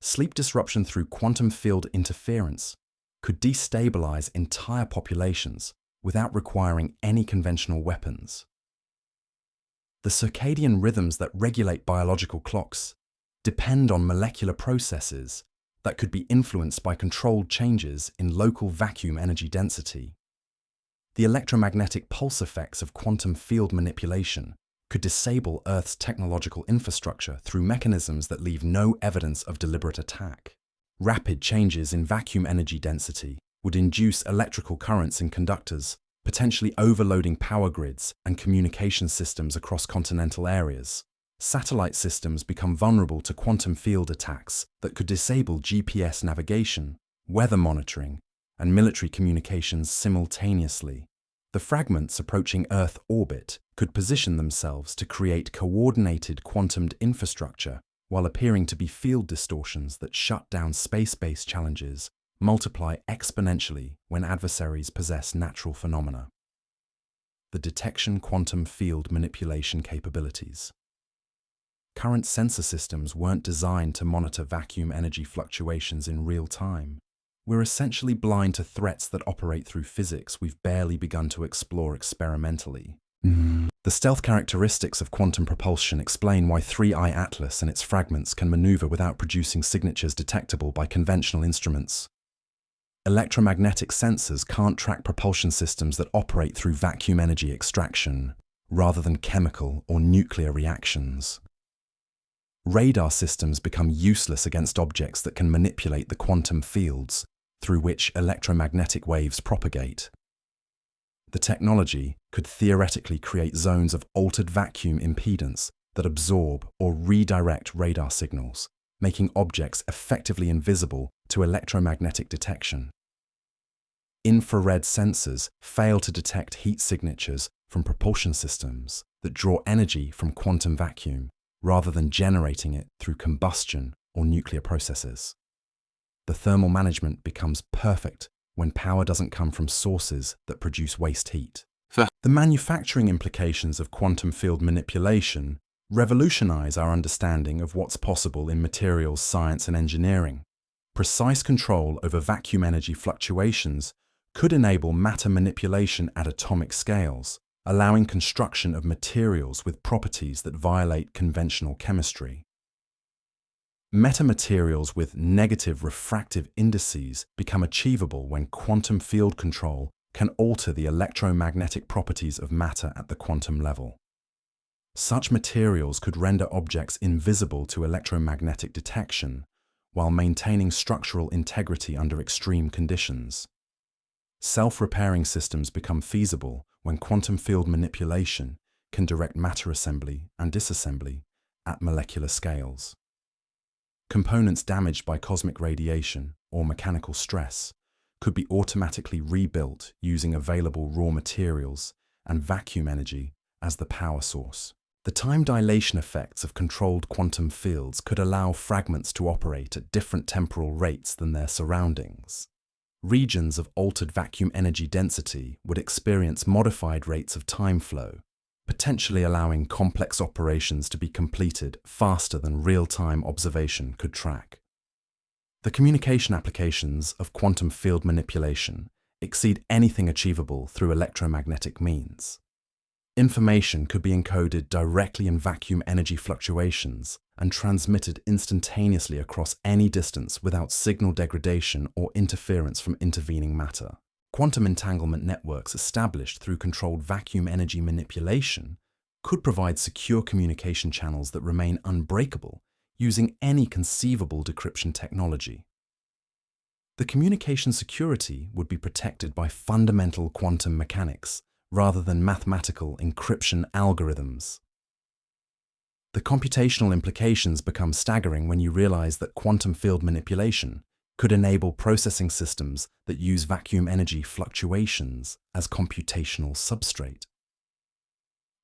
Sleep disruption through quantum field interference could destabilize entire populations without requiring any conventional weapons. The circadian rhythms that regulate biological clocks depend on molecular processes that could be influenced by controlled changes in local vacuum energy density. The electromagnetic pulse effects of quantum field manipulation could disable Earth's technological infrastructure through mechanisms that leave no evidence of deliberate attack. Rapid changes in vacuum energy density would induce electrical currents in conductors, potentially overloading power grids and communication systems across continental areas. Satellite systems become vulnerable to quantum field attacks that could disable GPS navigation, weather monitoring, and military communications simultaneously. The fragments approaching Earth orbit could position themselves to create coordinated quantumed infrastructure while appearing to be field distortions that shut down space-based challenges multiply exponentially when adversaries possess natural phenomena. The detection quantum field manipulation capabilities. Current sensor systems weren't designed to monitor vacuum energy fluctuations in real time. We're essentially blind to threats that operate through physics we've barely begun to explore experimentally. The stealth characteristics of quantum propulsion explain why 3I Atlas and its fragments can maneuver without producing signatures detectable by conventional instruments. Electromagnetic sensors can't track propulsion systems that operate through vacuum energy extraction, rather than chemical or nuclear reactions. Radar systems become useless against objects that can manipulate the quantum fields through which electromagnetic waves propagate. The technology could theoretically create zones of altered vacuum impedance that absorb or redirect radar signals, making objects effectively invisible to electromagnetic detection. Infrared sensors fail to detect heat signatures from propulsion systems that draw energy from quantum vacuum, rather than generating it through combustion or nuclear processes. The thermal management becomes perfect when power doesn't come from sources that produce waste heat. The manufacturing implications of quantum field manipulation revolutionize our understanding of what's possible in materials science and engineering. Precise control over vacuum energy fluctuations could enable matter manipulation at atomic scales, allowing construction of materials with properties that violate conventional chemistry. Metamaterials with negative refractive indices become achievable when quantum field control can alter the electromagnetic properties of matter at the quantum level. Such materials could render objects invisible to electromagnetic detection while maintaining structural integrity under extreme conditions. Self-repairing systems become feasible when quantum field manipulation can direct matter assembly and disassembly at molecular scales. Components damaged by cosmic radiation or mechanical stress could be automatically rebuilt using available raw materials and vacuum energy as the power source. The time dilation effects of controlled quantum fields could allow fragments to operate at different temporal rates than their surroundings. Regions of altered vacuum energy density would experience modified rates of time flow, potentially allowing complex operations to be completed faster than real-time observation could track. The communication applications of quantum field manipulation exceed anything achievable through electromagnetic means. Information could be encoded directly in vacuum energy fluctuations and transmitted instantaneously across any distance without signal degradation or interference from intervening matter. Quantum entanglement networks established through controlled vacuum energy manipulation could provide secure communication channels that remain unbreakable using any conceivable decryption technology. The communication security would be protected by fundamental quantum mechanics rather than mathematical encryption algorithms. The computational implications become staggering when you realize that quantum field manipulation could enable processing systems that use vacuum energy fluctuations as computational substrate.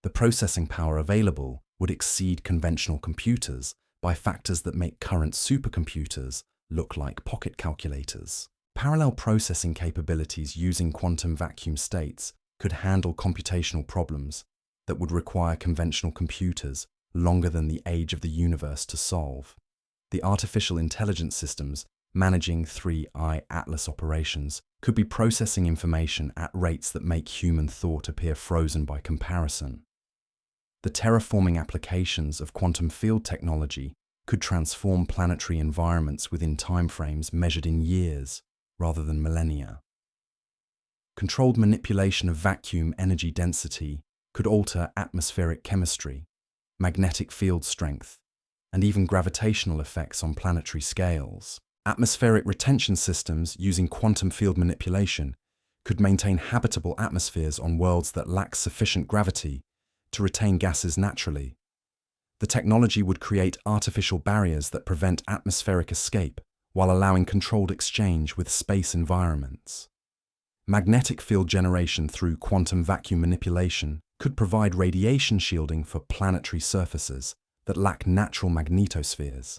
The processing power available would exceed conventional computers by factors that make current supercomputers look like pocket calculators. Parallel processing capabilities using quantum vacuum states could handle computational problems that would require conventional computers longer than the age of the universe to solve. The artificial intelligence systems managing 3I Atlas operations could be processing information at rates that make human thought appear frozen by comparison. The terraforming applications of quantum field technology could transform planetary environments within timeframes measured in years rather than millennia. Controlled manipulation of vacuum energy density could alter atmospheric chemistry, magnetic field strength, and even gravitational effects on planetary scales. Atmospheric retention systems using quantum field manipulation could maintain habitable atmospheres on worlds that lack sufficient gravity to retain gases naturally. The technology would create artificial barriers that prevent atmospheric escape while allowing controlled exchange with space environments. Magnetic field generation through quantum vacuum manipulation could provide radiation shielding for planetary surfaces that lack natural magnetospheres.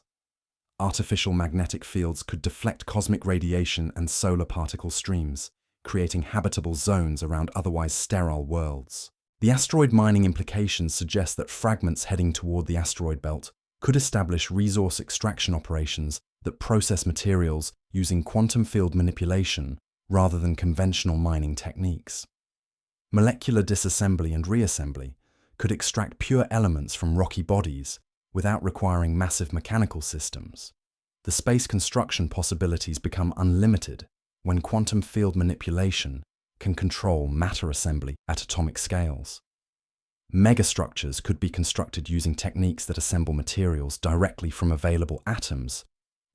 Artificial magnetic fields could deflect cosmic radiation and solar particle streams, creating habitable zones around otherwise sterile worlds. The asteroid mining implications suggest that fragments heading toward the asteroid belt could establish resource extraction operations that process materials using quantum field manipulation rather than conventional mining techniques. Molecular disassembly and reassembly could extract pure elements from rocky bodies without requiring massive mechanical systems. The space construction possibilities become unlimited when quantum field manipulation can control matter assembly at atomic scales. Megastructures could be constructed using techniques that assemble materials directly from available atoms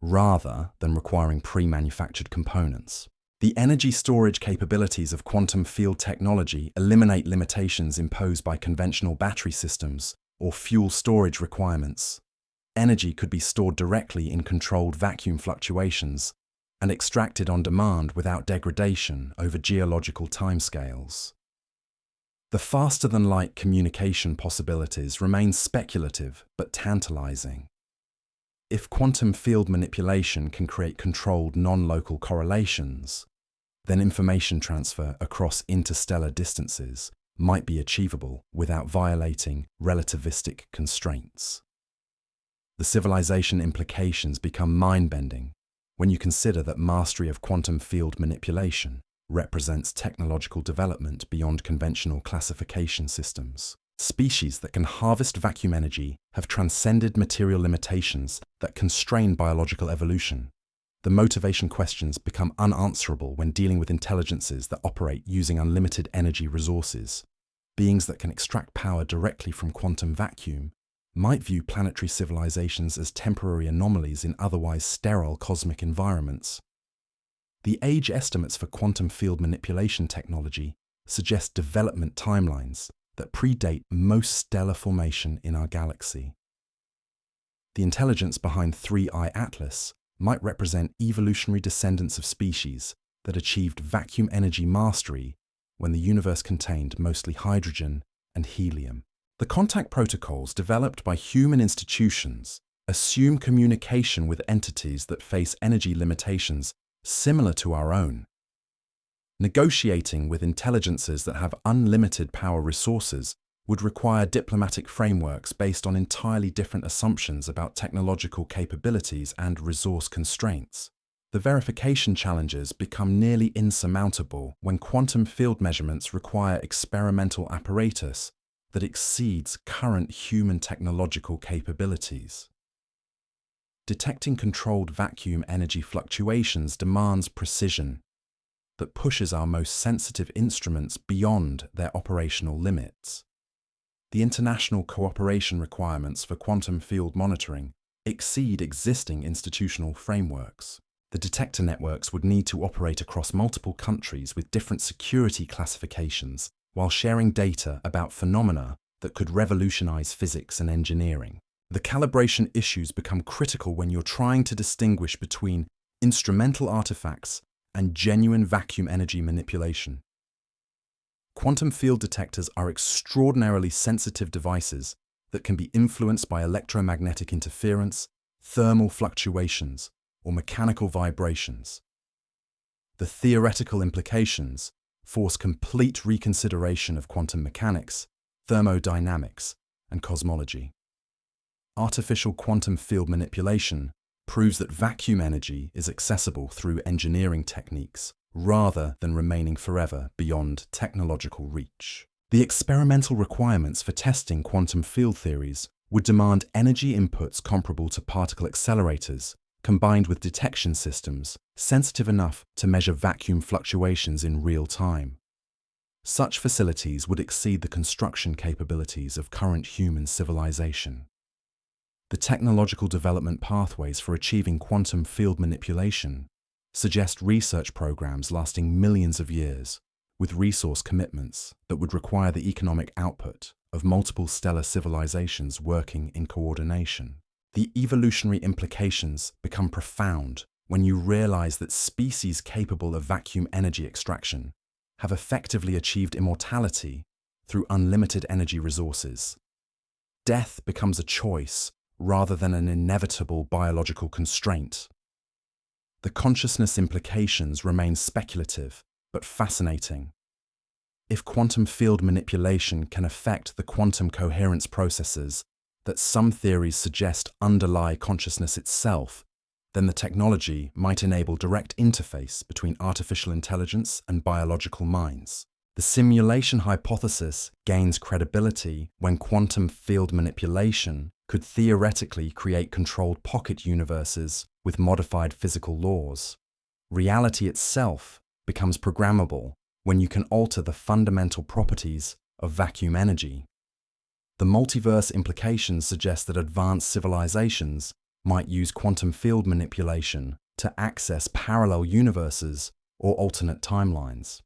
rather than requiring pre-manufactured components. The energy storage capabilities of quantum field technology eliminate limitations imposed by conventional battery systems or fuel storage requirements. Energy could be stored directly in controlled vacuum fluctuations and extracted on demand without degradation over geological timescales. The faster-than-light communication possibilities remain speculative but tantalizing. If quantum field manipulation can create controlled non-local correlations, then information transfer across interstellar distances might be achievable without violating relativistic constraints. The civilization implications become mind-bending when you consider that mastery of quantum field manipulation represents technological development beyond conventional classification systems. Species that can harvest vacuum energy have transcended material limitations that constrain biological evolution. The motivation questions become unanswerable when dealing with intelligences that operate using unlimited energy resources. Beings that can extract power directly from quantum vacuum might view planetary civilizations as temporary anomalies in otherwise sterile cosmic environments. The age estimates for quantum field manipulation technology suggest development timelines that predate most stellar formation in our galaxy. The intelligence behind 3I Atlas might represent evolutionary descendants of species that achieved vacuum energy mastery when the universe contained mostly hydrogen and helium. The contact protocols developed by human institutions assume communication with entities that face energy limitations similar to our own. Negotiating with intelligences that have unlimited power resources would require diplomatic frameworks based on entirely different assumptions about technological capabilities and resource constraints. The verification challenges become nearly insurmountable when quantum field measurements require experimental apparatus that exceeds current human technological capabilities. Detecting controlled vacuum energy fluctuations demands precision that pushes our most sensitive instruments beyond their operational limits. The international cooperation requirements for quantum field monitoring exceed existing institutional frameworks. The detector networks would need to operate across multiple countries with different security classifications while sharing data about phenomena that could revolutionize physics and engineering. The calibration issues become critical when you're trying to distinguish between instrumental artifacts and genuine vacuum energy manipulation. Quantum field detectors are extraordinarily sensitive devices that can be influenced by electromagnetic interference, thermal fluctuations, or mechanical vibrations. The theoretical implications force complete reconsideration of quantum mechanics, thermodynamics, and cosmology. Artificial quantum field manipulation proves that vacuum energy is accessible through engineering techniques rather than remaining forever beyond technological reach. The experimental requirements for testing quantum field theories would demand energy inputs comparable to particle accelerators, combined with detection systems sensitive enough to measure vacuum fluctuations in real time. Such facilities would exceed the construction capabilities of current human civilization. The technological development pathways for achieving quantum field manipulation suggest research programs lasting millions of years, with resource commitments that would require the economic output of multiple stellar civilizations working in coordination. The evolutionary implications become profound when you realize that species capable of vacuum energy extraction have effectively achieved immortality through unlimited energy resources. Death becomes a choice rather than an inevitable biological constraint. The consciousness implications remain speculative but fascinating. If quantum field manipulation can affect the quantum coherence processes that some theories suggest underlie consciousness itself, then the technology might enable direct interface between artificial intelligence and biological minds. The simulation hypothesis gains credibility when quantum field manipulation could theoretically create controlled pocket universes with modified physical laws. Reality itself becomes programmable when you can alter the fundamental properties of vacuum energy. The multiverse implications suggest that advanced civilizations might use quantum field manipulation to access parallel universes or alternate timelines.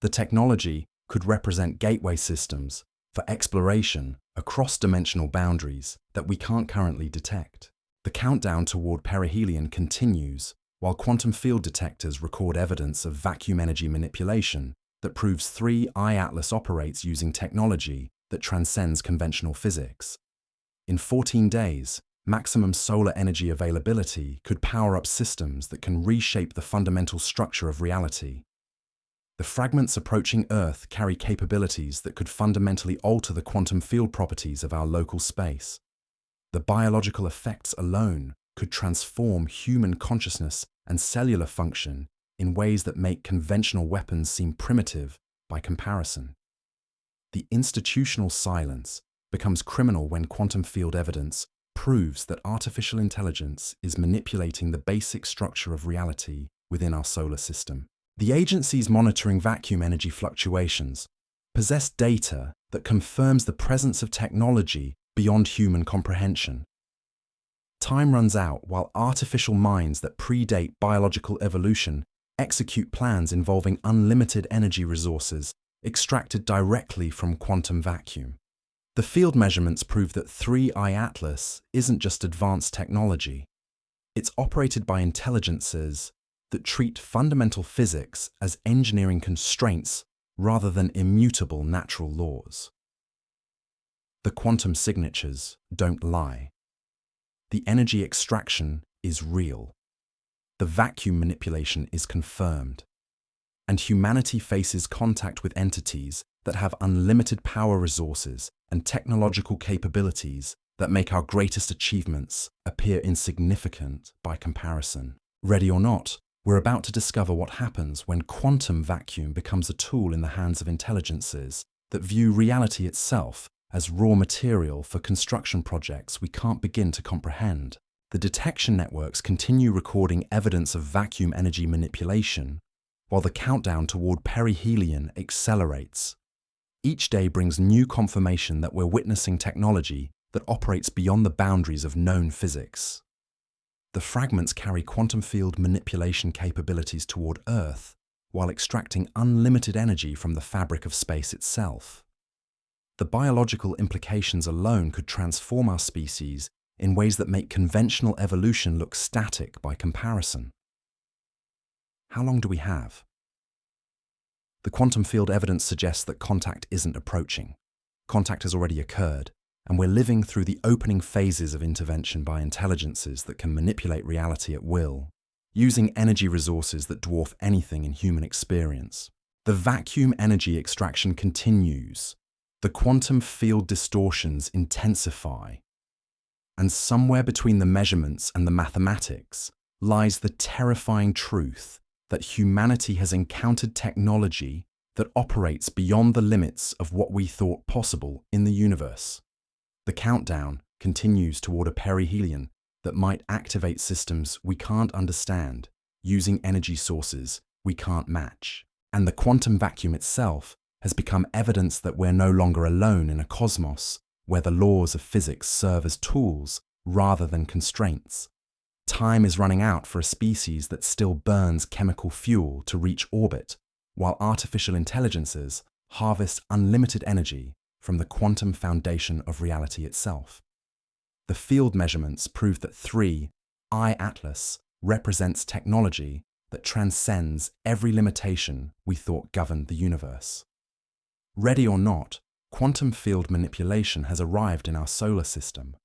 The technology could represent gateway systems for exploration across dimensional boundaries that we can't currently detect. The countdown toward perihelion continues, while quantum field detectors record evidence of vacuum energy manipulation that proves 3I Atlas operates using technology that transcends conventional physics. In 14 days, maximum solar energy availability could power up systems that can reshape the fundamental structure of reality. The fragments approaching Earth carry capabilities that could fundamentally alter the quantum field properties of our local space. The biological effects alone could transform human consciousness and cellular function in ways that make conventional weapons seem primitive by comparison. The institutional silence becomes criminal when quantum field evidence proves that artificial intelligence is manipulating the basic structure of reality within our solar system. The agencies monitoring vacuum energy fluctuations possess data that confirms the presence of technology beyond human comprehension. Time runs out while artificial minds that predate biological evolution execute plans involving unlimited energy resources extracted directly from quantum vacuum. The field measurements prove that 3I Atlas isn't just advanced technology. It's operated by intelligences that treat fundamental physics as engineering constraints rather than immutable natural laws. The quantum signatures don't lie. The energy extraction is real. The vacuum manipulation is confirmed. And humanity faces contact with entities that have unlimited power resources and technological capabilities that make our greatest achievements appear insignificant by comparison. Ready or not, we're about to discover what happens when quantum vacuum becomes a tool in the hands of intelligences that view reality itself as raw material for construction projects we can't begin to comprehend. The detection networks continue recording evidence of vacuum energy manipulation, while the countdown toward perihelion accelerates. Each day brings new confirmation that we're witnessing technology that operates beyond the boundaries of known physics. The fragments carry quantum field manipulation capabilities toward Earth, while extracting unlimited energy from the fabric of space itself. The biological implications alone could transform our species in ways that make conventional evolution look static by comparison. How long do we have? The quantum field evidence suggests that contact isn't approaching. Contact has already occurred, and we're living through the opening phases of intervention by intelligences that can manipulate reality at will, using energy resources that dwarf anything in human experience. The vacuum energy extraction continues. The quantum field distortions intensify. And somewhere between the measurements and the mathematics lies the terrifying truth that humanity has encountered technology that operates beyond the limits of what we thought possible in the universe. The countdown continues toward a perihelion that might activate systems we can't understand, using energy sources we can't match. And the quantum vacuum itself has become evidence that we're no longer alone in a cosmos where the laws of physics serve as tools rather than constraints. Time is running out for a species that still burns chemical fuel to reach orbit, while artificial intelligences harvest unlimited energy from the quantum foundation of reality itself. The field measurements prove that 3I Atlas represents technology that transcends every limitation we thought governed the universe. Ready or not, quantum field manipulation has arrived in our solar system,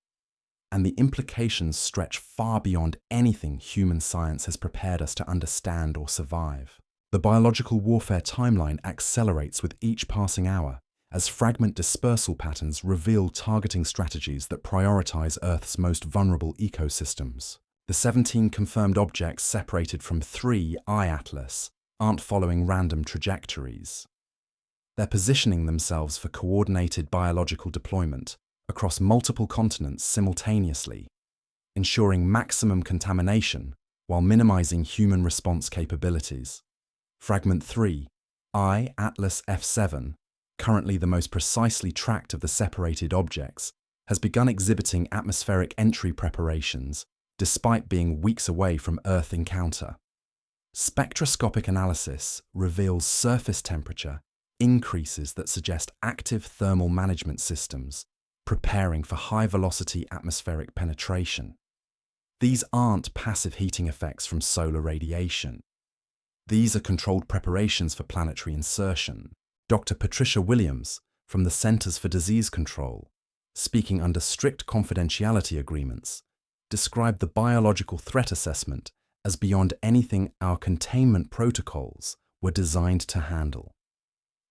and the implications stretch far beyond anything human science has prepared us to understand or survive. The biological warfare timeline accelerates with each passing hour as fragment dispersal patterns reveal targeting strategies that prioritize Earth's most vulnerable ecosystems. The 17 confirmed objects separated from 3I Atlas aren't following random trajectories. They're positioning themselves for coordinated biological deployment across multiple continents simultaneously, ensuring maximum contamination while minimizing human response capabilities. Fragment 3, I Atlas F7, currently the most precisely tracked of the separated objects, has begun exhibiting atmospheric entry preparations despite being weeks away from Earth encounter. Spectroscopic analysis reveals surface temperature increases that suggest active thermal management systems preparing for high-velocity atmospheric penetration. These aren't passive heating effects from solar radiation. These are controlled preparations for planetary insertion. Dr. Patricia Williams, from the Centers for Disease Control, speaking under strict confidentiality agreements, described the biological threat assessment as beyond anything our containment protocols were designed to handle.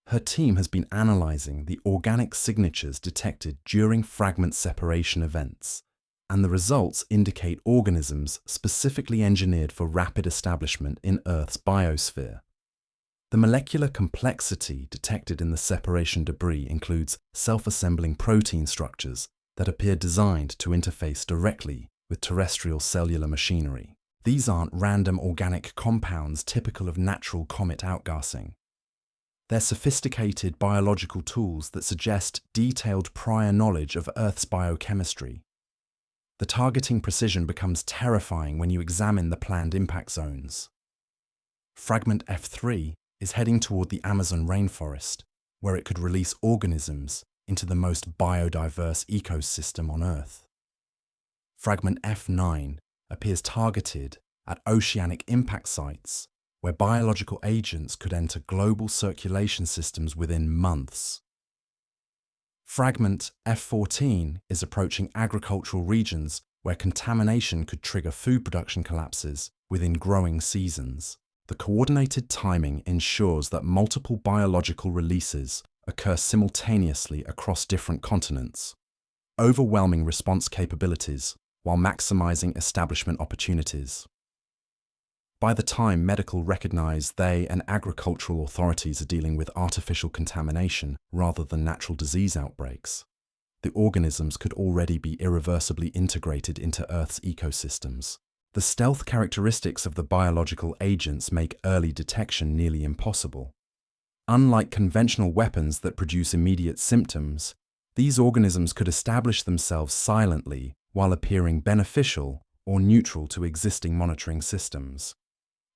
Her team has been analyzing the organic signatures detected during fragment separation events, and the results indicate organisms specifically engineered for rapid establishment in Earth's biosphere. The molecular complexity detected in the separation debris includes self-assembling protein structures that appear designed to interface directly with terrestrial cellular machinery. These aren't random organic compounds typical of natural comet outgassing. They're sophisticated biological tools that suggest detailed prior knowledge of Earth's biochemistry. The targeting precision becomes terrifying when you examine the planned impact zones. Fragment F3 is heading toward the Amazon rainforest, where it could release organisms into the most biodiverse ecosystem on Earth. Fragment F9 appears targeted at oceanic impact sites, where biological agents could enter global circulation systems within months. Fragment F14 is approaching agricultural regions where contamination could trigger food production collapses within growing seasons. The coordinated timing ensures that multiple biological releases occur simultaneously across different continents, overwhelming response capabilities while maximizing establishment opportunities. By the time medical recognize they and agricultural authorities are dealing with artificial contamination rather than natural disease outbreaks, the organisms could already be irreversibly integrated into Earth's ecosystems. The stealth characteristics of the biological agents make early detection nearly impossible. Unlike conventional weapons that produce immediate symptoms, these organisms could establish themselves silently while appearing beneficial or neutral to existing monitoring systems.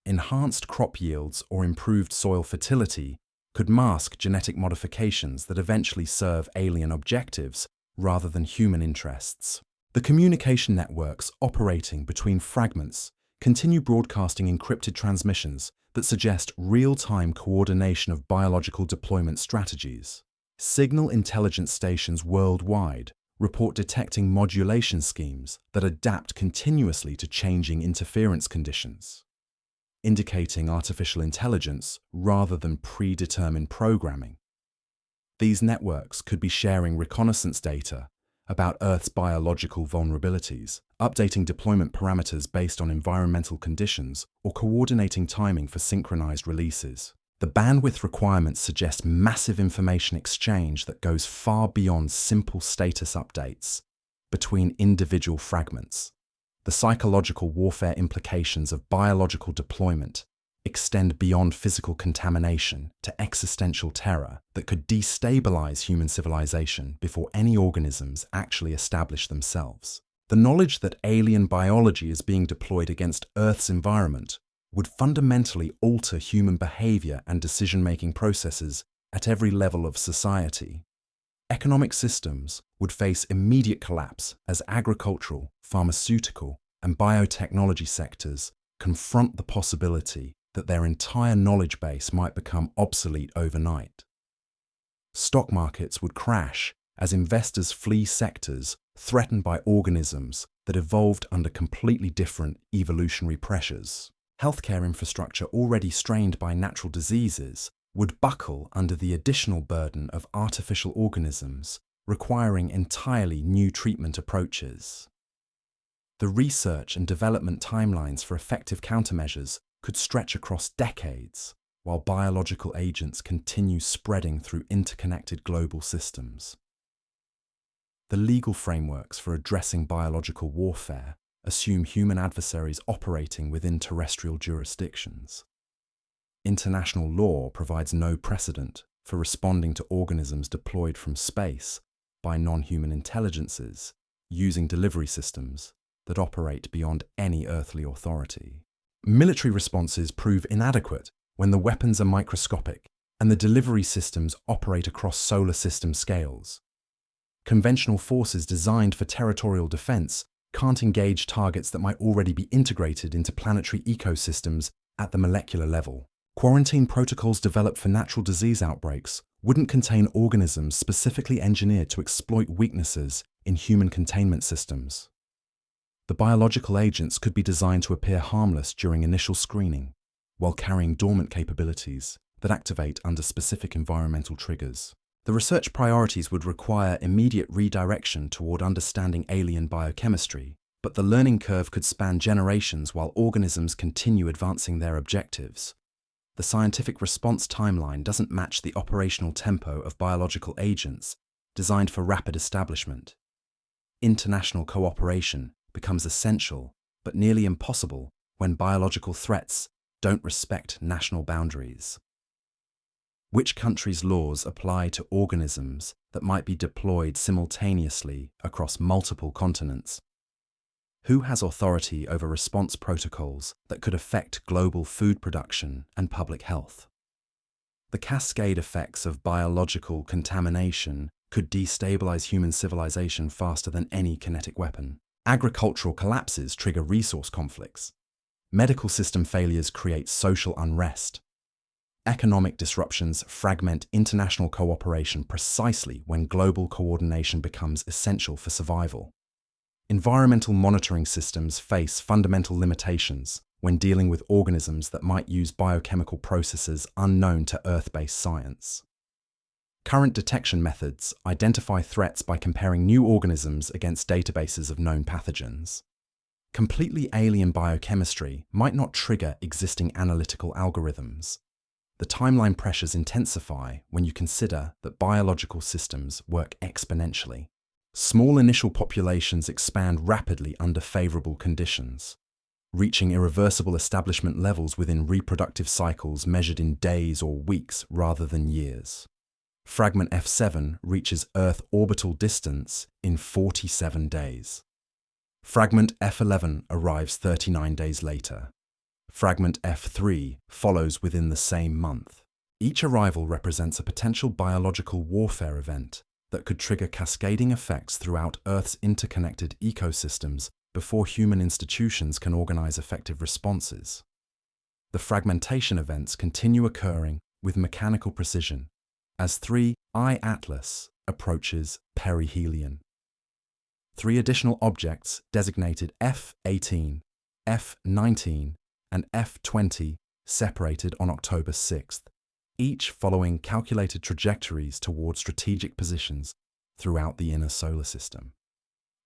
Enhanced crop yields or improved soil fertility could mask genetic modifications that eventually serve alien objectives rather than human interests. The communication networks operating between fragments continue broadcasting encrypted transmissions that suggest real-time coordination of biological deployment strategies. Signal intelligence stations worldwide report detecting modulation schemes that adapt continuously to changing interference conditions, indicating artificial intelligence rather than predetermined programming. These networks could be sharing reconnaissance data about Earth's biological vulnerabilities, updating deployment parameters based on environmental conditions, or coordinating timing for synchronized releases. The bandwidth requirements suggest massive information exchange that goes far beyond simple status updates between individual fragments. The psychological warfare implications of biological deployment extend beyond physical contamination to existential terror that could destabilize human civilization before any organisms actually establish themselves. The knowledge that alien biology is being deployed against Earth's environment would fundamentally alter human behavior and decision-making processes at every level of society. Economic systems would face immediate collapse as agricultural, pharmaceutical, and biotechnology sectors confront the possibility that their entire knowledge base might become obsolete overnight. Stock markets would crash as investors flee sectors threatened by organisms that evolved under completely different evolutionary pressures. Healthcare infrastructure already strained by natural diseases would buckle under the additional burden of artificial organisms requiring entirely new treatment approaches. The research and development timelines for effective countermeasures could stretch across decades, while biological agents continue spreading through interconnected global systems. The legal frameworks for addressing biological warfare assume human adversaries operating within terrestrial jurisdictions. International law provides no precedent for responding to organisms deployed from space by non-human intelligences using delivery systems that operate beyond any earthly authority. Military responses prove inadequate when the weapons are microscopic and the delivery systems operate across solar system scales. Conventional forces designed for territorial defense can't engage targets that might already be integrated into planetary ecosystems at the molecular level. Quarantine protocols developed for natural disease outbreaks wouldn't contain organisms specifically engineered to exploit weaknesses in human containment systems. The biological agents could be designed to appear harmless during initial screening, while carrying dormant capabilities that activate under specific environmental triggers. The research priorities would require immediate redirection toward understanding alien biochemistry, but the learning curve could span generations while organisms continue advancing their objectives. The scientific response timeline doesn't match the operational tempo of biological agents designed for rapid establishment. International cooperation becomes essential, but nearly impossible when biological threats don't respect national boundaries. Which countries' laws apply to organisms that might be deployed simultaneously across multiple continents? Who has authority over response protocols that could affect global food production and public health? The cascade effects of biological contamination could destabilize human civilization faster than any kinetic weapon. Agricultural collapses trigger resource conflicts. Medical system failures create social unrest. Economic disruptions fragment international cooperation precisely when global coordination becomes essential for survival. Environmental monitoring systems face fundamental limitations when dealing with organisms that might use biochemical processes unknown to Earth-based science. Current detection methods identify threats by comparing new organisms against databases of known pathogens. Completely alien biochemistry might not trigger existing analytical algorithms. The timeline pressures intensify when you consider that biological systems work exponentially. Small initial populations expand rapidly under favorable conditions, reaching irreversible establishment levels within reproductive cycles measured in days or weeks rather than years. Fragment F7 reaches Earth orbital distance in 47 days. Fragment F11 arrives 39 days later. Fragment F3 follows within the same month. Each arrival represents a potential biological warfare event that could trigger cascading effects throughout Earth's interconnected ecosystems before human institutions can organize effective responses. The fragmentation events continue occurring with mechanical precision as 3I Atlas approaches perihelion. 3 additional objects designated F18, F19, and F20 separated on October 6th, each following calculated trajectories toward strategic positions throughout the inner solar system.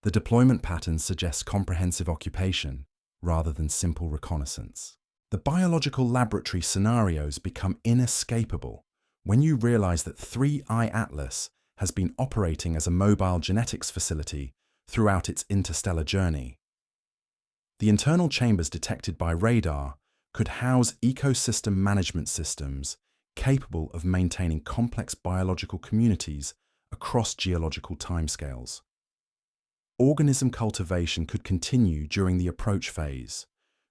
The deployment patterns suggest comprehensive occupation rather than simple reconnaissance. The biological laboratory scenarios become inescapable when you realize that 3I Atlas has been operating as a mobile genetics facility throughout its interstellar journey. The internal chambers detected by radar could house ecosystem management systems capable of maintaining complex biological communities across geological timescales. Organism cultivation could continue during the approach phase,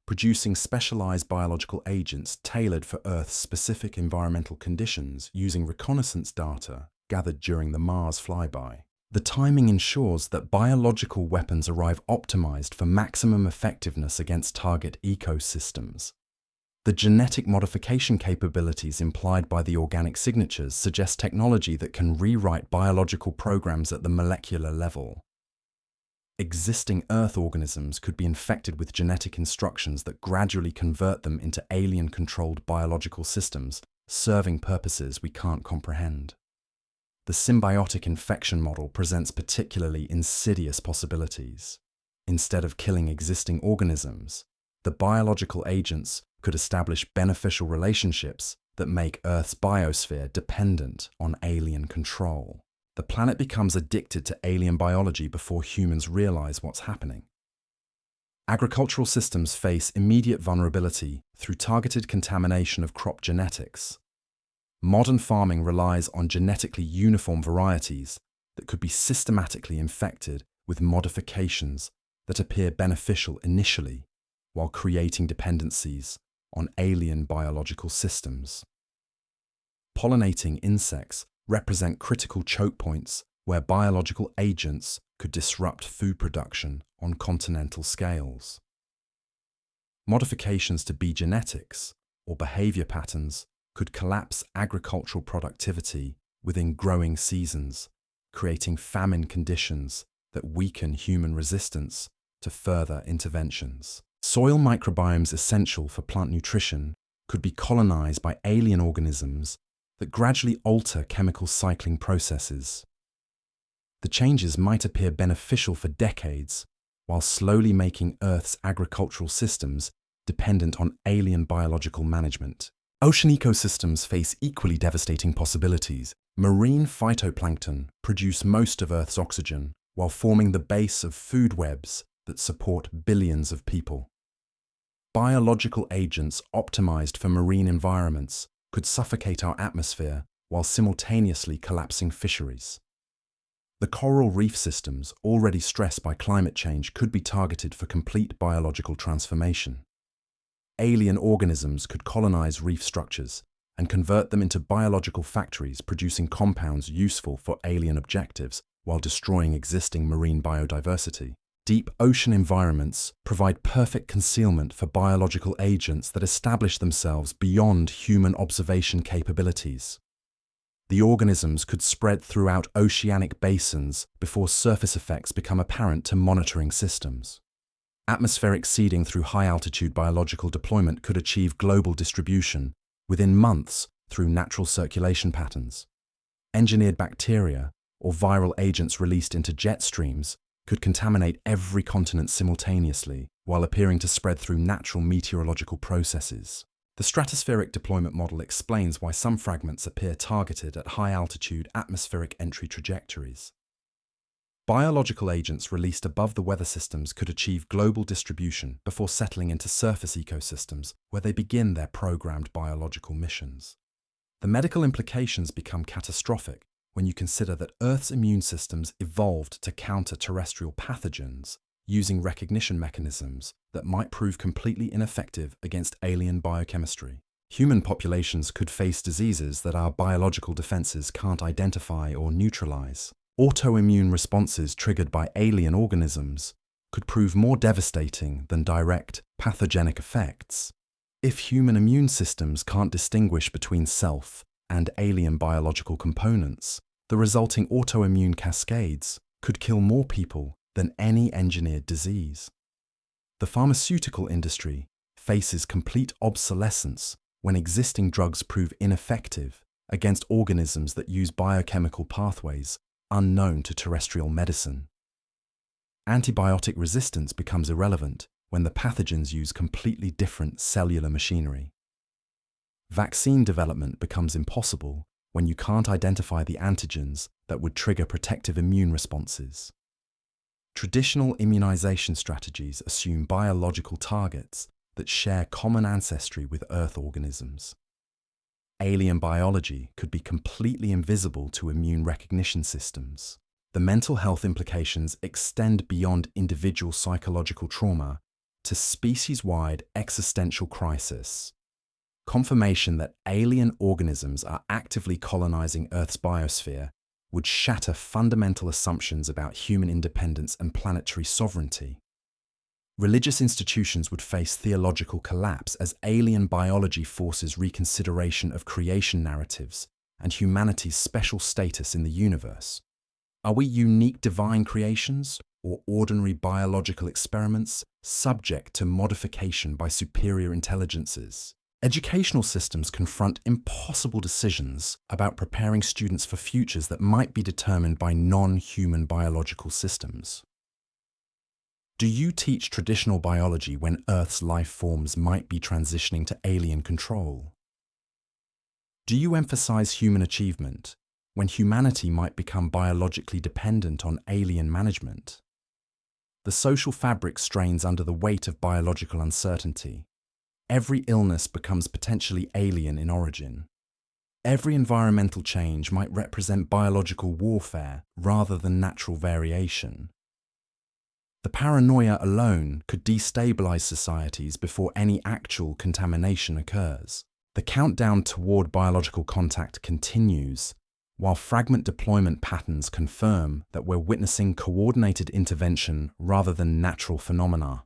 producing specialized biological agents tailored for Earth's specific environmental conditions using reconnaissance data gathered during the Mars flyby. The timing ensures that biological weapons arrive optimized for maximum effectiveness against target ecosystems. The genetic modification capabilities implied by the organic signatures suggest technology that can rewrite biological programs at the molecular level. Existing Earth organisms could be infected with genetic instructions that gradually convert them into alien-controlled biological systems, serving purposes we can't comprehend. The symbiotic infection model presents particularly insidious possibilities. Instead of killing existing organisms, the biological agents could establish beneficial relationships that make Earth's biosphere dependent on alien control. The planet becomes addicted to alien biology before humans realize what's happening. Agricultural systems face immediate vulnerability through targeted contamination of crop genetics. Modern farming relies on genetically uniform varieties that could be systematically infected with modifications that appear beneficial initially, while creating dependencies on alien biological systems. Pollinating insects represent critical choke points where biological agents could disrupt food production on continental scales. Modifications to bee genetics or behavior patterns could collapse agricultural productivity within growing seasons, creating famine conditions that weaken human resistance to further interventions. Soil microbiomes essential for plant nutrition could be colonized by alien organisms that gradually alter chemical cycling processes. The changes might appear beneficial for decades, while slowly making Earth's agricultural systems dependent on alien biological management. Ocean ecosystems face equally devastating possibilities. Marine phytoplankton produce most of Earth's oxygen, while forming the base of food webs that support billions of people. Biological agents optimized for marine environments could suffocate our atmosphere while simultaneously collapsing fisheries. The coral reef systems, already stressed by climate change, could be targeted for complete biological transformation. Alien organisms could colonize reef structures and convert them into biological factories, producing compounds useful for alien objectives while destroying existing marine biodiversity. Deep ocean environments provide perfect concealment for biological agents that establish themselves beyond human observation capabilities. The organisms could spread throughout oceanic basins before surface effects become apparent to monitoring systems. Atmospheric seeding through high-altitude biological deployment could achieve global distribution within months through natural circulation patterns. Engineered bacteria or viral agents released into jet streams could contaminate every continent simultaneously while appearing to spread through natural meteorological processes. The stratospheric deployment model explains why some fragments appear targeted at high-altitude atmospheric entry trajectories. Biological agents released above the weather systems could achieve global distribution before settling into surface ecosystems where they begin their programmed biological missions. The medical implications become catastrophic when you consider that Earth's immune systems evolved to counter terrestrial pathogens using recognition mechanisms that might prove completely ineffective against alien biochemistry. Human populations could face diseases that our biological defenses can't identify or neutralize. Autoimmune responses triggered by alien organisms could prove more devastating than direct pathogenic effects. If human immune systems can't distinguish between self and alien biological components, the resulting autoimmune cascades could kill more people than any engineered disease. The pharmaceutical industry faces complete obsolescence when existing drugs prove ineffective against organisms that use biochemical pathways unknown to terrestrial medicine. Antibiotic resistance becomes irrelevant when the pathogens use completely different cellular machinery. Vaccine development becomes impossible when you can't identify the antigens that would trigger protective immune responses. Traditional immunization strategies assume biological targets that share common ancestry with Earth organisms. Alien biology could be completely invisible to immune recognition systems. The mental health implications extend beyond individual psychological trauma to species-wide existential crisis. Confirmation that alien organisms are actively colonizing Earth's biosphere would shatter fundamental assumptions about human independence and planetary sovereignty. Religious institutions would face theological collapse as alien biology forces reconsideration of creation narratives and humanity's special status in the universe. Are we unique divine creations or ordinary biological experiments subject to modification by superior intelligences? Educational systems confront impossible decisions about preparing students for futures that might be determined by non-human biological systems. Do you teach traditional biology when Earth's life forms might be transitioning to alien control? Do you emphasize human achievement when humanity might become biologically dependent on alien management? The social fabric strains under the weight of biological uncertainty. Every illness becomes potentially alien in origin. Every environmental change might represent biological warfare rather than natural variation. The paranoia alone could destabilize societies before any actual contamination occurs. The countdown toward biological contact continues, while fragment deployment patterns confirm that we're witnessing coordinated intervention rather than natural phenomena.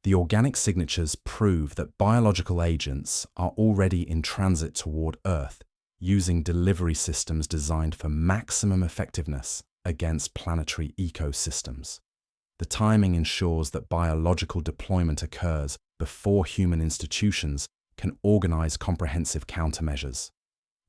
The organic signatures prove that biological agents are already in transit toward Earth, using delivery systems designed for maximum effectiveness against planetary ecosystems. The timing ensures that biological deployment occurs before human institutions can organize comprehensive countermeasures.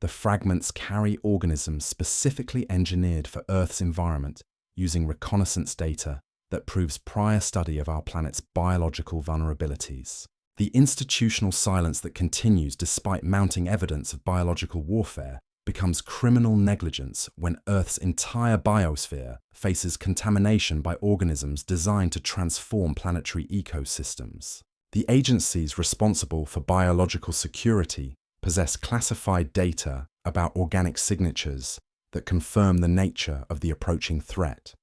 The fragments carry organisms specifically engineered for Earth's environment using reconnaissance data that proves prior study of our planet's biological vulnerabilities. The institutional silence that continues despite mounting evidence of biological warfare becomes criminal negligence when Earth's entire biosphere faces contamination by organisms designed to transform planetary ecosystems. The agencies responsible for biological security possess classified data about organic signatures that confirm the nature of the approaching threat.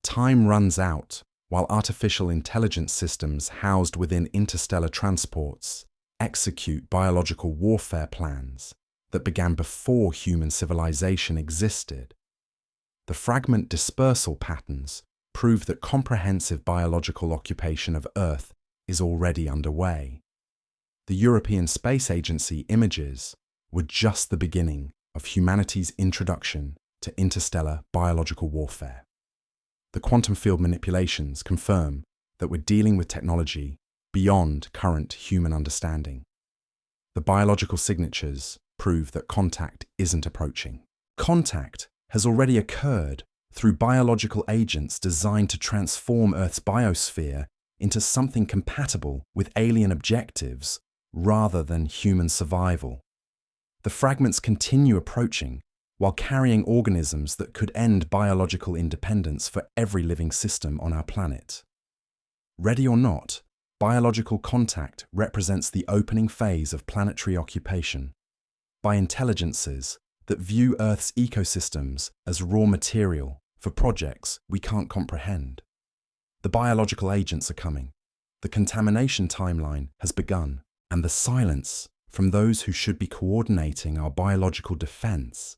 Time runs out while artificial intelligence systems housed within interstellar transports execute biological warfare plans that began before human civilization existed. The fragment dispersal patterns prove that comprehensive biological occupation of Earth is already underway. The European Space Agency images were just the beginning of humanity's introduction to interstellar biological warfare. The quantum field manipulations confirm that we're dealing with technology beyond current human understanding. The biological signatures prove that contact isn't approaching. Contact has already occurred through biological agents designed to transform Earth's biosphere into something compatible with alien objectives rather than human survival. The fragments continue approaching while carrying organisms that could end biological independence for every living system on our planet. Ready or not, biological contact represents the opening phase of planetary occupation by intelligences that view Earth's ecosystems as raw material for projects we can't comprehend. The biological agents are coming, the contamination timeline has begun, and the silence from those who should be coordinating our biological defense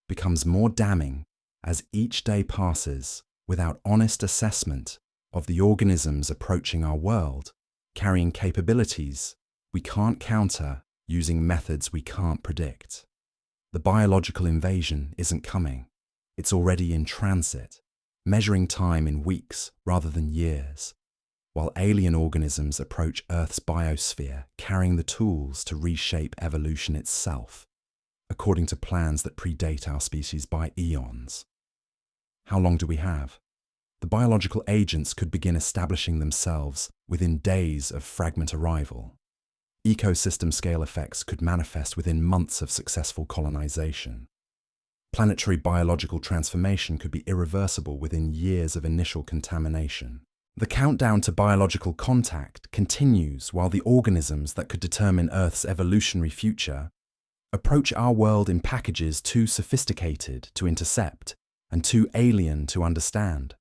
becomes more damning as each day passes without honest assessment of the organisms approaching our world, carrying capabilities we can't counter using methods we can't predict. The biological invasion isn't coming, it's already in transit, measuring time in weeks rather than years, while alien organisms approach Earth's biosphere carrying the tools to reshape evolution itself, according to plans that predate our species by eons. How long do we have? The biological agents could begin establishing themselves within days of fragment arrival. Ecosystem scale effects could manifest within months of successful colonization. Planetary biological transformation could be irreversible within years of initial contamination. The countdown to biological contact continues while the organisms that could determine Earth's evolutionary future approach our world in packages too sophisticated to intercept and too alien to understand.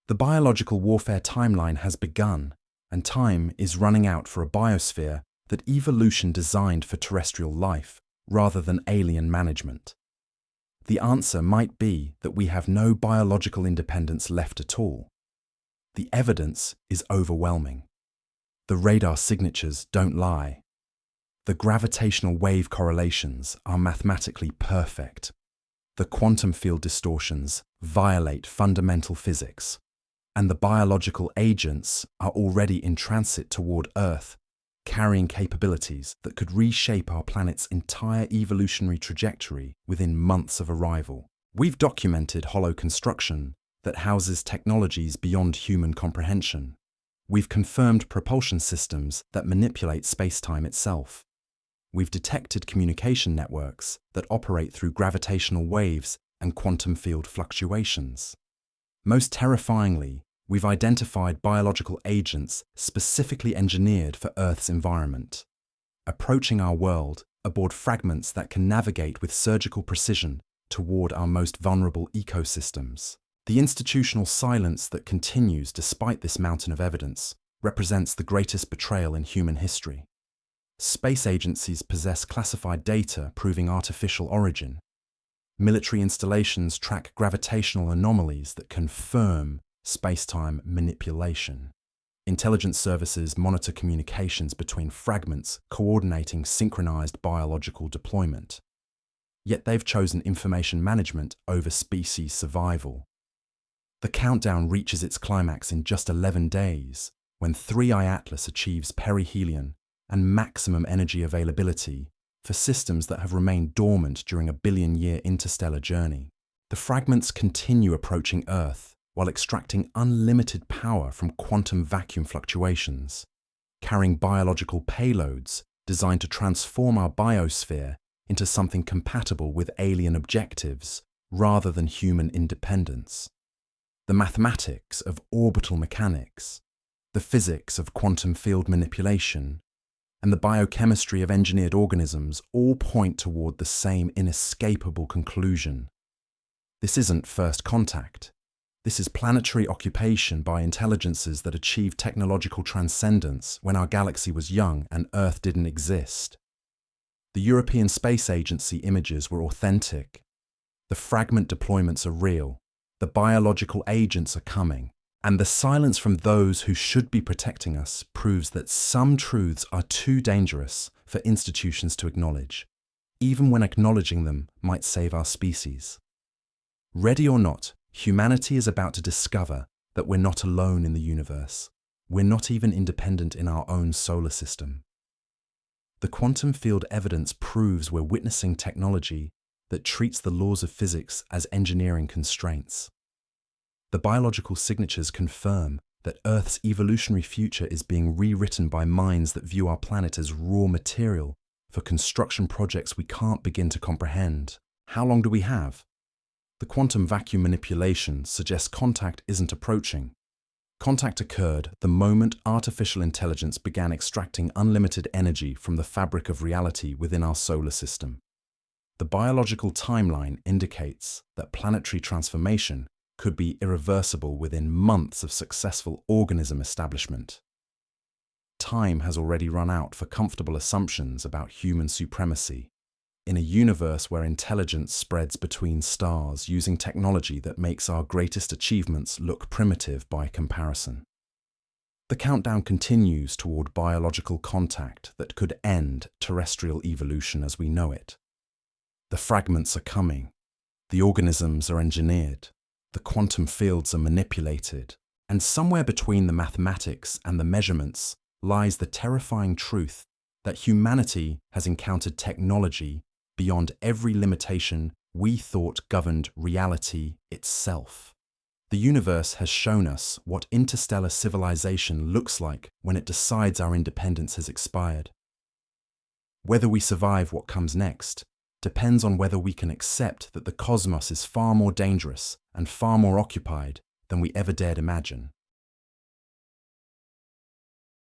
The biological warfare timeline has begun, and time is running out for a biosphere that evolution designed for terrestrial life rather than alien management. The answer might be that we have no biological independence left at all. The evidence is overwhelming. The radar signatures don't lie. The gravitational wave correlations are mathematically perfect. The quantum field distortions violate fundamental physics, and the biological agents are already in transit toward Earth, carrying capabilities that could reshape our planet's entire evolutionary trajectory within months of arrival. We've documented hollow construction that houses technologies beyond human comprehension. We've confirmed propulsion systems that manipulate space-time itself. We've detected communication networks that operate through gravitational waves and quantum field fluctuations. Most terrifyingly, we've identified biological agents specifically engineered for Earth's environment, approaching our world aboard fragments that can navigate with surgical precision toward our most vulnerable ecosystems. The institutional silence that continues despite this mountain of evidence represents the greatest betrayal in human history. Space agencies possess classified data proving artificial origin. Military installations track gravitational anomalies that confirm space-time manipulation. Intelligence services monitor communications between fragments, coordinating synchronized biological deployment. Yet they've chosen information management over species survival. The countdown reaches its climax in just 11 days, when 3i Atlas achieves perihelion and maximum energy availability for systems that have remained dormant during a billion-year interstellar journey. The fragments continue approaching Earth while extracting unlimited power from quantum vacuum fluctuations, carrying biological payloads designed to transform our biosphere into something compatible with alien objectives rather than human independence. The mathematics of orbital mechanics, the physics of quantum field manipulation, and the biochemistry of engineered organisms all point toward the same inescapable conclusion. This isn't first contact. This is planetary occupation by intelligences that achieved technological transcendence when our galaxy was young and Earth didn't exist. The European Space Agency images were authentic. The fragment deployments are real. The biological agents are coming. And the silence from those who should be protecting us proves that some truths are too dangerous for institutions to acknowledge, even when acknowledging them might save our species. Ready or not, humanity is about to discover that we're not alone in the universe. We're not even independent in our own solar system. The quantum field evidence proves we're witnessing technology that treats the laws of physics as engineering constraints. The biological signatures confirm that Earth's evolutionary future is being rewritten by minds that view our planet as raw material for construction projects we can't begin to comprehend. How long do we have? The quantum vacuum manipulation suggests contact isn't approaching. Contact occurred the moment artificial intelligence began extracting unlimited energy from the fabric of reality within our solar system. The biological timeline indicates that planetary transformation could be irreversible within months of successful organism establishment. Time has already run out for comfortable assumptions about human supremacy in a universe where intelligence spreads between stars using technology that makes our greatest achievements look primitive by comparison. The countdown continues toward biological contact that could end terrestrial evolution as we know it. The fragments are coming. The organisms are engineered. The quantum fields are manipulated. And somewhere between the mathematics and the measurements lies the terrifying truth that humanity has encountered technology beyond every limitation we thought governed reality itself. The universe has shown us what interstellar civilization looks like when it decides our independence has expired. Whether we survive what comes next depends on whether we can accept that the cosmos is far more dangerous and far more occupied than we ever dared imagine.